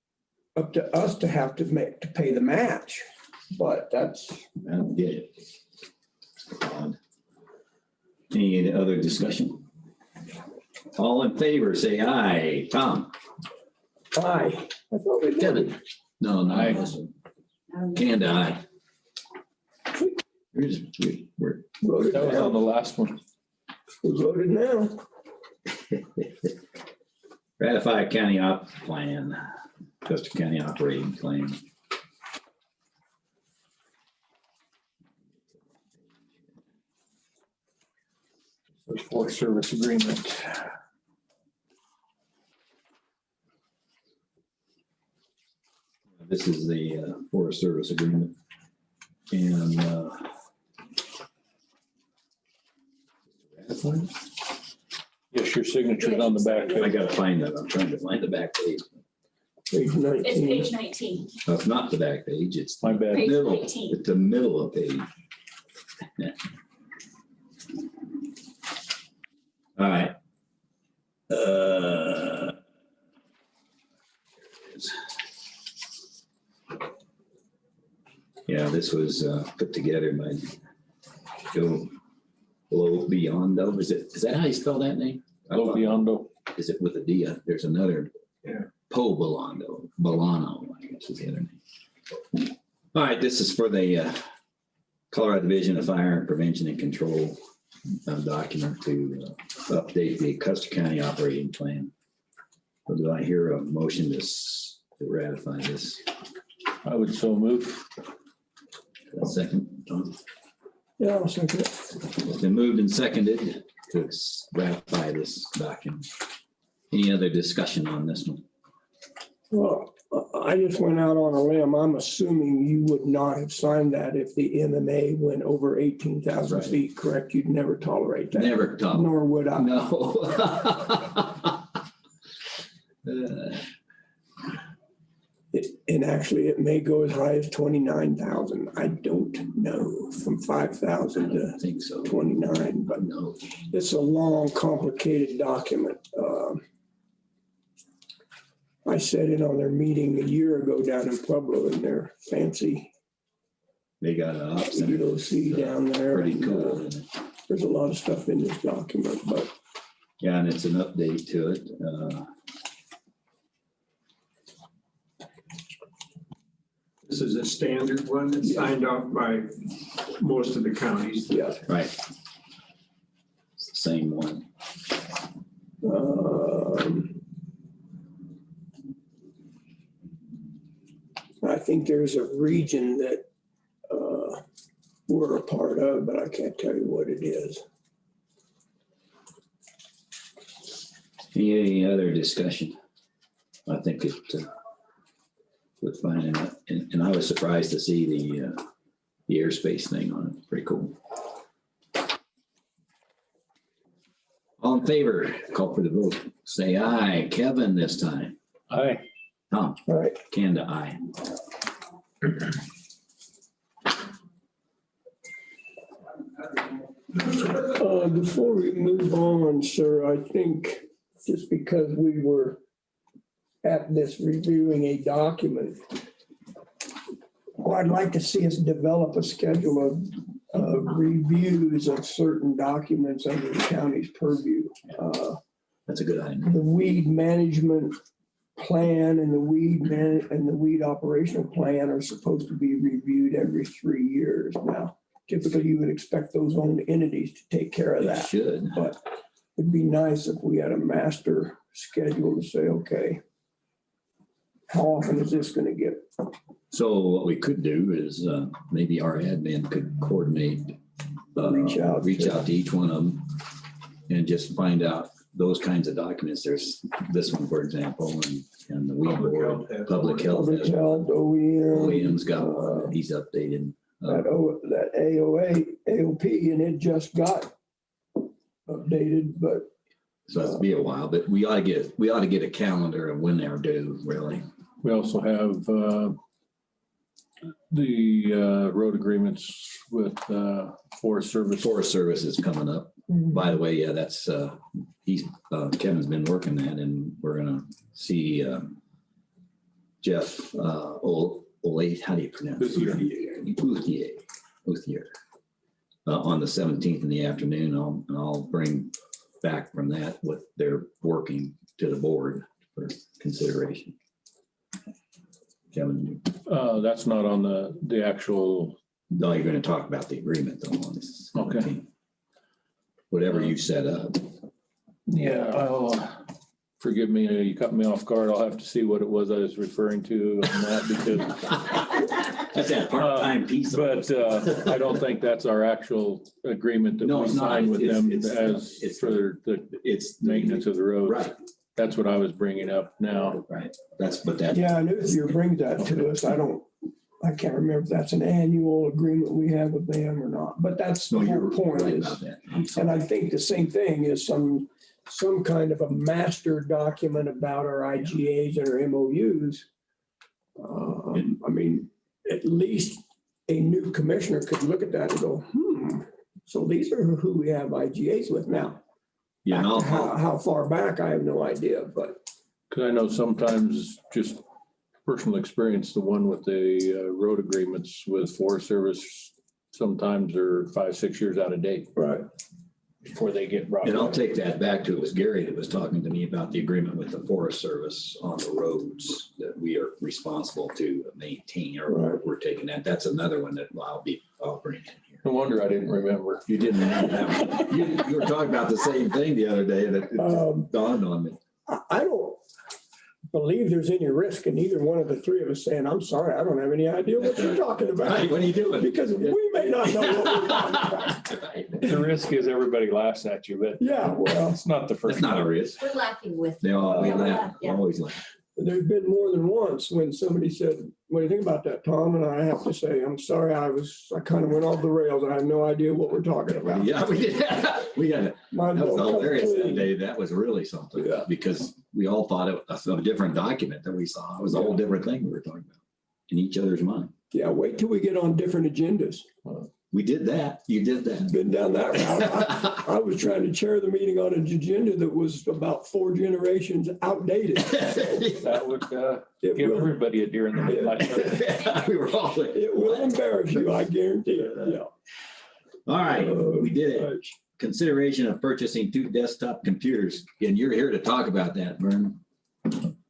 F: up to us to have to pay the match. But that's.
B: I don't get it. Odd. Any other discussion? All in favor, say aye. Tom?
F: Aye. I thought we did.
B: Kevin? No,
A: Aye.
B: Kanda, aye. We're
F: Voted
A: That was on the
F: now.
A: last one.
F: We voted now.
B: ratify county op plan, Custer County operating plan.
A: The Forest Service agreement.
B: This is the Forest Service agreement. And
A: Yes, your signature's on the back.
B: I gotta find that. I'm trying to find the back page.
F: Page
H: It's
F: 19.
H: page 19.
B: No, it's not the back page. It's
A: My
B: the
A: bad.
H: Page
B: middle.
H: 19.
B: It's the middle of page. All right. Yeah, this was put together by Joe Biondo. Is that how you spell that name?
A: Lo Biondo.
B: is it with a D? There's another.
G: Yeah.
B: Bolano, I guess is the other name. All right, this is for the Colorado Division of Fire and Prevention and Control document to update the Custer County operating plan. So do I hear a motion to ratify this?
A: I would so move.
B: A second, Tom?
F: Yeah, I'll second it.
B: It's been moved and seconded to ratify this document. Any other discussion on this one?
F: Well, I just went out on a limb. I'm assuming you would not have signed that if the MMA went over 18,000
B: Right.
F: feet, correct? You'd never tolerate that.
B: Never, Tom.
F: Nor would I.
B: No.
F: And actually, it may go as high as 29,000. I don't know, from 5,000
B: I
F: to
B: don't think so.
F: 29, but
B: No.
F: it's a long, complicated document. I sat in on their meeting a year ago down in Pueblo in their fancy
B: They got an ops center.
F: EOC down there.
B: Pretty
F: and,
B: cool. Isn't it?
F: There's a lot of stuff in this document, but
B: Yeah, and it's an update to it.
G: This is a standard one that's signed off by most of the counties.
F: yeah.
B: Right. It's the same one.
F: I think there's a region that we're a part of, but I can't tell you what it is.
B: Any other discussion? I think it was fine. And I was surprised to see the airspace thing on it. Pretty cool. All in favor, call for the vote. Say aye. Kevin this time.
A: Aye.
B: Tom,
F: All right.
B: Kanda, aye.
F: Before we move on, sir, I think just because we were at this reviewing a document, I'd like to see us develop a schedule of reviews of certain documents under the county's purview.
B: That's a good idea.
F: The weed management plan and the weed operational plan are supposed to be reviewed every 3 years. Now, typically you would expect those owned entities to take care of
B: It
F: that.
B: should.
F: But it'd be nice if we had a master schedule to say, okay, how often is this going to get?
B: So what we could do is maybe our admin could coordinate,
F: Reach out
B: to each one of them and just find out those kinds of documents. There's this one, for example, and the weed board, public health.
F: Public health, OEM.
B: William's got one, he's updated.
F: That AOP, and it just got updated, but
B: So that'll be a while, but we ought to get a calendar of when they're due, really.
A: We also have the road agreements with Forest Service.
B: Forest Service is coming up. By the way, yeah, that's, Kevin's been working that, and we're gonna see Jeff, Olate, how do you pronounce it? Uthier. On the 17th in the afternoon, I'll bring back from that what they're working to the board for consideration. Kevin,
A: That's not on the actual.
B: no, you're gonna talk about the agreement though on this.
A: Okay.
B: Whatever you set up.
A: Yeah, forgive me, you cut me off guard. I'll have to see what it was I was referring to on that because.
B: That's that part-time piece of it.
A: But I don't think that's our actual agreement that
B: No,
A: we
B: it's not.
A: signed with them
B: It's
A: as for the
B: It's
A: maintenance of the road.
B: Right,
A: That's what I was bringing up now.
B: right. That's what that.
F: yeah, and if you bring that to us, I can't remember if that's an annual agreement we have with them or not, but that's the
B: No, you're
F: whole point
B: right
F: is.
B: about that.
F: And I think the same thing is some kind of a master document about our IGAs and our MOUs. I mean, at least a new commissioner could look at that and go, so these are who we have IGAs with now.
B: Yeah, and
F: How far back, I have no idea, but
A: Because I know sometimes just personal experience, the one with the road agreements with Forest Service, sometimes are 5-6 years out of date.
F: right.
A: before they get brought
B: And I'll
A: up.
B: take that back to, it was Gary that was talking to me about the agreement with the Forest Service on the roads that we are responsible to maintain, or we're taking that. That's another one that I'll bring in here.
A: No wonder I didn't remember.
B: You didn't have that one. You were talking about the same thing the other day, and it just dawned on me.
F: I don't believe there's any risk in either one of the three of us saying, I'm sorry, I don't have any idea what you're talking about.
B: Right, what are you doing?
F: Because we may not know what we're talking about.
A: The risk is everybody laughs at you, but
F: Yeah, well,
A: it's not the first.
B: That's not a risk.
H: We're laughing with.
B: We
H: Yeah,
B: laugh,
H: yeah.
B: always laugh.
F: there's been more than once when somebody said, what do you think about that, Tom? And I have to say, I'm sorry, I kind of went off the rails. I have no idea what we're talking about.
B: Yeah, we did. We got it.
F: My
B: That was
F: vote comes
B: hilarious that
F: clean.
B: day. That was really something.
F: Yeah.
B: Because we all thought it was a different document that we saw. It was a whole different thing we were talking about in each other's mind.
F: Yeah, wait till we get on different agendas.
B: We did that. You did that.
F: Been down that route. I was trying to chair the meeting on an agenda that was about 4 generations outdated.
A: That would
F: It
A: give
F: will-
A: everybody a deer in the headlights.
B: We were all.
F: It will embarrass you, I guarantee it. Yeah.
B: All right, we did it.
F: Gosh.
B: Consideration of purchasing 2 desktop computers. And you're here to talk about that, Vern,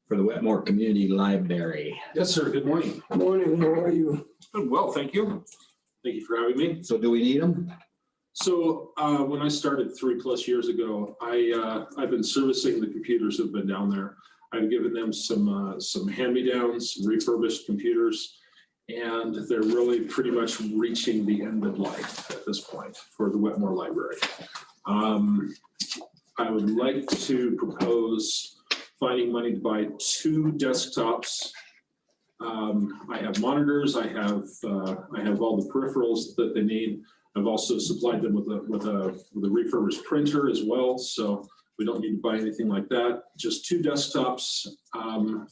B: for the Wetmore Community Library.
L: Yes, sir. Good morning.
F: Morning, how are you?
L: Good. Well, thank you. Thank you for having me.
B: So do we need them?
L: So when I started 3+ years ago, I've been servicing the computers that have been down there. I've given them some hand-me-downs, some refurbished computers, and they're really pretty much reaching the end of life at this point for the Wetmore Library. I would like to propose finding money to buy 2 desktops. I have monitors. I have all the peripherals that they need. I've also supplied them with a refurbished printer as well, so we don't need to buy anything like that. Just 2 desktops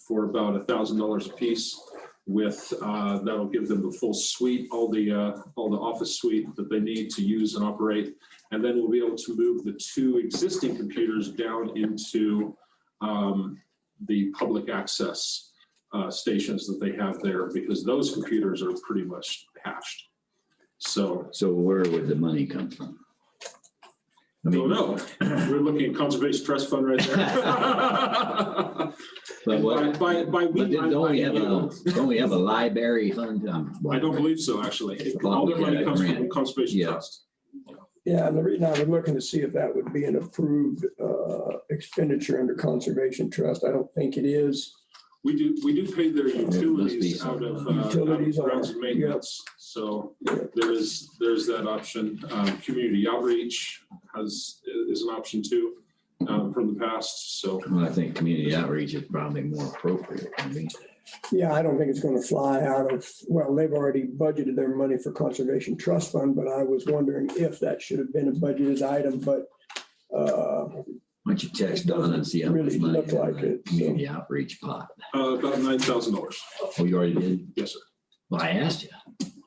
L: for about $1,000 a piece. That'll give them the full suite, all the office suite that they need to use and operate, and then we'll be able to move the 2 existing computers down into the public access stations that they have there, because those computers are pretty much patched. So
B: where would the money come from?
L: I don't know. We're looking at Conservation Trust Fund right there.
B: But what?
L: By we,
B: Don't we have a library fund?
L: I don't believe so, actually.
B: Well,
L: All their money
B: yeah,
L: comes from
B: grant.
L: Conservation
B: Yeah.
L: Trust.
F: Yeah, and the reason I was looking to see if that would be an approved expenditure under Conservation Trust. I don't think it is.
L: We do pay their
B: must be
L: utilities out of
F: Utilities are-
L: grounds and maintenance. So there's that option. Community outreach is an option too from the past. So
B: Well, I think community outreach is probably more appropriate. I mean,
F: Yeah, I don't think it's going to fly out of, well, they've already budgeted their money for Conservation Trust Fund, but I was wondering if that should have been a budgeted item, but
B: why don't you text Donna and see how much
F: Really
B: money
F: look
B: is in
F: like
B: the
F: it, so.
B: community outreach pot?
L: about $9,000.
B: Oh, you already did?
L: Yes, sir.
B: Well, I asked you.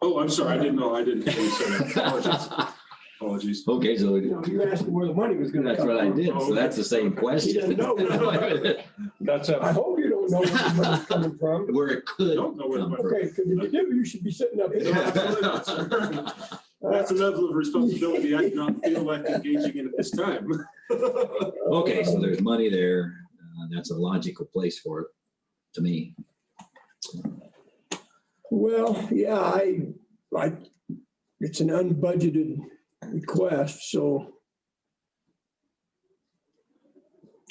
L: Oh, I'm sorry. I didn't know. I didn't hear you say that. Apologies.
B: Okay, so
F: you asked me where the money was going to
B: that's
F: come
B: what I
F: from.
B: did. So that's the same
F: He
B: question.
F: doesn't know.
A: That's
F: I hope you don't know where the money's coming from.
B: Where it
L: I
B: could
L: don't know where the
B: come
L: money.
B: from.
F: Okay, because if you do, you should be sitting up here.
L: That's a level of responsibility I do not feel like engaging in at this time.
B: Okay, so there's money there. That's a logical place for it, to me.
F: Well, yeah, I, it's an unbudgeted request, so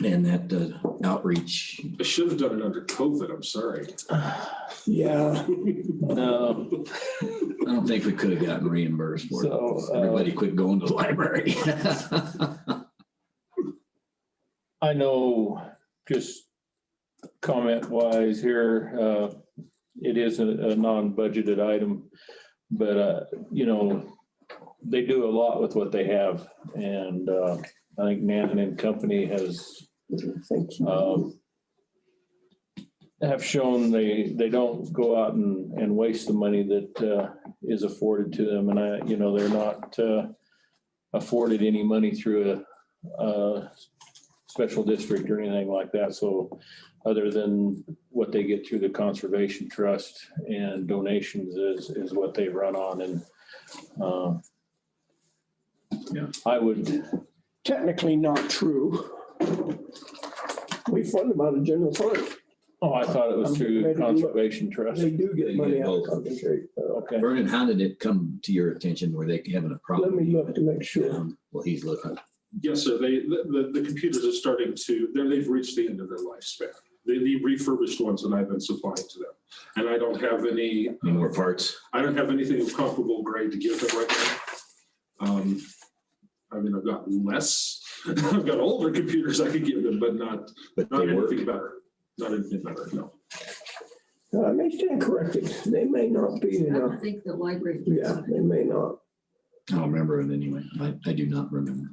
B: And that outreach,
L: I should have done it under COVID. I'm sorry.
F: yeah.
A: No.
B: I don't think we could have gotten reimbursed for it.
A: So,
B: Everybody quit going to the library.
A: I know, just comment wise here, it is a non-budgeted item, but they do a lot with what they have. And I think Nanton and Company have shown they don't go out and waste the money that is afforded to them. And they're not afforded any money through a special district or anything like that. So other than what they get through the Conservation Trust and donations is what they run on. And
B: Yeah.
A: I would
F: technically not true. We fund them out of general fund.
A: Oh, I thought it was
F: I'm
A: through
F: ready to look.
A: Conservation Trust.
F: They do
B: They
F: get money
B: get
F: out of
B: both.
F: concentrate.
A: Okay.
B: Vernon, how did it come to your attention? Were they having a problem?
F: Let me look to make sure.
B: Well, he's looking.
L: Yes, sir. The computers are starting to, they've reached the end of their lifespan. The refurbished ones that I've been supplying to them. And I don't have any
B: More parts?
L: I don't have anything of comparable grade to give them right now. I mean, I've got less, I've got older computers I could give them, but not
B: But they work.
L: anything better. Not anything better, no.
F: I may stand corrected. They may not be
I: I
F: enough.
I: don't think the library.
F: Yeah, they may not.
B: I don't remember it anyway. I do not remember.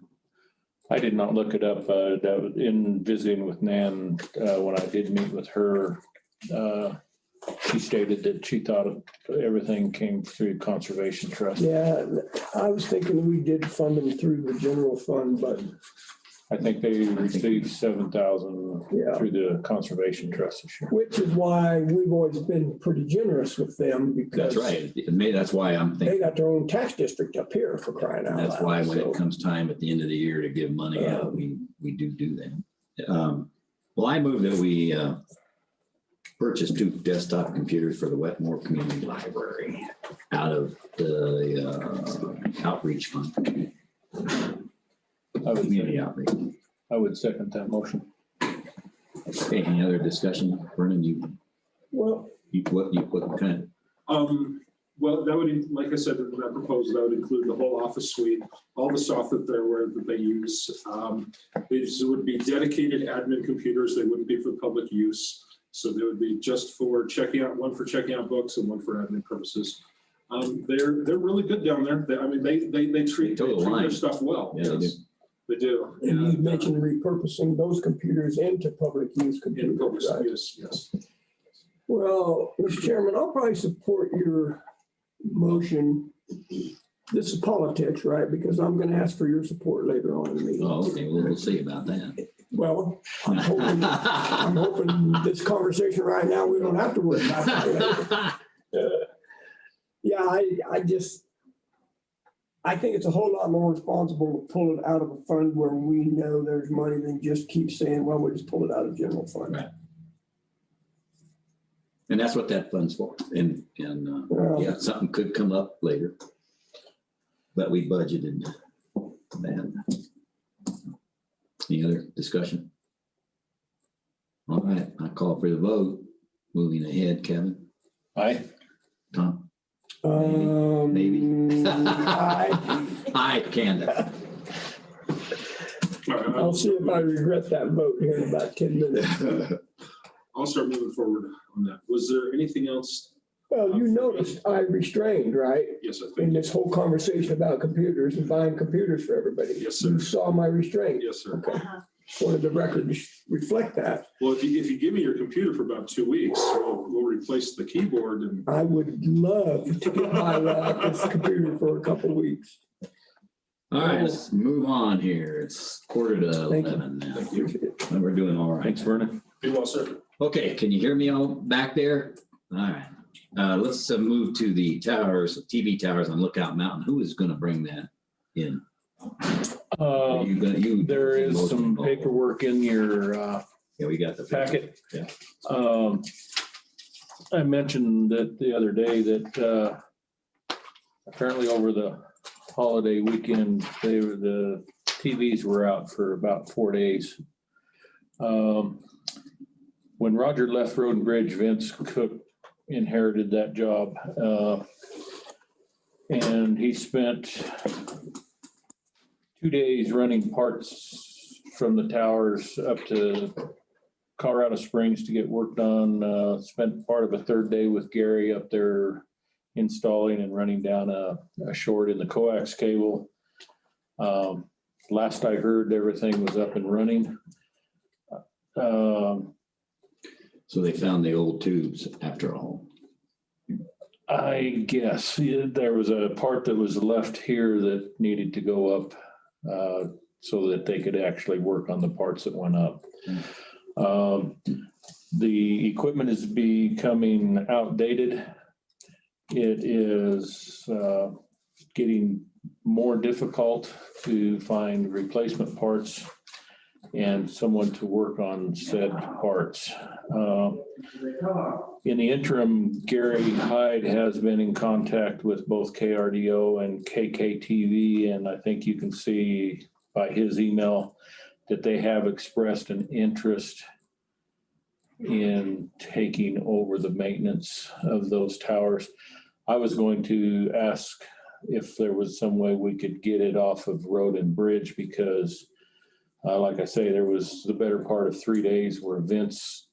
A: I did not look it up. That was in visiting with Nan, when I did meet with her, she stated that she thought everything came through Conservation Trust.
F: Yeah, I was thinking we did fund them through the general fund, but
A: I think they received 7,000
F: Yeah.
A: through the Conservation Trust this year.
F: which is why we've always been pretty generous with them because
B: That's right. That's why I'm
F: they
B: thinking,
F: got their own tax district up here for crying out loud.
B: that's why when
F: So,
B: it comes time at the end of the year to give money out, we do that. Well, I move that we purchase 2 desktop computers for the Wetmore Community Library out of the outreach fund. Community outreach.
A: I would second that motion.
B: Okay, any other discussion? Vernon,
F: Well,
B: what kind of?
L: Well, that would, like I said, when I proposed, that would include the whole office suite, all the software that they use. These would be dedicated admin computers. They wouldn't be for public use. So they would be just for checking out, one for checking out books and one for admin purposes. They're really good down there. They treat their stuff well.
B: Yeah, they do.
L: They do.
F: and you mentioned repurposing those computers into public use
L: In
F: computers,
L: public
F: right?
L: use, yes.
F: Well, Mr. Chairman, I'll probably support your motion. This is politics, right? Because I'm going to ask for your support later on in the meeting.
B: Oh, okay, well, we'll see about that.
F: Well, I'm hoping this conversation right now, we don't have to worry about that later. Yeah, I think it's a whole lot more responsible to pull it out of a fund where we know there's money than just keep saying, well, we'll just pull it out of general fund.
B: Right. And that's what that fund's for. And yeah, something could come up later. But we budgeted that. Any other discussion? All right, I call for the vote. Moving ahead, Kevin.
A: Aye.
B: Tom?
F: Maybe.
B: Aye, Candace.
F: I'll see if I regret that vote here in about 10 minutes.
L: I'll start moving forward on that. Was there anything else?
F: Well, you noticed I restrained, right?
L: Yes, I
F: In
L: think.
F: this whole conversation about computers and buying computers for everybody.
L: Yes, sir.
F: You saw my restraint.
L: Yes, sir.
F: Okay. Wanted the record to reflect that.
L: Well, if you give me your computer for about 2 weeks, we'll replace the keyboard and
F: I would love to get my this computer for a couple of weeks.
B: All right, let's move on here. It's 11:45 now.
F: Appreciate it.
B: And we're doing all right.
A: Thanks, Vernon.
L: be well, sir.
B: Okay, can you hear me all back there? All right. Let's move to the towers, TV towers on Lookout Mountain. Who is going to bring that in? Are you gonna- you-
A: There is
B: most
A: some
B: involved.
A: paperwork in your
B: Yeah, we got the
A: packet.
B: Yeah.
A: I mentioned that the other day that apparently over the holiday weekend, the TVs were out for about 4 days. When Roger left Road and Bridge, Vince Cook inherited that job. And he spent 2 days running parts from the towers up to Colorado Springs to get work done. Spent part of a third day with Gary up there installing and running down a short in the coax cable. Last I heard, everything was up and running.
B: So they found the old tubes after all.
A: I guess there was a part that was left here that needed to go up so that they could actually work on the parts that went up. The equipment is becoming outdated. It is getting more difficult to find replacement parts and someone to work on said parts. In the interim, Gary Hyde has been in contact with both KRDO and KKTV, and I think you can see by his email that they have expressed an interest in taking over the maintenance of those towers. I was going to ask if there was some way we could get it off of Road and Bridge because like I say, there was the better part of 3 days where Vince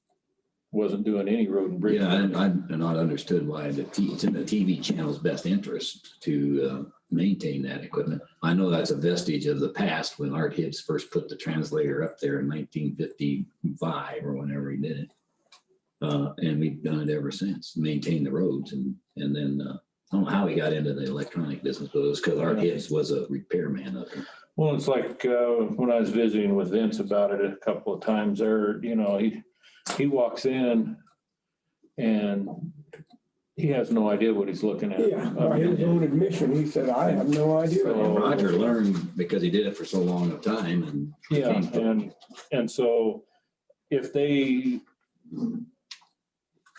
A: wasn't doing any road and bridge.
B: Yeah, I've not understood why it's in the TV channel's best interest to maintain that equipment. I know that's a vestige of the past when Art Hibbs first put the translator up there in 1955 or whenever he did it. And we've done it ever since, maintain the roads. And then I don't know how he got into the electronic business, but it was because Art Hibbs was a repairman up there.
A: Well, it's like when I was visiting with Vince about it a couple of times there, you know, he walks in and he has no idea what he's looking at.
F: Yeah, by his own admission, he said, I have no idea.
A: So-
B: Roger learned because he did it for so long a time and.
A: Yeah, and so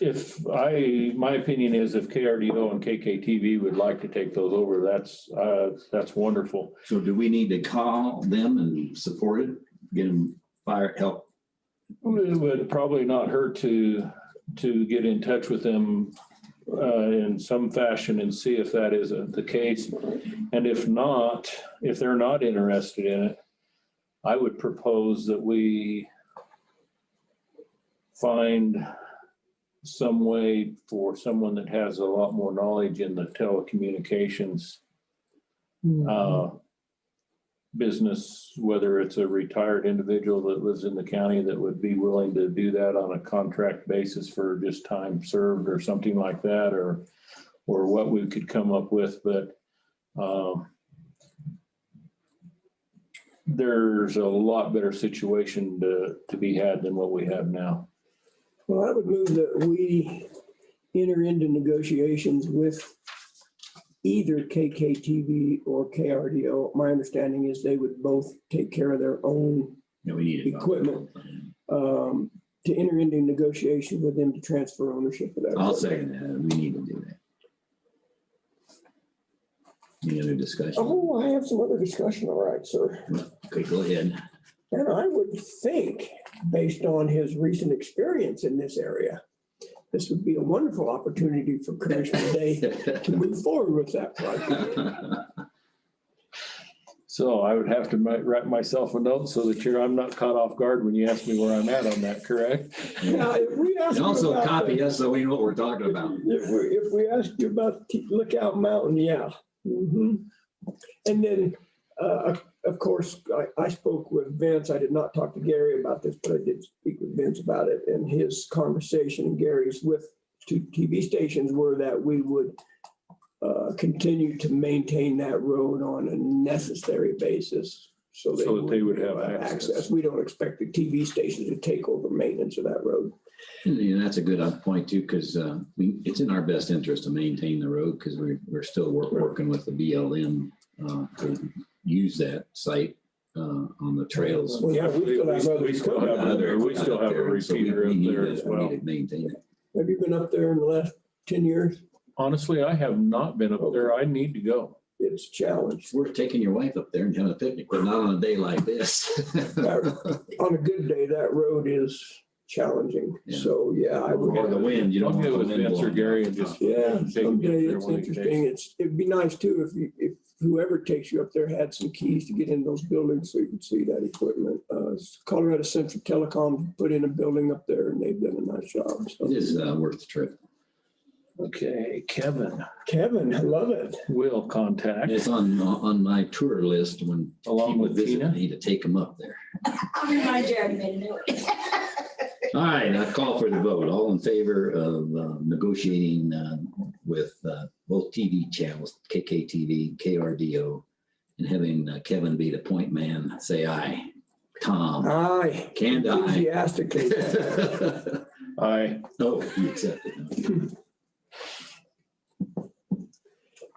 A: my opinion is if KRDO and KKTV would like to take those over, that's wonderful.
B: So do we need to call them and support it, get them help?
A: It would probably not hurt to get in touch with them in some fashion and see if that is the case. And if not, if they're not interested in it, I would propose that we find some way for someone that has a lot more knowledge in the telecommunications business, whether it's a retired individual that lives in the county that would be willing to do that on a contract basis for just time served or something like that, or what we could come up with. But there's a lot better situation to be had than what we have now.
F: Well, I would move that we enter into negotiations with either KKTV or KRDO. My understanding is they would both take care of their own
B: We need
F: equipment. To enter into negotiation with them to transfer ownership of that.
B: I'll
F: equipment.
B: second that. We need to do that. Any other discussion?
F: Oh, I have some other discussion. All right, sir.
B: Okay, go ahead.
F: And I would think, based on his recent experience in this area, this would be a wonderful opportunity for Commissioner Day to move forward with that project.
A: So I would have to write myself a note so that I'm not caught off guard when you ask me where I'm at on that, correct?
F: Now, if we ask
B: And
F: you
B: also
F: about
B: copy us so we know what we're talking about.
F: If we ask you about Lookout Mountain, yeah. Mhm. And then, of course, I spoke with Vince. I did not talk to Gary about this, but I did speak with Vince about it. And his conversation and Gary's with two TV stations were that we would continue to maintain that road on a necessary basis. So that they would have access. We don't expect the TV stations to take over maintenance of that road.
B: And that's a good point too, because it's in our best interest to maintain the road because we're still working with the BLM to use that site on the trails.
F: Well, yeah, we still have
A: a repeater up there as well.
B: We need to maintain it.
F: Have you been up there in the last 10 years?
A: Honestly, I have not been up there. I need to go.
F: It's a challenge.
B: It's worth taking your wife up there and having a picnic, but not on a day like this.
F: On a good day, that road is challenging.
B: Yeah.
F: So, yeah, I would.
B: Or the wind, you don't
A: I'll
B: want
A: get
B: the
A: with
B: wind
A: Vince or
B: blowing.
A: Gary and just
F: Yeah,
A: take
F: someday
A: me up there
F: it's
A: one of these
F: interesting.
A: days.
F: It'd be nice too if whoever takes you up there had some keys to get in those buildings so you could see that equipment. Colorado Central Telecom put in a building up there and they've done a nice job. So.
B: It is worth the trip.
A: Okay, Kevin
F: I love it.
A: will contact
B: It's on my tour list when
A: along
B: people
A: with
B: visit
A: Tina.
B: me to take them up there.
H: I'll remind you, I already made a note.
B: All right, I call for the vote. All in favor of negotiating with both TV channels, KKTV, KRDO, and having Kevin be the point man, say aye. Tom.
F: Aye.
B: Canned aye.
F: Enthusiastically.
A: Aye.
B: Oh, you accept it.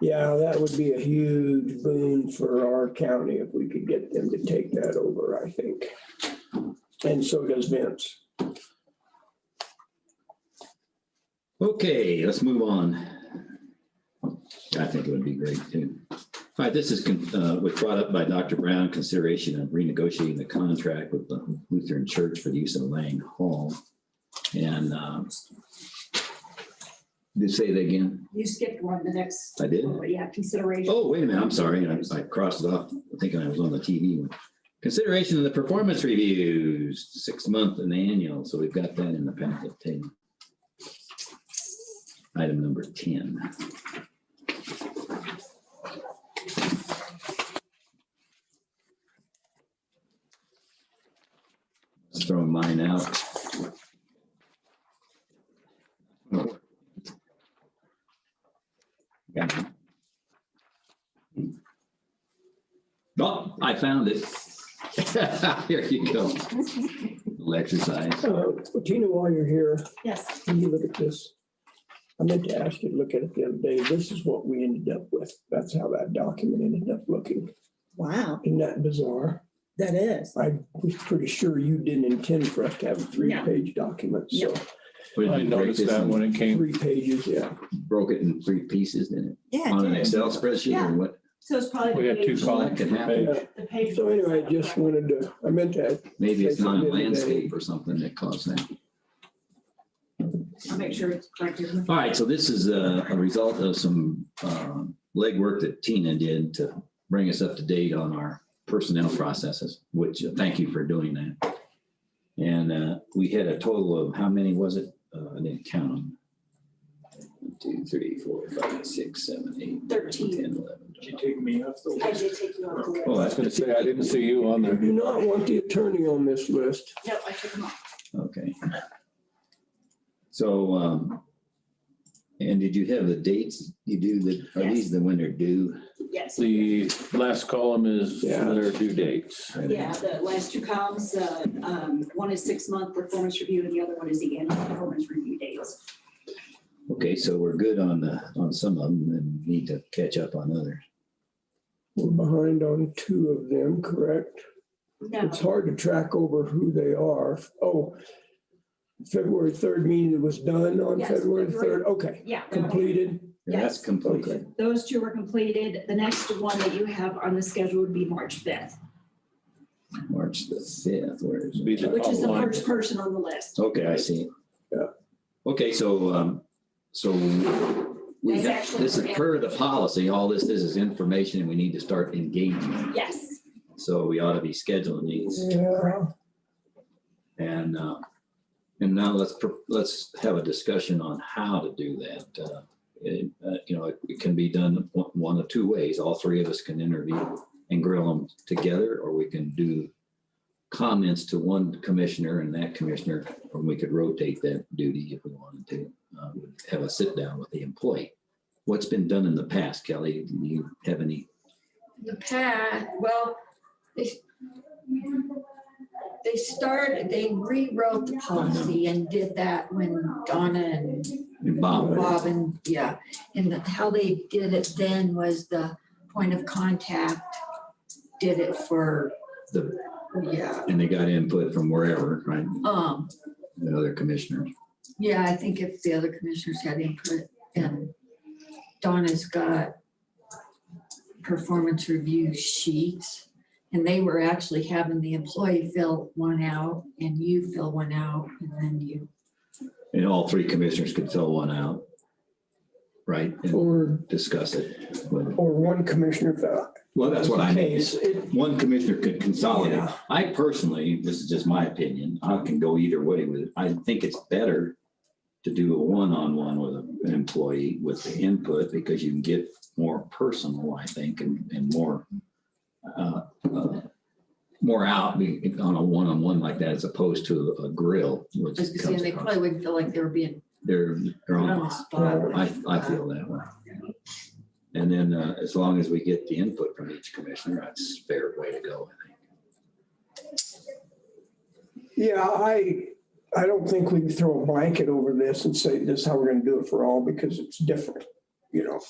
F: Yeah, that would be a huge boon for our county if we could get them to take that over, I think. And so does Vince.
B: Okay, let's move on. I think it would be great too. All right, this is was brought up by Dr. Brown, consideration of renegotiating the contract with the Lutheran Church for the use of Lang Hall. And did say that again?
H: You skipped one, the next.
B: I did?
H: Yeah, consideration.
B: Oh, wait a minute, I'm sorry. I crossed it off thinking I was on the TV one. Consideration of the performance reviews, 6-month and annual. So we've got that in the packet too. Item number 10. Let's throw mine out. Yeah. Oh, I found it. Here you go. Little exercise.
F: Tina, while you're here,
H: Yes.
F: can you look at this? I meant to ask you to look at it the other day. This is what we ended up with. That's how that document ended up looking.
M: Wow,
F: Isn't that bizarre?
M: that is.
F: I was pretty sure you didn't intend for us to have a 3-page document, so
B: What,
A: I
B: did you break
A: noticed
B: this
A: that
B: in-
A: when it came.
F: 3 pages, yeah.
B: broke it in 3 pieces, didn't it?
M: Yeah.
B: On an
M: it
B: Excel spreadsheet
H: Yeah.
B: or what?
H: So it's probably.
A: We
H: the
A: had 2
H: page-
A: columns
B: Can
A: per
B: happen.
A: page.
H: The page.
F: So anyway, I just wanted to, I meant to,
B: Maybe it's
F: Take
B: not
F: it
B: a
F: in the day.
B: landscape or something that caused that.
H: I'll make sure it's corrected.
B: All right, so this is a result of some legwork that Tina did to bring us up to date on our personnel processes, which thank you for doing that. And we had a total of, how many was it? I didn't count them. 1, 2, 3, 4, 5, 6, 7, 8,
H: 13.
B: 10, 11.
G: Did you take me off the
H: I
G: list?
H: did take you off the list.
B: Oh,
A: I was gonna say, I didn't see you on
F: I
A: there.
F: do not want the attorney on this list.
H: Nope, I took them off.
B: Okay. So, and did you have the dates you do that, are these the when they're due?
H: Yes.
A: The last column is
F: Yeah.
A: their due dates.
H: Yeah, the last 2 columns, one is 6-month performance review and the other one is the annual performance review dates.
B: Okay, so we're good on some of them and need to catch up on others.
F: We're behind on 2 of them, correct?
H: No,
F: It's hard to track over who they are. Oh, February 3rd meeting was done on
H: Yes,
F: February
H: February.
F: 3rd? Okay,
H: yeah.
F: completed?
B: And that's
H: Yes.
B: complete.
F: Okay.
H: Those 2 were completed. The next one that you have on the schedule would be March 5th,
B: March the 5th, where is
A: Be
B: it?
A: the
H: which is the
A: outline.
H: first person on the list.
B: Okay, I see.
F: Yeah.
B: Okay, so we
H: That's
B: have,
H: actually
B: this is
H: for
B: per the policy, all this is information and we need to start engaging.
H: Yes.
B: So we ought to be scheduling these.
F: Yeah.
B: And now let's have a discussion on how to do that. It can be done one of 2 ways. All 3 of us can interview and grill them together, or we can do comments to one commissioner and that commissioner, or we could rotate that duty if we wanted to, have a sit down with the employee. What's been done in the past, Kelly? Do you have any?
I: The past, well, they rewrote the policy and did that when Donna and
B: Bob?
I: Bob and, yeah. And how they did it then was the point of contact did it for, yeah.
B: And they got input from wherever, right? The other commissioners.
I: Yeah, I think if the other commissioners had input, and Donna's got performance review sheets, and they were actually having the employee fill one out and you fill one out, and then you.
B: And all 3 commissioners could fill one out, right? And
F: Or
B: discuss it.
F: one commissioner thought.
B: Well, that's what I mean.
F: Case, it-
B: One commissioner could consolidate.
F: Yeah.
B: I personally, this is just my opinion, I can go either way with it. I think it's better to do a one-on-one with an employee with the input, because you can get more personal, I think, and more out on a one-on-one like that, as opposed to a grill. Which
I: As you
B: comes
I: say, they
B: across.
I: probably wouldn't feel like they were being
B: They're
I: put on
B: on.
I: the spot.
B: I feel that way. And then as long as we get the input from each commissioner, that's a fair way to go, I think.
F: Yeah, I don't think we can throw a blanket over this and say this is how we're gonna do it for all, because it's different,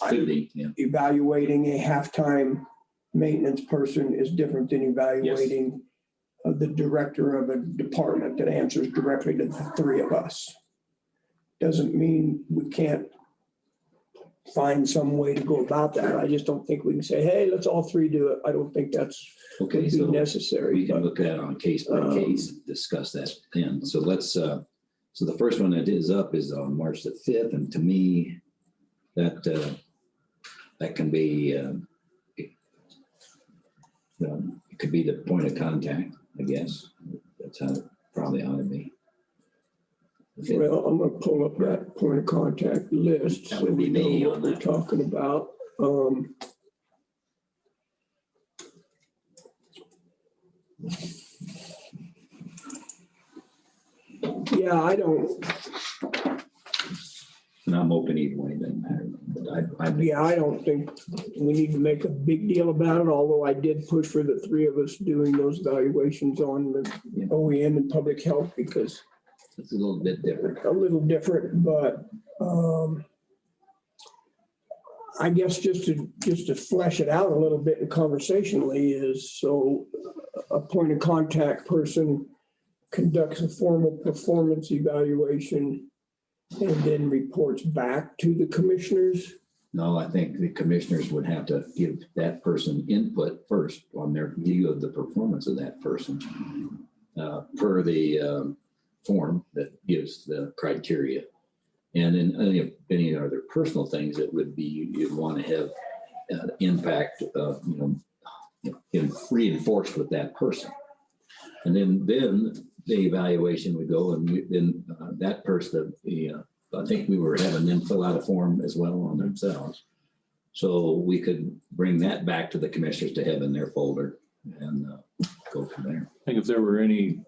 B: Could be, yeah.
F: evaluating a halftime maintenance person is different than evaluating the director of a department that answers directly to the three of us. Doesn't mean we can't find some way to go about that. I just don't think we can say, hey, let's all three do it. I don't think that's
B: Okay,
F: would be
B: so
F: necessary.
B: we can
F: but-
B: look at it on case by case, discuss that then. So let's, so the first one that is up is on March the 5th. And to me, that can be, it could be the point of contact, I guess. That's how it probably ought to be.
F: Well, I'm gonna pull up that point of contact list.
B: That
F: so
B: would be
F: we know
B: me
F: what
B: on
F: we're
B: that.
F: talking about. Yeah, I don't,
B: And I'm open either way, doesn't matter. But
F: I don't think we need to make a big deal about it, although I did push for the three of us doing those evaluations on the OEM and public health because
B: it's a little bit different.
F: a little different, but I guess just to flesh it out a little bit and conversationally is, so a point of contact person conducts a formal performance evaluation and then reports back to the commissioners.
B: No, I think the commissioners would have to give that person input first on their view of the performance of that person per the form that gives the criteria. And then any other personal things that would be, you'd want to have impact, reinforced with that person. And then the evaluation would go and then that person, I think we were having them fill out a form as well on themselves. So we could bring that back to the commissioners to have in their folder and go from there.
A: I think if there were any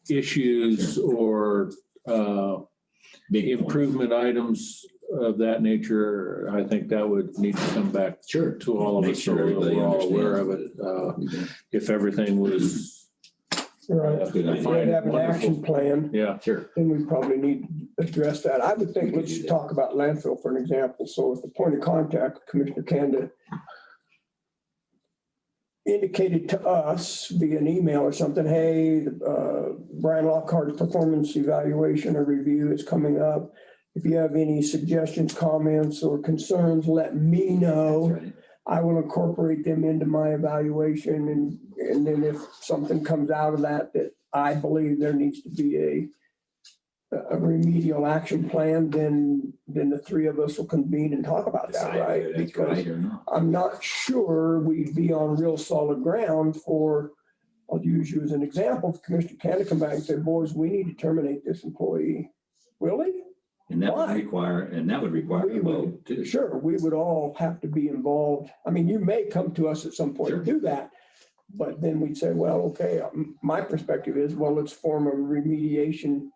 A: issues or
B: Big
A: improvement items of that nature, I think that would need to come back
B: Sure.
A: to all of
B: Make
A: us.
B: sure
A: So
B: everybody
A: we're all aware of
B: understands.
A: it. If everything was,
F: Right.
B: That's a good
F: If
B: idea.
F: we have an action plan,
A: yeah,
B: Sure.
F: then we probably need to address that. I would think, let's talk about landfill for an example. So if the point of contact, Commissioner Kanda indicated to us via an email or something, hey, Brian Lockhart's performance evaluation or review is coming up. If you have any suggestions, comments, or concerns, let me know.
B: That's right.
F: I will incorporate them into my evaluation, and then if something comes out of that I believe there needs to be a remedial action plan, then the three of us will convene and talk about that,
B: Decide
F: right?
B: whether that's
F: Because
B: right or not.
F: I'm not sure we'd be on real solid ground for, I'll use you as an example, if Commissioner Canada come back and say, boys, we need to terminate this employee. Really?
B: And that would
F: Why?
B: require
F: We
B: a vote too.
F: Sure, we would all have to be involved. I mean, you may come to us at some point
B: Sure.
F: to do that. But then we'd say, well, okay, my perspective is, well, let's form a remediation,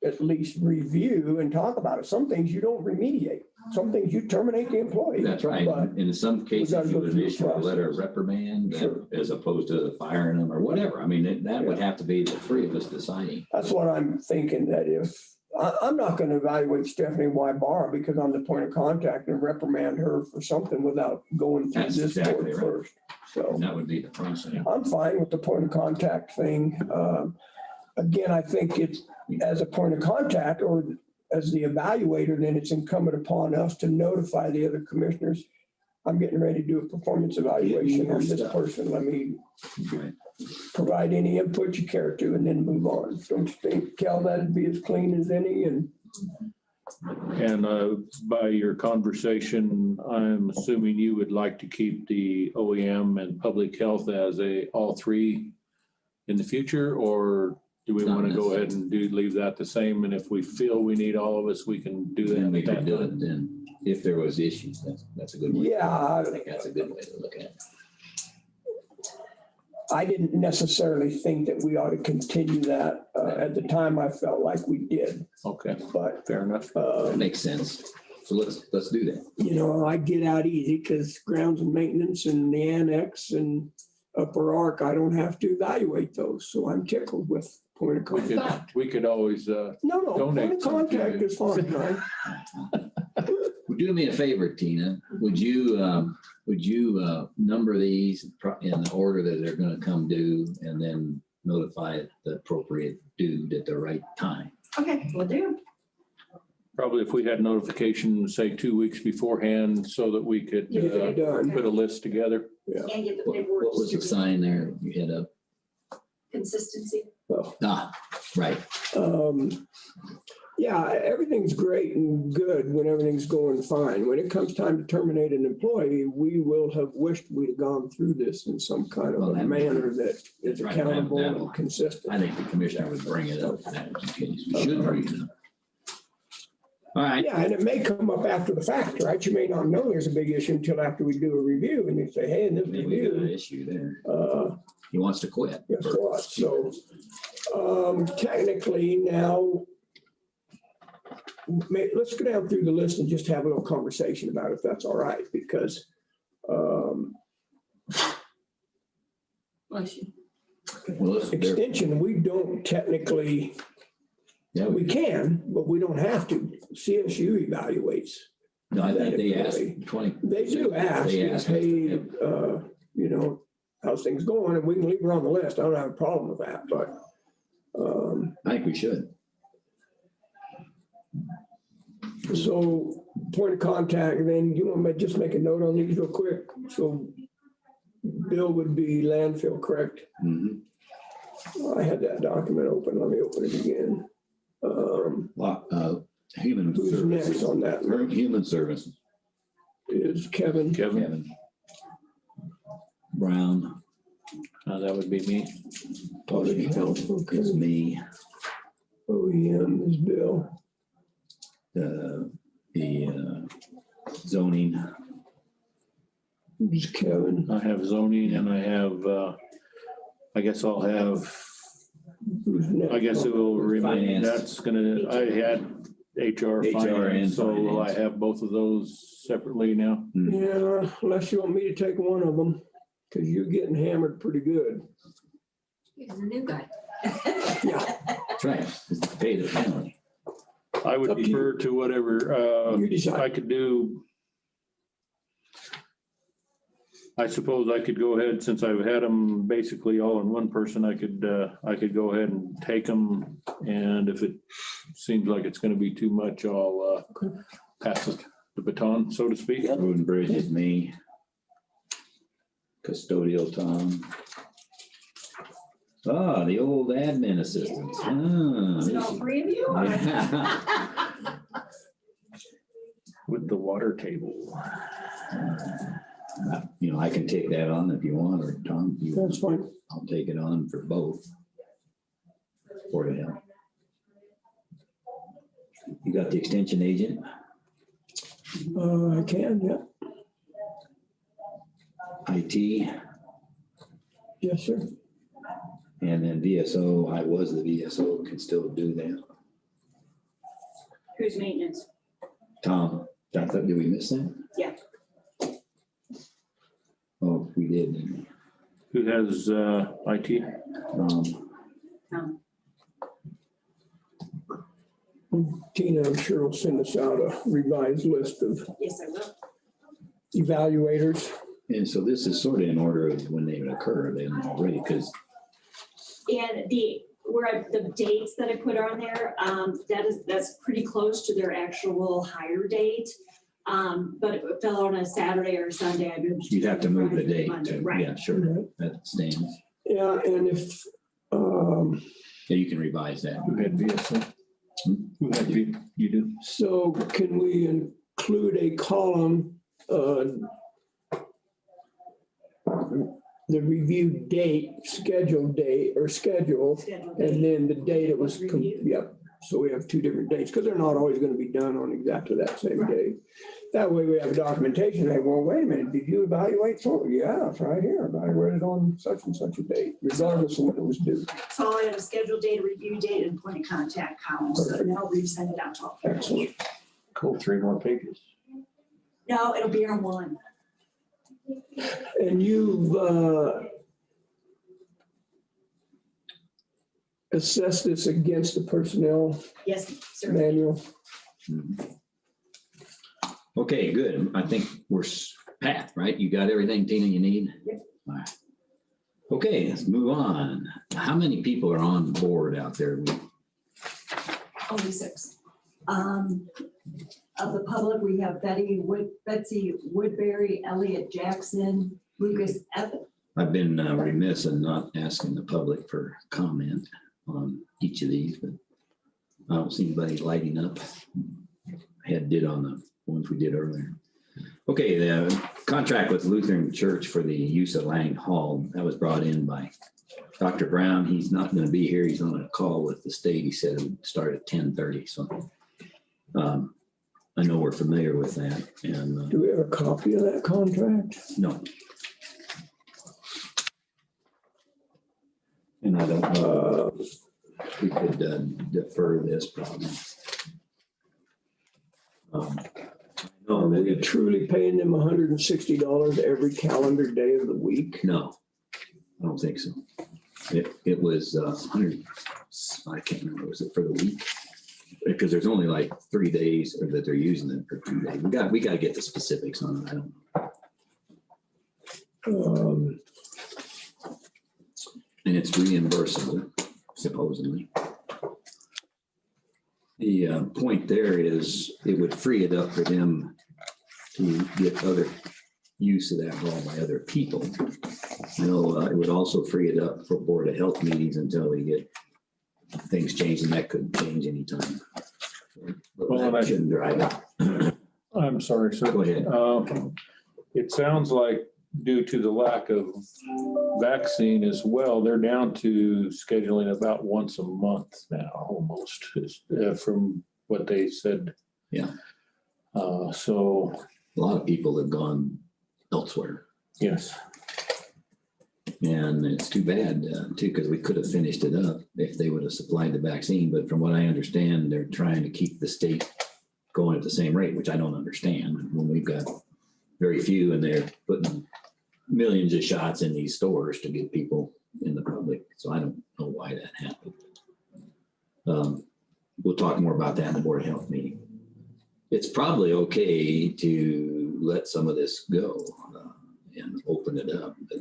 F: at least review and talk about it. Some things you don't remediate. Some things you terminate the employee.
B: That's right.
F: But
B: And in some cases,
F: gotta
B: you
F: go
B: would
F: through the
B: issue a letter of
F: process.
B: reprimand
F: Sure.
B: as opposed to firing them or whatever. I mean, that would have to be the three of us deciding.
F: that's what I'm thinking, that if, I'm not going to evaluate Stephanie Wybara because I'm the point of contact and reprimand her for something without going through
B: That's
F: this
B: exactly
F: board
B: right.
F: first. So.
B: And that would be the process.
F: I'm fine with the point of contact thing. Again, I think it's as a point of contact or as the evaluator, then it's incumbent upon us to notify the other commissioners. I'm getting ready to do a performance evaluation on this person. Let me
B: Right.
F: provide any input you care to and then move on. Don't you think, Cal, that'd be as clean as any? And
A: by your conversation, I'm assuming you would like to keep the OEM and public health as all three in the future, or do we
B: Not
A: want to go ahead and leave that the same? And if we feel we need all of us, we can do that.
B: Then we
A: at that
B: could do
A: time.
B: it then if there was issues. That's a good way.
F: yeah,
B: I think that's a good way to look at it.
F: I didn't necessarily think that we ought to continue that. At the time, I felt like we did,
A: Okay,
F: but
A: fair enough.
B: That makes sense. So let's do that.
F: I get out easy because grounds and maintenance and the annex and upper arc, I don't have to evaluate those. So I'm tickled with point of contact.
A: We could always,
F: No, point
A: donate
F: of
A: some to
F: contact
A: you.
F: is fine, right?
B: Do me a favor, Tina. Would you number these in the order that they're gonna come due and then notify the appropriate dude at the right time?
H: Okay, will do.
A: Probably if we had notification, say 2 weeks beforehand, so that we could
F: Get it done.
A: put a list together.
H: And get the
B: What
H: paperwork.
B: what was the sign there you had up?
H: Consistency.
B: Ah, right.
F: Yeah, everything's great and good when everything's going fine. When it comes time to terminate an employee, we will have wished we'd have gone through this in some kind of
B: Well,
F: a
B: that-
F: manner that is
B: Right,
F: accountable
B: that-
F: and consistent.
B: I think the commissioner would bring it up in that case. We should bring it up. All right.
F: Yeah, and it may come up after the fact, right? You may not know there's a big issue until after we do a review and you say, hey, in this
B: Maybe we got an
F: review,
B: issue there.
F: uh,
B: He wants to quit.
F: guess what? So, technically now, let's go down through the list and just have a little conversation about it, if that's all right, because,
I: Bless you.
B: Well, listen, there-
F: extension, we don't technically,
B: yeah,
F: we can, but we don't have to. CSU evaluates.
B: no, I think they asked 20.
F: They do ask,
B: They asked.
F: hey, how's things going? And we can leave her on the list. I don't have a problem with that, but,
B: I think we should.
F: so point of contact, then you want me to just make a note on these real quick? So Bill would be landfill, correct?
B: Mhm.
F: I had that document open. Let me open it again.
B: Human
F: Who's next
B: services.
F: on that?
B: Human services.
F: Is Kevin.
B: Kevin. Brown.
A: That would be me.
F: Public health,
B: It's
F: okay.
B: me.
F: OEM is Bill.
B: The zoning.
F: Who's Kevin?
A: I have zoning and I have, I guess I'll have,
F: Who's next?
A: I guess it will remain,
B: Finance.
A: that's gonna, I had HR,
B: HR and
A: finance, so will I
B: finance.
A: have both of those separately now?
F: Yeah, unless you want me to take one of them, because you're getting hammered pretty good.
I: He's a new guy.
F: Yeah,
B: That's right. It's Pay the penalty.
A: I would
F: Up to you.
A: defer to whatever,
F: you
A: I
F: decide.
A: could do. I suppose I could go ahead, since I've had them basically all in one person, I could go ahead and take them. And if it seems like it's gonna be too much, I'll pass the baton, so to speak.
B: Road and Bridge is me. Custodial Tom. Ah, the old admin assistant.
H: Is it all three of you? or-
A: With the water table.
B: I can take that on if you want, or Tom, if you want.
F: That's fine.
B: I'll take it on for both. For the help. You got the extension agent?
F: I can, yeah.
B: IT,
F: Yes, sir.
B: and then VSO. I was the VSO, can still do that.
H: Who's maintenance?
B: Tom, I thought, did we miss that?
H: Yeah.
B: Oh, we did, didn't
A: Who has IT?
B: we?
F: Tina, I'm sure will send us out a revised list of
H: Yes, I will.
F: evaluators.
B: And so this is sort of in order of when they would occur then already, because
H: And the dates that I put on there, that's pretty close to their actual hire date. But if it fell on a Saturday or a Sunday, I'd be.
B: you'd have to move the
H: Friday,
B: date.
H: Monday,
B: to-
H: Right.
B: Yeah, sure, that stands.
F: Yeah, and if,
B: Yeah, you can revise that.
A: Who had VSO? Who had you do?
F: so can we include a column, the review date, scheduled date or schedule,
H: Scheduled
F: and
H: date.
F: then the date it was,
H: Review.
F: yep. So we have two different dates, because they're not always going to be done on exactly that same
H: Right.
F: day. That way we have documentation, hey, well, wait a minute, did you evaluate? So, yeah, it's right here, evaluated on such and such a date, regardless of when it was due.
H: So I have a scheduled date, a review date, and point of contact column, so then I'll resend it out to all.
F: Excellent.
A: Cool, 3 more pages.
H: No, it'll be on one.
F: And you've assessed this against the personnel
H: Yes, sir.
F: manual.
B: Okay, good. I think we're Pat, right? You got everything, Tina, you need?
C: Yep.
B: All right. Okay, let's move on. How many people are on board out there?
C: Only 6. Of the public, we have Betsy Woodbury, Elliot Jackson, Lucas Epp.
B: I've been remiss in not asking the public for comment on each of these, but I don't see anybody lighting up. I did on the ones we did earlier. Okay, the contract with Lutheran Church for the use of Lang Hall, that was brought in by Dr. Brown. He's not going to be here. He's on a call with the state. He said it would start at 10:30. So I know we're familiar with that. And
F: Do we have a copy of that contract?
B: no. And I don't know if we could defer this probably.
F: Are we truly paying them $160 every calendar day of the week?
B: No, I don't think so. It was 100, I can't remember, was it for the week? Because there's only like 3 days or that they're using it for 2 days. We got to get the specifics on it. I don't know. And it's reimbursable, supposedly. The point there is it would free it up for them to get other use of that hall by other people. You know, it would also free it up for Board of Health meetings until we get things changed, and that could change anytime.
A: Well,
B: That shouldn't drive it.
A: I'm sorry, sir.
B: Go ahead.
A: It sounds like due to the lack of vaccine as well, they're down to scheduling about once a month now, almost, from what they said.
B: Yeah.
A: So.
B: A lot of people have gone elsewhere.
A: Yes.
B: And it's too bad too, because we could have finished it up if they would have supplied the vaccine. But from what I understand, they're trying to keep the state going at the same rate, which I don't understand when we've got very few and they're putting millions of shots in these stores to get people in the public. So I don't know why that happened. We'll talk more about that in the Board of Health meeting. It's probably okay to let some of this go and open it up, but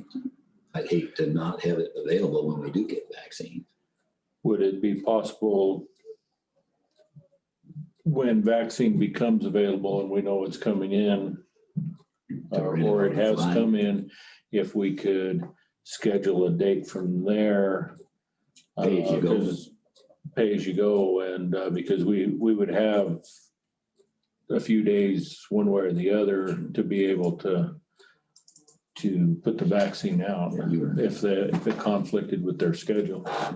B: I'd hate to not have it available when we do get vaccines.
A: Would it be possible when vaccine becomes available and we know it's coming in, or it has come in, if we could schedule a date from there?
B: Pay as you go.
A: Pay as you go, and because we would have a few days one way or the other to be able to put the vaccine out if it conflicted with their schedule.
F: I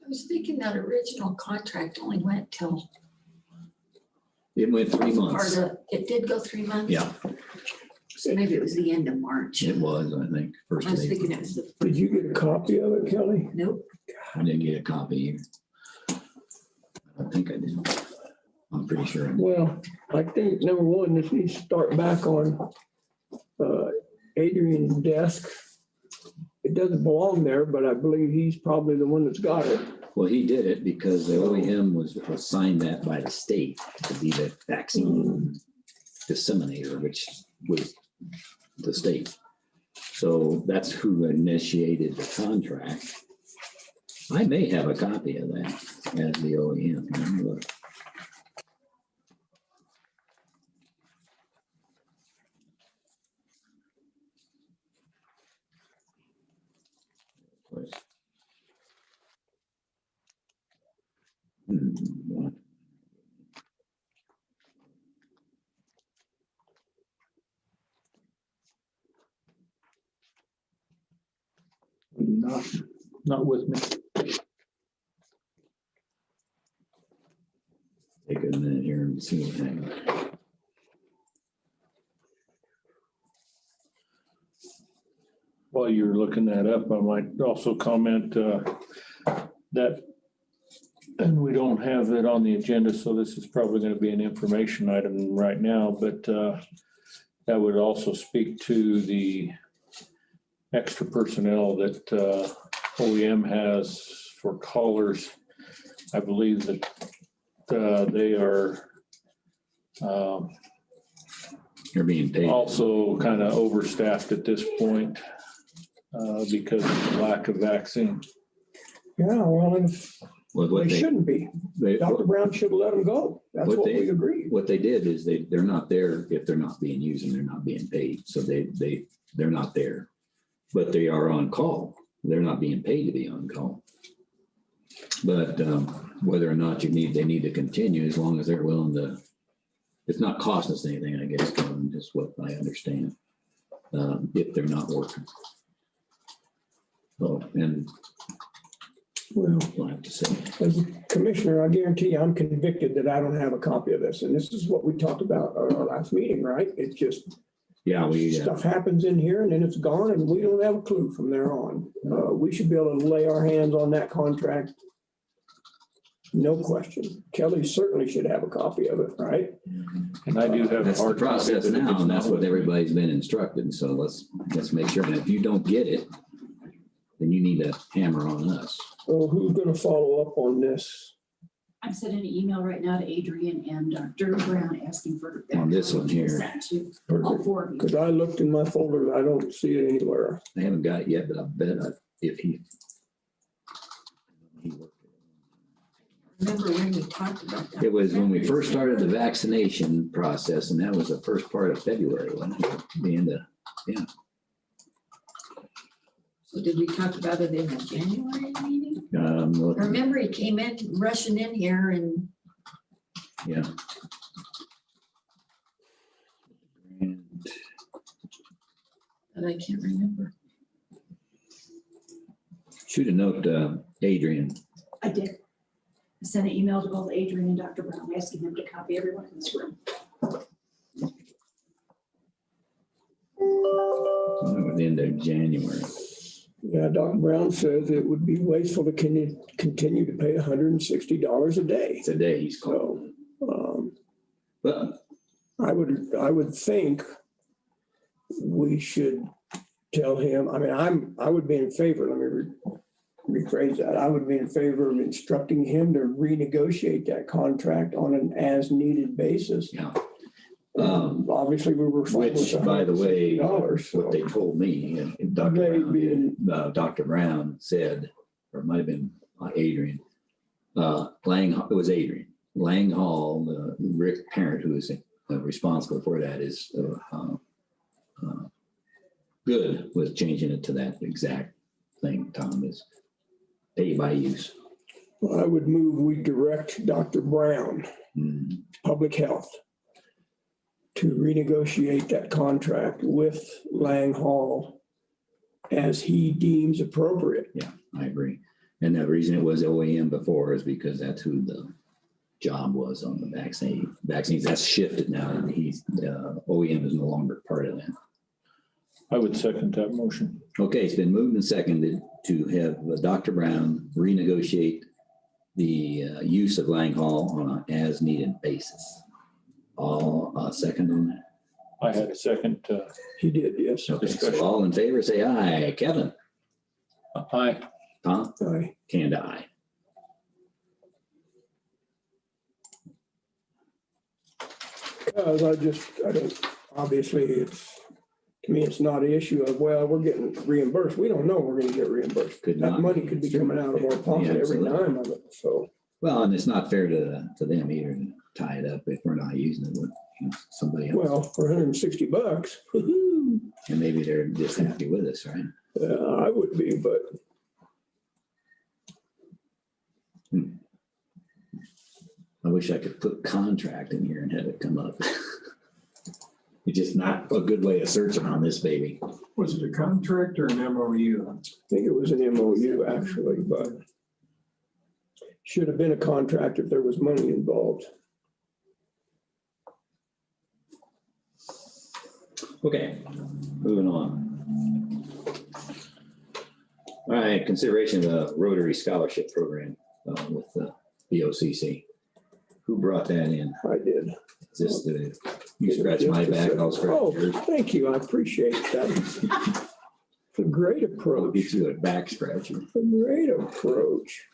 I: was thinking that original contract only went till.
B: It went 3 months.
I: It did go 3 months?
B: Yeah,
I: So maybe it was the end of March.
B: it was, I think, first
I: I
B: of
I: was
B: April.
I: thinking it was the.
F: Did you get a copy of it, Kelly?
I: Nope.
B: I didn't get a copy either. I don't think I did. I'm pretty sure. I did.
F: Well, I think number one, this needs to start back on Adrian's desk. It doesn't belong there, but I believe he's probably the one that's got it.
B: Well, he did it because the OEM was signed that by the state to be the vaccine disseminator, which was the state. So that's who initiated the contract. I may have a copy of that as the OEM. Let me look.
A: Not with me.
B: Take a minute here and see what happens.
A: While you're looking that up, I might also comment that, and we don't have it on the agenda, so this is probably going to be an information item right now, but that would also speak to the extra personnel that OEM has for callers I believe that they are
B: You're being paid.
A: also kind of overstaffed at this point because of the lack of vaccine.
F: Yeah, well, if
B: What
F: they
B: they,
F: shouldn't be.
B: they,
F: Dr. Brown should have let them go. That's
B: What
F: what
B: they-
F: we agreed.
B: what they did is they're not there if they're not being used and they're not being paid. So they're not there, but they are on call. They're not being paid to be on call. But whether or not they need to continue, as long as they're willing to, it's not costing us anything, I guess, Kevin, is what I understand, if they're not working. So, and
F: Well,
B: we'll have to say,
F: as a commissioner, I guarantee you, I'm convicted that I don't have a copy of this. And this is what we talked about at our last meeting, right? It's just
B: yeah,
F: stuff happens in here and then it's gone and we don't have a clue from there on. We should be able to lay our hands on that contract. No question. Kelly certainly should have a copy of it, right?
A: And I do have a
B: that's the
A: hard copy,
B: process
A: but if
B: now,
A: it's
B: and that's
A: not
B: what
A: with me.
B: everybody's been instructed. So let's make sure. And if you don't get it, then you need to hammer on us.
F: So who's going to follow up on this?
H: I'm sending an email right now to Adrian and Dr. Brown asking for. that
B: On this one here.
H: sent to all four of you.
F: Because I looked in my folder, I don't see it anywhere.
B: I haven't got it yet, but I bet if he
I: Remember when we talked about that?
B: it was when we first started the vaccination process, and that was the first part of February, wasn't it? The end of, yeah.
I: So did we talk about it in the January meeting?
B: Look,
I: Remember he came in rushing in here and
B: yeah. And
I: but I can't remember.
B: shoot a note to Adrian.
H: I did. I sent an email to both Adrian and Dr. Brown asking them to copy everyone in this room.
B: At the end of January.
F: Yeah, Dr. Brown says it would be wasteful to continue to pay $160 a day.
B: Today he's called.
F: So
B: But
F: I would think we should tell him, I mean, I would be in favor, let me rephrase that. I would be in favor of instructing him to renegotiate that contract on an as-needed basis.
B: yeah.
F: Obviously, we were. fine
B: Which,
F: with
B: by the way,
F: $160, so
B: what they told me, and Dr.
F: Maybe.
B: Brown, Dr. Brown said, or it might have been Adrian, it was Adrian. Lang Hall, the Rick Parent, who is responsible for that, is good with changing it to that exact thing, Tom, is pay by use.
F: I would move, we direct Dr. Brown, Public Health, to renegotiate that contract with Lang Hall as he deems appropriate.
B: Yeah, I agree. And the reason it was OEM before is because that's who the job was on the vaccines. That's shifted now, and OEM is no longer part of that.
A: I would second that motion.
B: Okay, it's been moved and seconded to have Dr. Brown renegotiate the use of Lang Hall on an as-needed basis. All second on that?
A: I had a second.
F: He did, yes.
B: Okay, so all in favor, say aye. Kevin?
A: Aye.
B: Tom?
F: Aye.
B: Kanda, aye.
F: Because I don't, obviously, to me, it's not an issue of, well, we're getting reimbursed. We don't know we're gonna get reimbursed.
B: Could
F: That
B: not.
F: money could be coming out of our pocket
B: Yeah,
F: every
B: absolutely.
F: dime of it, so.
B: Well, and it's not fair to them either to tie it up if we're not using it with somebody else.
F: Well, for $160, woo-hoo.
B: And maybe they're just happy with us, right?
F: I would be, but
B: I wish I could put contract in here and have it come up. It's just not a good way of searching on this baby.
G: Was it a contract or an MOU?
F: I think it was an MOU actually, but should have been a contract if there was money involved.
B: Okay, moving on. All right, consideration of the Rotary Scholarship Program with the BOCC. Who brought that in?
F: I did.
B: Is this you scratch my back, I'll scratch
F: Oh,
B: yours.
F: thank you. I appreciate that. It's a great
B: I'll
F: approach.
B: get you a back scratcher.
F: A great approach.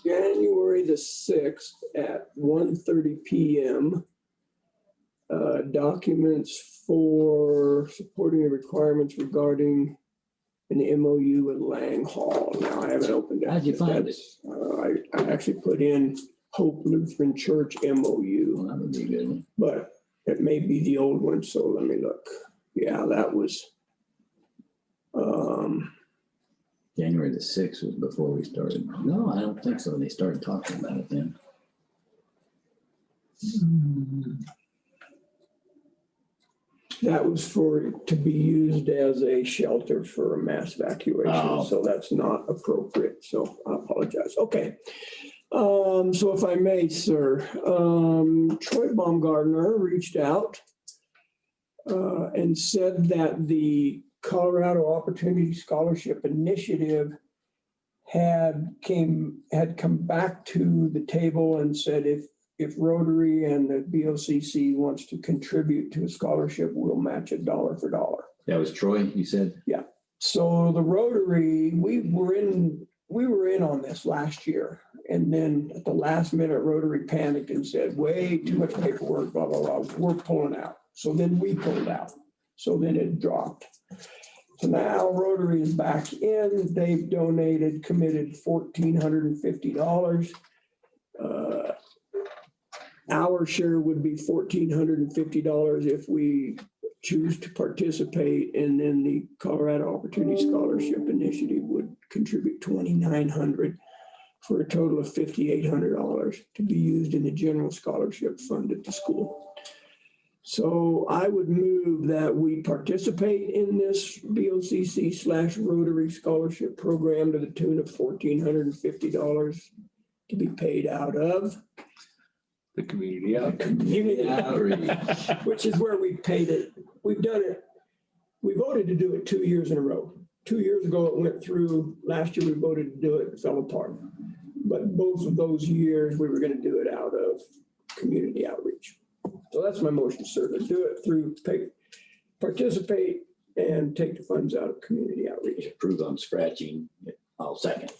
F: January the 6th at 1:30 PM. Documents for supporting the requirements regarding an MOU with Lang Hall. Now, I haven't opened it.
B: How'd you find it?
F: I actually put in Hope Lutheran Church MOU,
B: Well, that would be a good one.
F: but it may be the old one, so let me look. Yeah, that was.
B: January the 6th was before we started. No, I don't think so. They started talking about it then.
F: That was to be used as a shelter for a mass evacuation,
B: Oh.
F: so that's not appropriate, so I apologize. Okay. So if I may, sir, Troy Baumgartner reached out and said that the Colorado Opportunity Scholarship Initiative had come back to the table and said if Rotary and the BOCC wants to contribute to a scholarship, we'll match it dollar for dollar.
B: That was Troy, you said?
F: So the Rotary, we were in on this last year. And then at the last minute, Rotary panicked and said, way too much paperwork, blah, blah, blah, we're pulling out. So then we pulled out. So then it dropped. So now Rotary is back in. They've committed $1,450. Our share would be $1,450 if we choose to participate, and then the Colorado Opportunity Scholarship Initiative would contribute $2,900 for a total of $5,800 to be used in the general scholarship fund at the school. So I would move that we participate in this BOCC/Rotary scholarship program to the tune of $1,450 to be paid out of
A: The community out.
F: community outreach, which is where we paid it. We've done it. We voted to do it 2 years in a row. 2 years ago, it went through. Last year, we voted to do it. It fell apart. But both of those years, we were going to do it out of community outreach. So that's my motion, sir, to do it through participate and take the funds out of community outreach.
B: Approve on scratching. I'll second.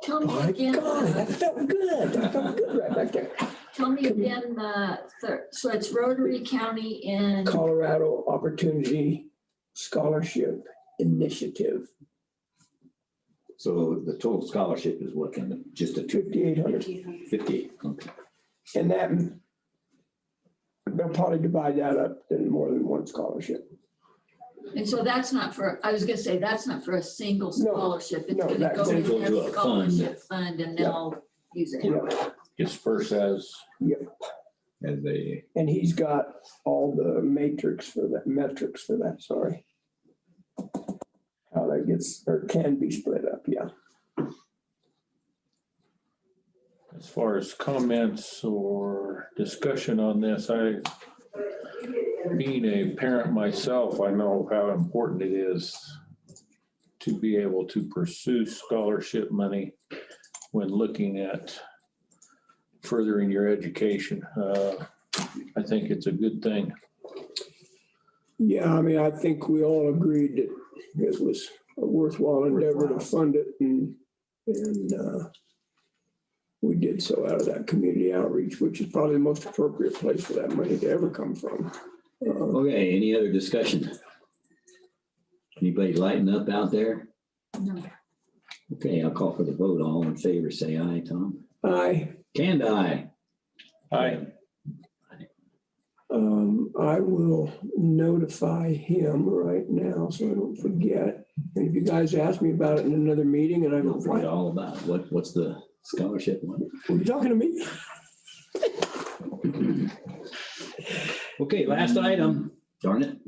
I: Tell me
F: My
I: again,
F: God, that felt good. That felt good right back there.
I: tell me again, so it's Rotary County and
F: Colorado Opportunity Scholarship Initiative,
B: So the total scholarship is what, then? Just a
F: $5,800.
B: 58? Okay.
F: And that, they'll probably divide that up in more than one scholarship.
I: and so that's not for, I was gonna say, that's not for a single scholarship. It's
F: no,
I: gonna
F: that's
I: go
B: gonna
I: in
B: go to
I: their
B: a fund.
I: scholarship fund and they'll use it.
F: Yeah,
A: Disperse as.
B: As they,
F: and he's got all the metrics for that, sorry. How that gets, or can be split up, yeah.
A: As far as comments or discussion on this, being a parent myself, I know how important it is to be able to pursue scholarship money when looking at furthering your education. I think it's a good thing.
F: Yeah, I mean, I think we all agreed that it was a worthwhile endeavor to fund it, and we did so out of that community outreach, which is probably the most appropriate place for that money to ever come from.
B: okay, any other discussion? Anybody lighten up out there?
I: No.
B: Okay, I'll call for the vote. All in favor, say aye, Tom.
F: I
B: Aye.
F: I will notify him right now so I don't forget. And if you guys ask me about it in another meeting and I
B: I
F: don't
B: don't forget
F: find,
B: all about it. What's the scholarship one?
F: were you talking to me?
B: Okay, last item. Darn it.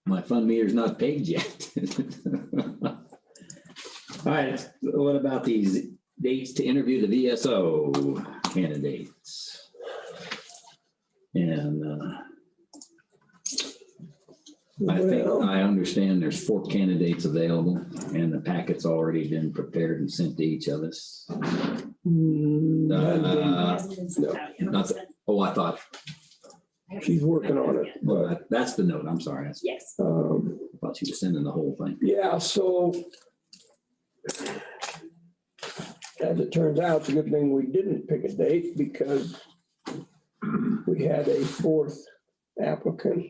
B: My fund meter's not paid yet. All right, what about these dates to interview the VSO candidates? And I think
F: Well,
B: I understand there's 4 candidates available and the packet's already been prepared and sent to each of us. Not the- Oh, I thought,
F: she's working on it,
B: well, that's the note. I'm sorry.
H: Yes.
B: I thought thought she was sending the whole thing.
F: Yeah, so as it turns out, it's a good thing we didn't pick a date because we had a fourth applicant.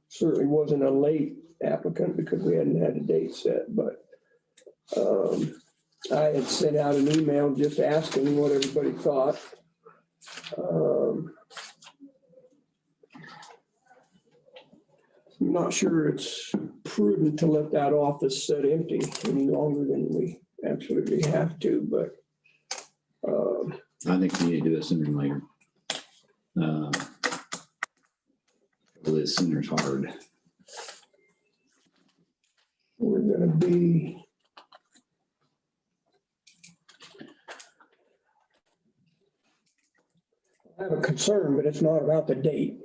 F: Certainly wasn't a late applicant because we hadn't had a date set, but I had sent out an email just asking what everybody thought. I'm not sure it's prudent to let that office sit empty any longer than we absolutely have to, but
B: I think we need to do it sooner than later. Sooner's hard.
F: we're gonna be I have a concern, but it's not about the date.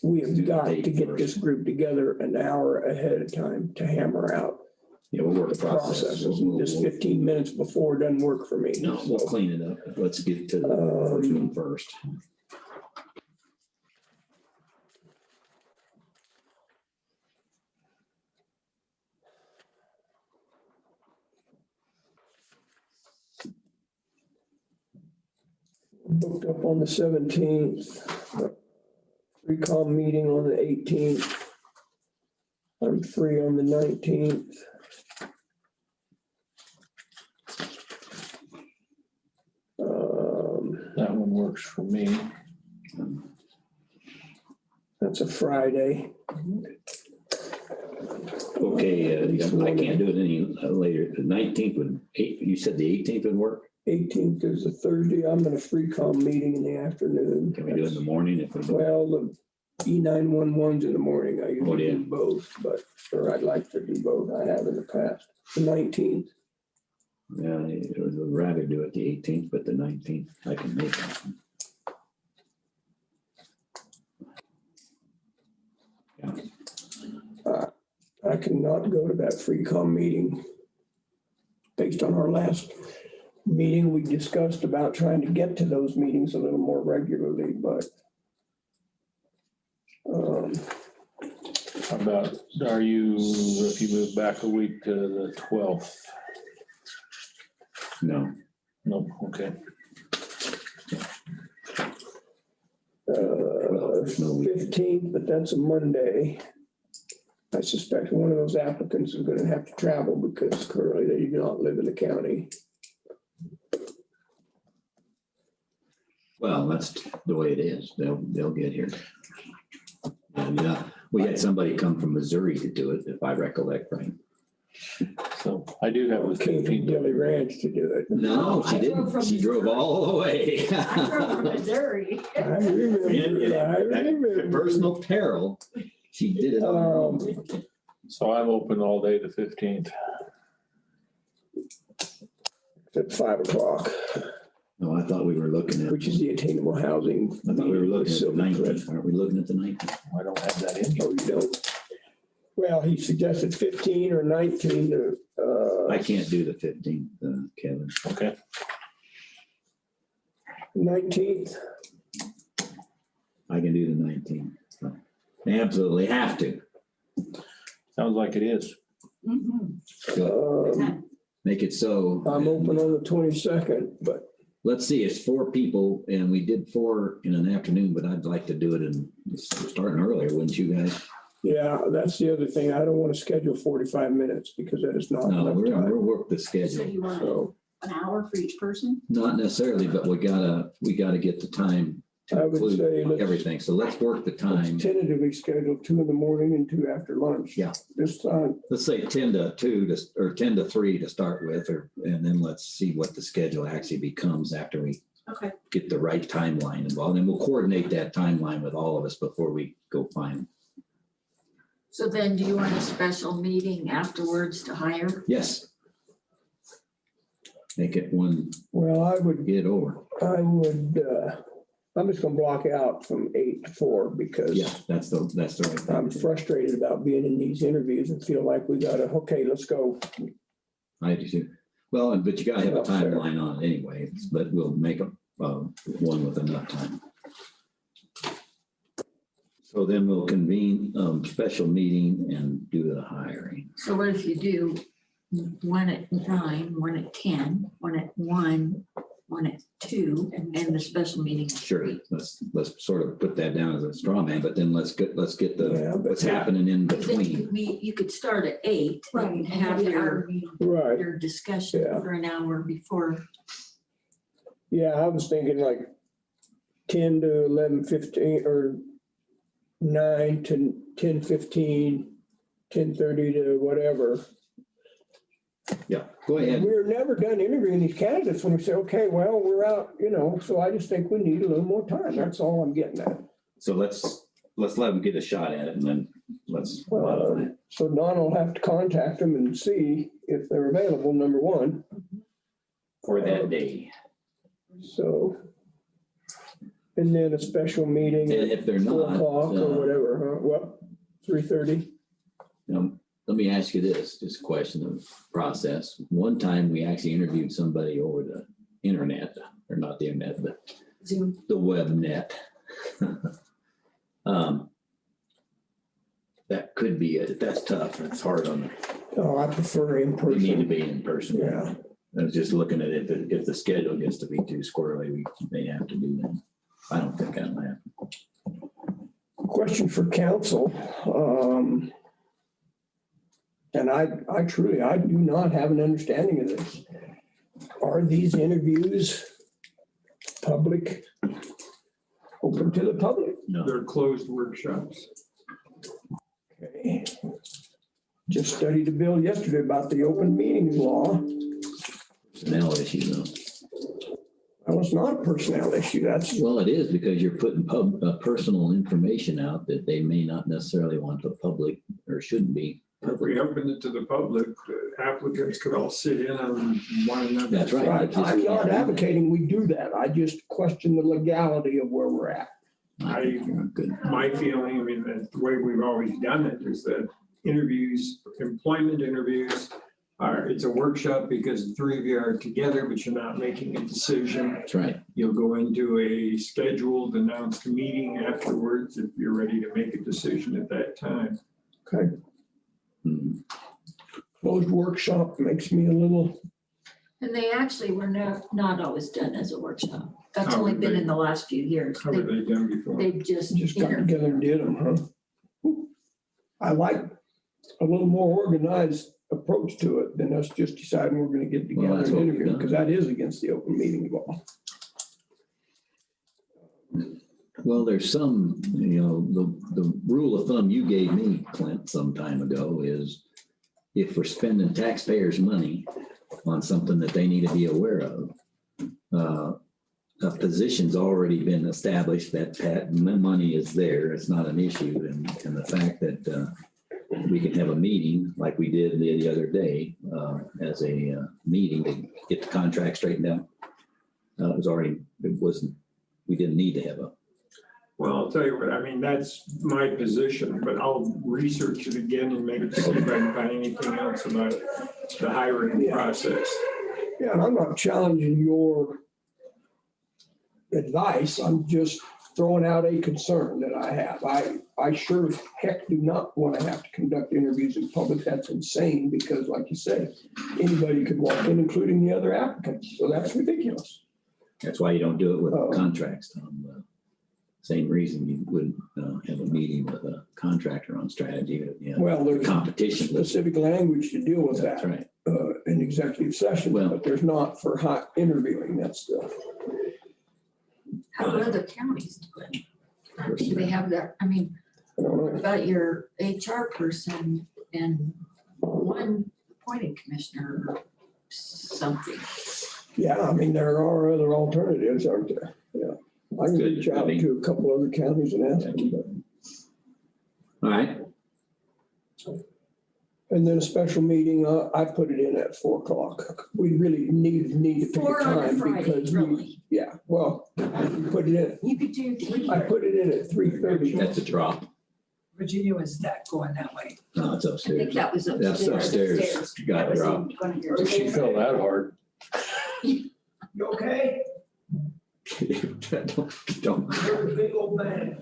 F: We
B: Let's do
F: have
B: the
F: got
B: date
F: to get
B: first.
F: this group together an hour ahead of time to hammer out
B: Yeah, we'll work
F: the
B: the process.
F: processes. Just 15 minutes before doesn't work for me.
B: No, we'll
F: So,
B: clean it up. Let's get to the first one first.
F: booked up on the 17th, recall meeting on the 18th. I'm free on the 19th.
A: That one works for me.
F: That's a Friday.
B: Okay, I can't do it any later. The 19th would, you said the 18th would work?
F: 18th is a Thursday. I'm in a free-com meeting in the afternoon.
B: Can we do it in the morning if we do?
F: Well, the E911's in the morning. I usually
B: yeah.
F: do both, but, or I'd like to do both. I have in the past. The 19th.
B: Yeah, I would rather do it the 18th, but the 19th I can make it.
F: I cannot go to that free-com meeting. Based on our last meeting, we discussed about trying to get to those meetings a little more regularly, but
A: How about, are you, if you move back a week to the 12th?
B: No,
A: No, okay.
B: there's no week.
F: 15th, but that's a Monday. I suspect one of those applicants is gonna have to travel because currently they do not live in the county.
B: Well, that's the way it is. They'll get here. And we had somebody come from Missouri to do it, if I recollect right.
A: So I do have the
F: Came from
A: 15th.
F: Dilly Ranch to do it.
B: No, she
H: I drove
B: didn't.
H: from
B: She drove all the way.
H: I drove from Missouri.
F: I remember, I
B: At
F: remember.
B: personal peril, she did it on her own.
A: So I'm open all day the 15th.
F: At 5 o'clock,
B: No, I thought we were looking at,
F: which is the attainable housing.
B: I thought we were looking at the
F: Silvercliff.
B: 19th. Aren't we looking at the 19th?
A: I don't have that in here.
F: Oh, you don't? Well, he suggested 15 or 19.
B: I can't do the 15th, Kevin.
A: Okay.
F: 19th.
B: I can do the 19th. So, absolutely have to.
A: Sounds like it is.
B: Make it so.
F: I'm open on the 22nd, but
B: Let's see, it's 4 people and we did 4 in an afternoon, but I'd like to do it in starting earlier, wouldn't you guys?
F: yeah, that's the other thing. I don't want to schedule 45 minutes because that is not
B: No,
F: enough
B: we'll
F: time.
B: work the
H: So
B: schedule.
H: you want
F: So
H: an hour for each person?
B: Not necessarily, but we gotta get the time to
F: I would say
B: include
F: let's
B: everything. So let's work the time.
F: tentatively schedule 2 in the morning and 2 after lunch.
B: Yeah.
F: This time,
B: Let's say 10 to 2 or 10 to 3 to start with, and then let's see what the schedule actually becomes after we
H: Okay.
B: get the right timeline involved. And we'll coordinate that timeline with all of us before we go find.
I: So then do you want a special meeting afterwards to hire?
B: Yes. Make it one,
F: well, I would,
B: get it over.
F: I'm just gonna block out from 8 to 4 because
B: Yeah, that's the right thing.
F: I'm frustrated about being in these interviews and feel like we gotta, okay, let's go.
B: I do too. Well, but you gotta have a timeline on it anyway, but we'll make a one with enough time. So then we'll convene special meeting and do the hiring.
I: So what if you do one at 9, one at 10, one at 1, one at 2, and the special meeting at
B: Sure,
I: 3?
B: let's sort of put that down as a straw man, but then let's get the,
F: Yeah, but-
B: what's happening in
I: Then
B: between.
I: you could start at 8
C: Right.
I: and have your
F: Right.
I: discussion
F: Yeah.
I: for an hour before.
F: Yeah, I was thinking like 10 to 11:15 or 9 to 10:15, 10:30 to whatever.
B: Yeah, go ahead.
F: We're never done interviewing these candidates when we say, okay, well, we're out, so I just think we need a little more time. That's all I'm getting at.
B: So let's let them get a shot at it and then let's modify it.
F: So Don will have to contact them and see if they're available, number one.
B: For that day.
F: So, and then a special meeting
B: And
F: at
B: if they're
F: 4
B: not,
F: o'clock or whatever, huh? Well, 3:30.
B: let me ask you this, just a question of process. One time we actually interviewed somebody over the internet, or not the internet, but
I: Zoom.
B: the web net. That could be it. That's tough. It's hard on them.
F: Oh, I prefer in
B: We need to
F: person.
B: be in person.
F: Yeah.
B: I was just looking at it, if the schedule gets to be too squirrely, we may have to do that. I don't think that'll happen.
F: Question for council. And I truly, I do not have an understanding of this. Are these interviews public, open to the public?
B: No,
G: They're closed workshops.
F: Okay. Just studied a bill yesterday about the open meetings law.
B: personnel issue though.
F: Well, it's not a personnel issue. That's,
B: Well, it is because you're putting personal information out that they may not necessarily want the public or shouldn't be.
G: If we open it to the public, the applicants could all sit in on one another.
B: That's right.
F: right. I'm not advocating we do that. I just question the legality of where we're at.
B: I think you're good.
G: My feeling, I mean, that the way we've always done it is that interviews, employment interviews it's a workshop because the three of you are together, but you're not making a decision.
B: That's right.
G: You'll go into a scheduled, announced meeting afterwards if you're ready to make a decision at that time.
F: Okay.
B: Mhm.
F: Closed workshop makes me a little,
I: And they actually were not always done as a workshop. That's
G: How
I: only
G: were
I: been
G: they-
I: in the last few years.
G: How were they done before?
I: They've just
F: just got together and did them, huh? I like a little more organized approach to it than us just deciding we're gonna get
B: Well,
F: together
B: that's
F: and
B: what we've
F: interview,
B: done.
F: because that is against the open meeting law.
B: Well, there's some, the rule of thumb you gave me, Clint, some time ago is if we're spending taxpayers' money on something that they need to be aware of, a position's already been established, that money is there, it's not an issue. And the fact that we can have a meeting like we did the other day as a meeting to get the contract straightened out. We didn't need to have a.
G: Well, I'll tell you what, I mean, that's my position, but I'll research it again and maybe see if I can find anything else about the hiring
F: Yeah.
G: process.
F: Yeah, and I'm not challenging your advice. I'm just throwing out a concern that I have. I sure as heck do not want to have to conduct interviews in public. That's insane because like you said, anybody could walk in, including the other applicants. So that's ridiculous.
B: That's why you don't do it with contracts, Tom. Same reason you wouldn't have a meeting with a contractor on strategy.
F: Well, there's
B: Competition.
F: specific language to deal with
B: That's
F: that
B: right.
F: in executive session,
B: Well-
F: but there's not for hot interviewing. That's the.
I: How do other counties do it? Do they have their, I mean,
F: I don't know.
I: about your HR person and one appointed commissioner or something?
F: Yeah, I mean, there are other alternatives, aren't there? Yeah. I can
B: Good.
F: reach out to a couple other counties and ask them, but.
B: All right.
F: And then a special meeting, I put it in at 4 o'clock. We really need to pick
I: 4
F: a
I: on a
F: time
I: Friday,
F: because
I: really.
F: yeah, well, put it in,
I: You could do 3.
F: I put it in at 3:30.
B: That's a drop.
M: Virginia was that going that way.
B: No, it's
I: I think
B: upstairs.
I: that was
B: That's
I: upstairs.
B: upstairs. Got dropped.
A: She fell that hard.
F: You okay?
B: Don't.
F: There's a big old bag.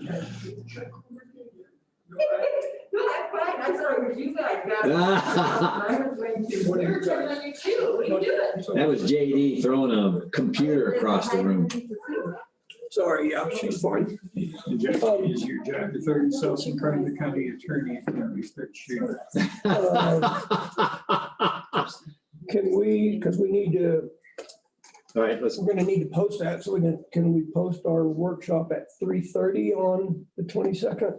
M: No, that's fine. I saw you guys got it. I was going to.
F: What
M: We
F: do
M: were
F: you
M: checking
F: got?
M: on you too. What are you doing?
B: That was JD throwing a computer across the room.
F: Sorry, yeah, she's fine.
G: Jackie, is your job to throw yourself in front of the county attorney if you start shooting?
F: Can we, because we need to,
B: All right, let's,
F: we're gonna need to post that, so can we post our workshop at 3:30 on the 22nd?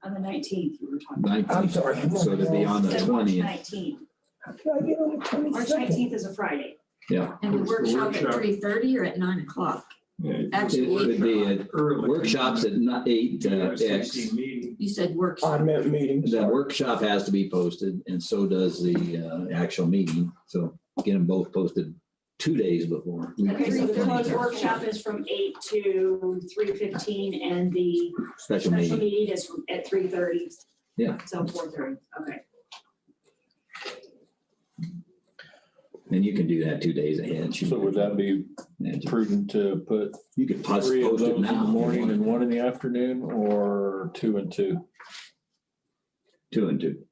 H: On the 19th, we were talking.
B: 19th.
F: I'm sorry.
B: So to be on the
H: Said March
B: 20th.
H: 19th.
F: How can I get on the
H: March
F: 22nd?
H: 19th is a Friday.
B: Yeah.
I: And the
L: Where's the
I: workshop at
L: workshop?
I: 3:30 or at 9 o'clock?
B: It
I: Actually,
B: would be at
G: Early.
B: workshops at 8 X.
G: 16 meeting.
I: you said workshop.
F: I meant meetings.
B: The workshop has to be posted and so does the actual meeting. So get them both posted 2 days before.
H: Okay, so the closed workshop is from 8 to 3:15 and the
B: Special
H: special
B: meeting.
H: meeting is at 3:30.
B: Yeah.
H: So 4:30, okay.
B: And you can do that 2 days ahead.
A: So would that be prudent to put
B: You could post
A: 3 of
B: it
A: those in the
B: now.
A: morning and 1 in the afternoon, or 2 and 2?
B: 2 and 2.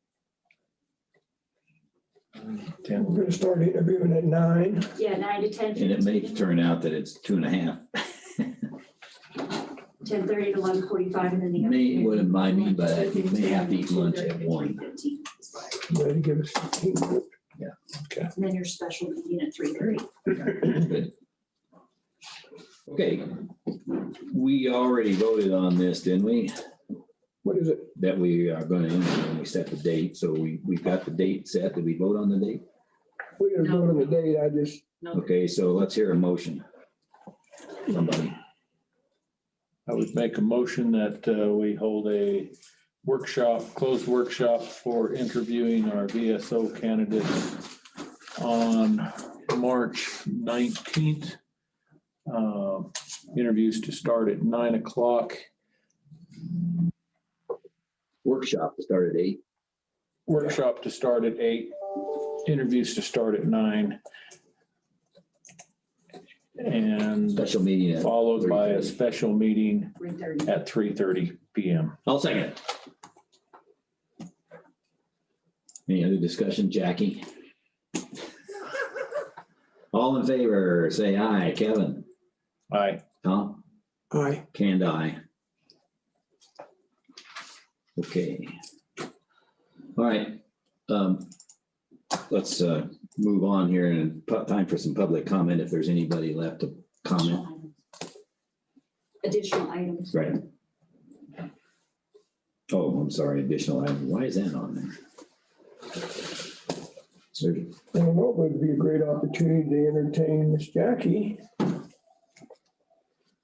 F: We're gonna start interviewing at 9.
H: Yeah, 9 to 10.
B: And it may turn out that it's 2.5.
H: 10:30 to 11:45 and then the.
B: May, wouldn't mind me, but you may have to eat lunch at 1.
H: 3:15.
F: Ready to give us 15 minutes.
H: And then your special meeting at 3:30.
B: Good. Okay, we already voted on this, didn't we?
F: What is it?
B: That we are going to, when we set the date, so we've got the date set. Did we vote on the date?
F: We didn't vote on the date, I just,
B: Okay, so let's hear a motion. Somebody,
A: I would make a motion that we hold a workshop, closed workshop for interviewing our VSO candidates on March 19th. Interviews to start at 9 o'clock.
B: workshop to start at 8.
A: Workshop to start at 8, interviews to start at 9. And
B: Special meeting at
A: followed by a
B: 3:30.
A: special meeting
H: 3:30.
A: at 3:30 PM.
B: I'll second it. Any other discussion, Jackie? All in favor, say aye. Kevin?
A: Aye.
B: Tom?
F: aye.
B: Canned aye. Okay. All right. Let's move on here and time for some public comment if there's anybody left to comment.
H: Additional items.
B: Right. Oh, I'm sorry, additional item. Why is that on there? So,
F: I don't know, it would be a great opportunity to entertain Miss Jackie.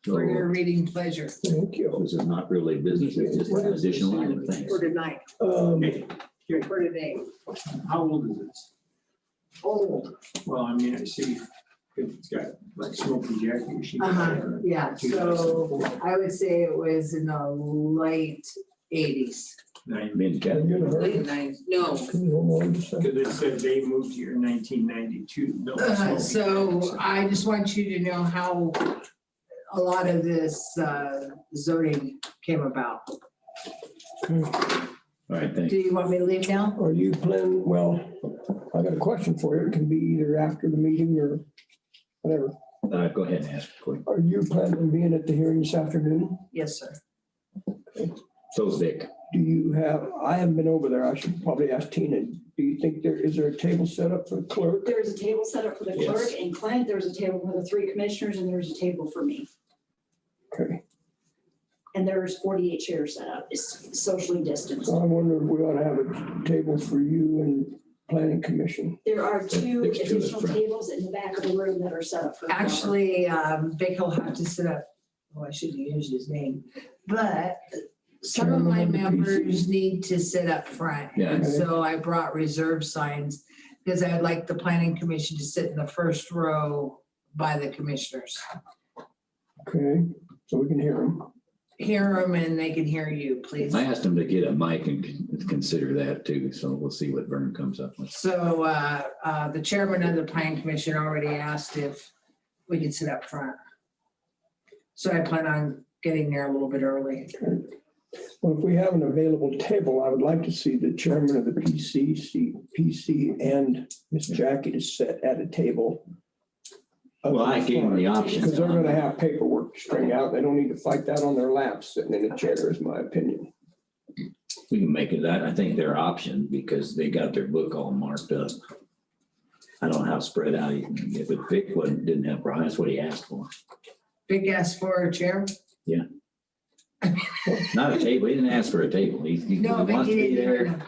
M: For your reading pleasure
F: Thank you.
B: this is not really business, it's just an additional item, thanks.
M: for tonight,
B: Okay.
M: for today.
G: How old is this?
M: Old.
G: Well, I mean, I see it's got like Smoky Jackie. She-
M: Yeah, so I would say it was in the late 80s.
B: Been Kevin.
M: Late 90s, no.
F: Can you hold on just a second?
G: Because it said they moved here in 1992. No, Smoky
M: So
G: Jackie.
M: I just want you to know how a lot of this zoning came about.
B: All right, thanks.
M: Do you want me to leave now?
F: Are you planning, well, I got a question for you. It can be either after the meeting or whatever.
B: Go ahead and ask quick.
F: Are you planning on being at the hearing this afternoon?
M: Yes, sir.
B: So's Vic.
F: Do you have, I haven't been over there. I should probably ask Tina. Do you think is there a table set up for the clerk?
H: There's a table set up for the clerk
B: Yes.
H: and Clint. There's a table for the 3 commissioners and there's a table for me.
F: Okay,
H: And there's 48 chairs set up. It's socially distanced.
F: so I wonder if we ought to have a table for you and planning commission.
H: There are 2
B: There's 2 in
H: additional
B: front.
H: tables in the back of the room that are set up for.
M: Actually, Vic will have to sit up. Well, I shouldn't use his name, but some of my members need to sit up front.
B: Yeah.
M: And so I brought reserve signs because I'd like the planning commission to sit in the first row by the commissioners.
F: Okay, so we can hear them.
M: Hear them and they can hear you, please.
B: I asked him to get a mic and consider that too, so we'll see what Vern comes up with.
M: So the chairman of the planning commission already asked if we could sit up front. So I plan on getting there a little bit early.
F: Well, if we have an available table, I would like to see the chairman of the PC and Miss Jackie to sit at a table.
B: Well, I gave them the option.
F: Because they're gonna have paperwork to string out. They don't need to fight that on their laps sitting in a chair, is my opinion.
B: We can make it that. I think their option because they got their book all marked up. I don't know how spread out you can get, but Vic didn't have, Brian, that's what he asked for.
M: Vic asked for a chair?
B: Not a table. He didn't ask for a table. He
M: No, but
B: wants
M: he
B: to be
M: didn't.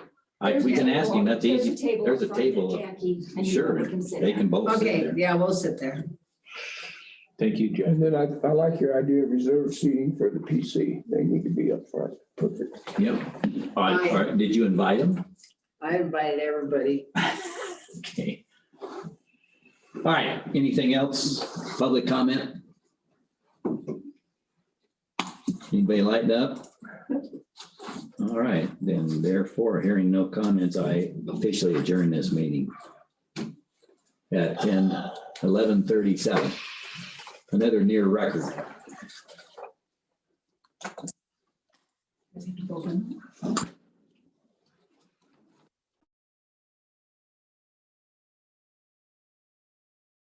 B: there. We can ask him. That's
H: There's a
B: easy.
H: table
B: There's a
H: in front of
B: table.
H: Jackie, and
B: Sure,
H: you can sit
B: they
H: at.
B: can both sit
M: Okay,
B: there.
M: yeah, we'll sit there.
A: Thank you, Jeff.
F: And then I like your idea of reserved seating for the PC. They need to be up front. Perfect.
B: Yep. All right. Did you invite him?
M: I invited everybody.
B: Okay. All right. Anything else? Public comment? Anybody lighten up? All right, then therefore, hearing no comments, I officially adjourn this meeting at 11:37. Another near record.
C: I think you both in.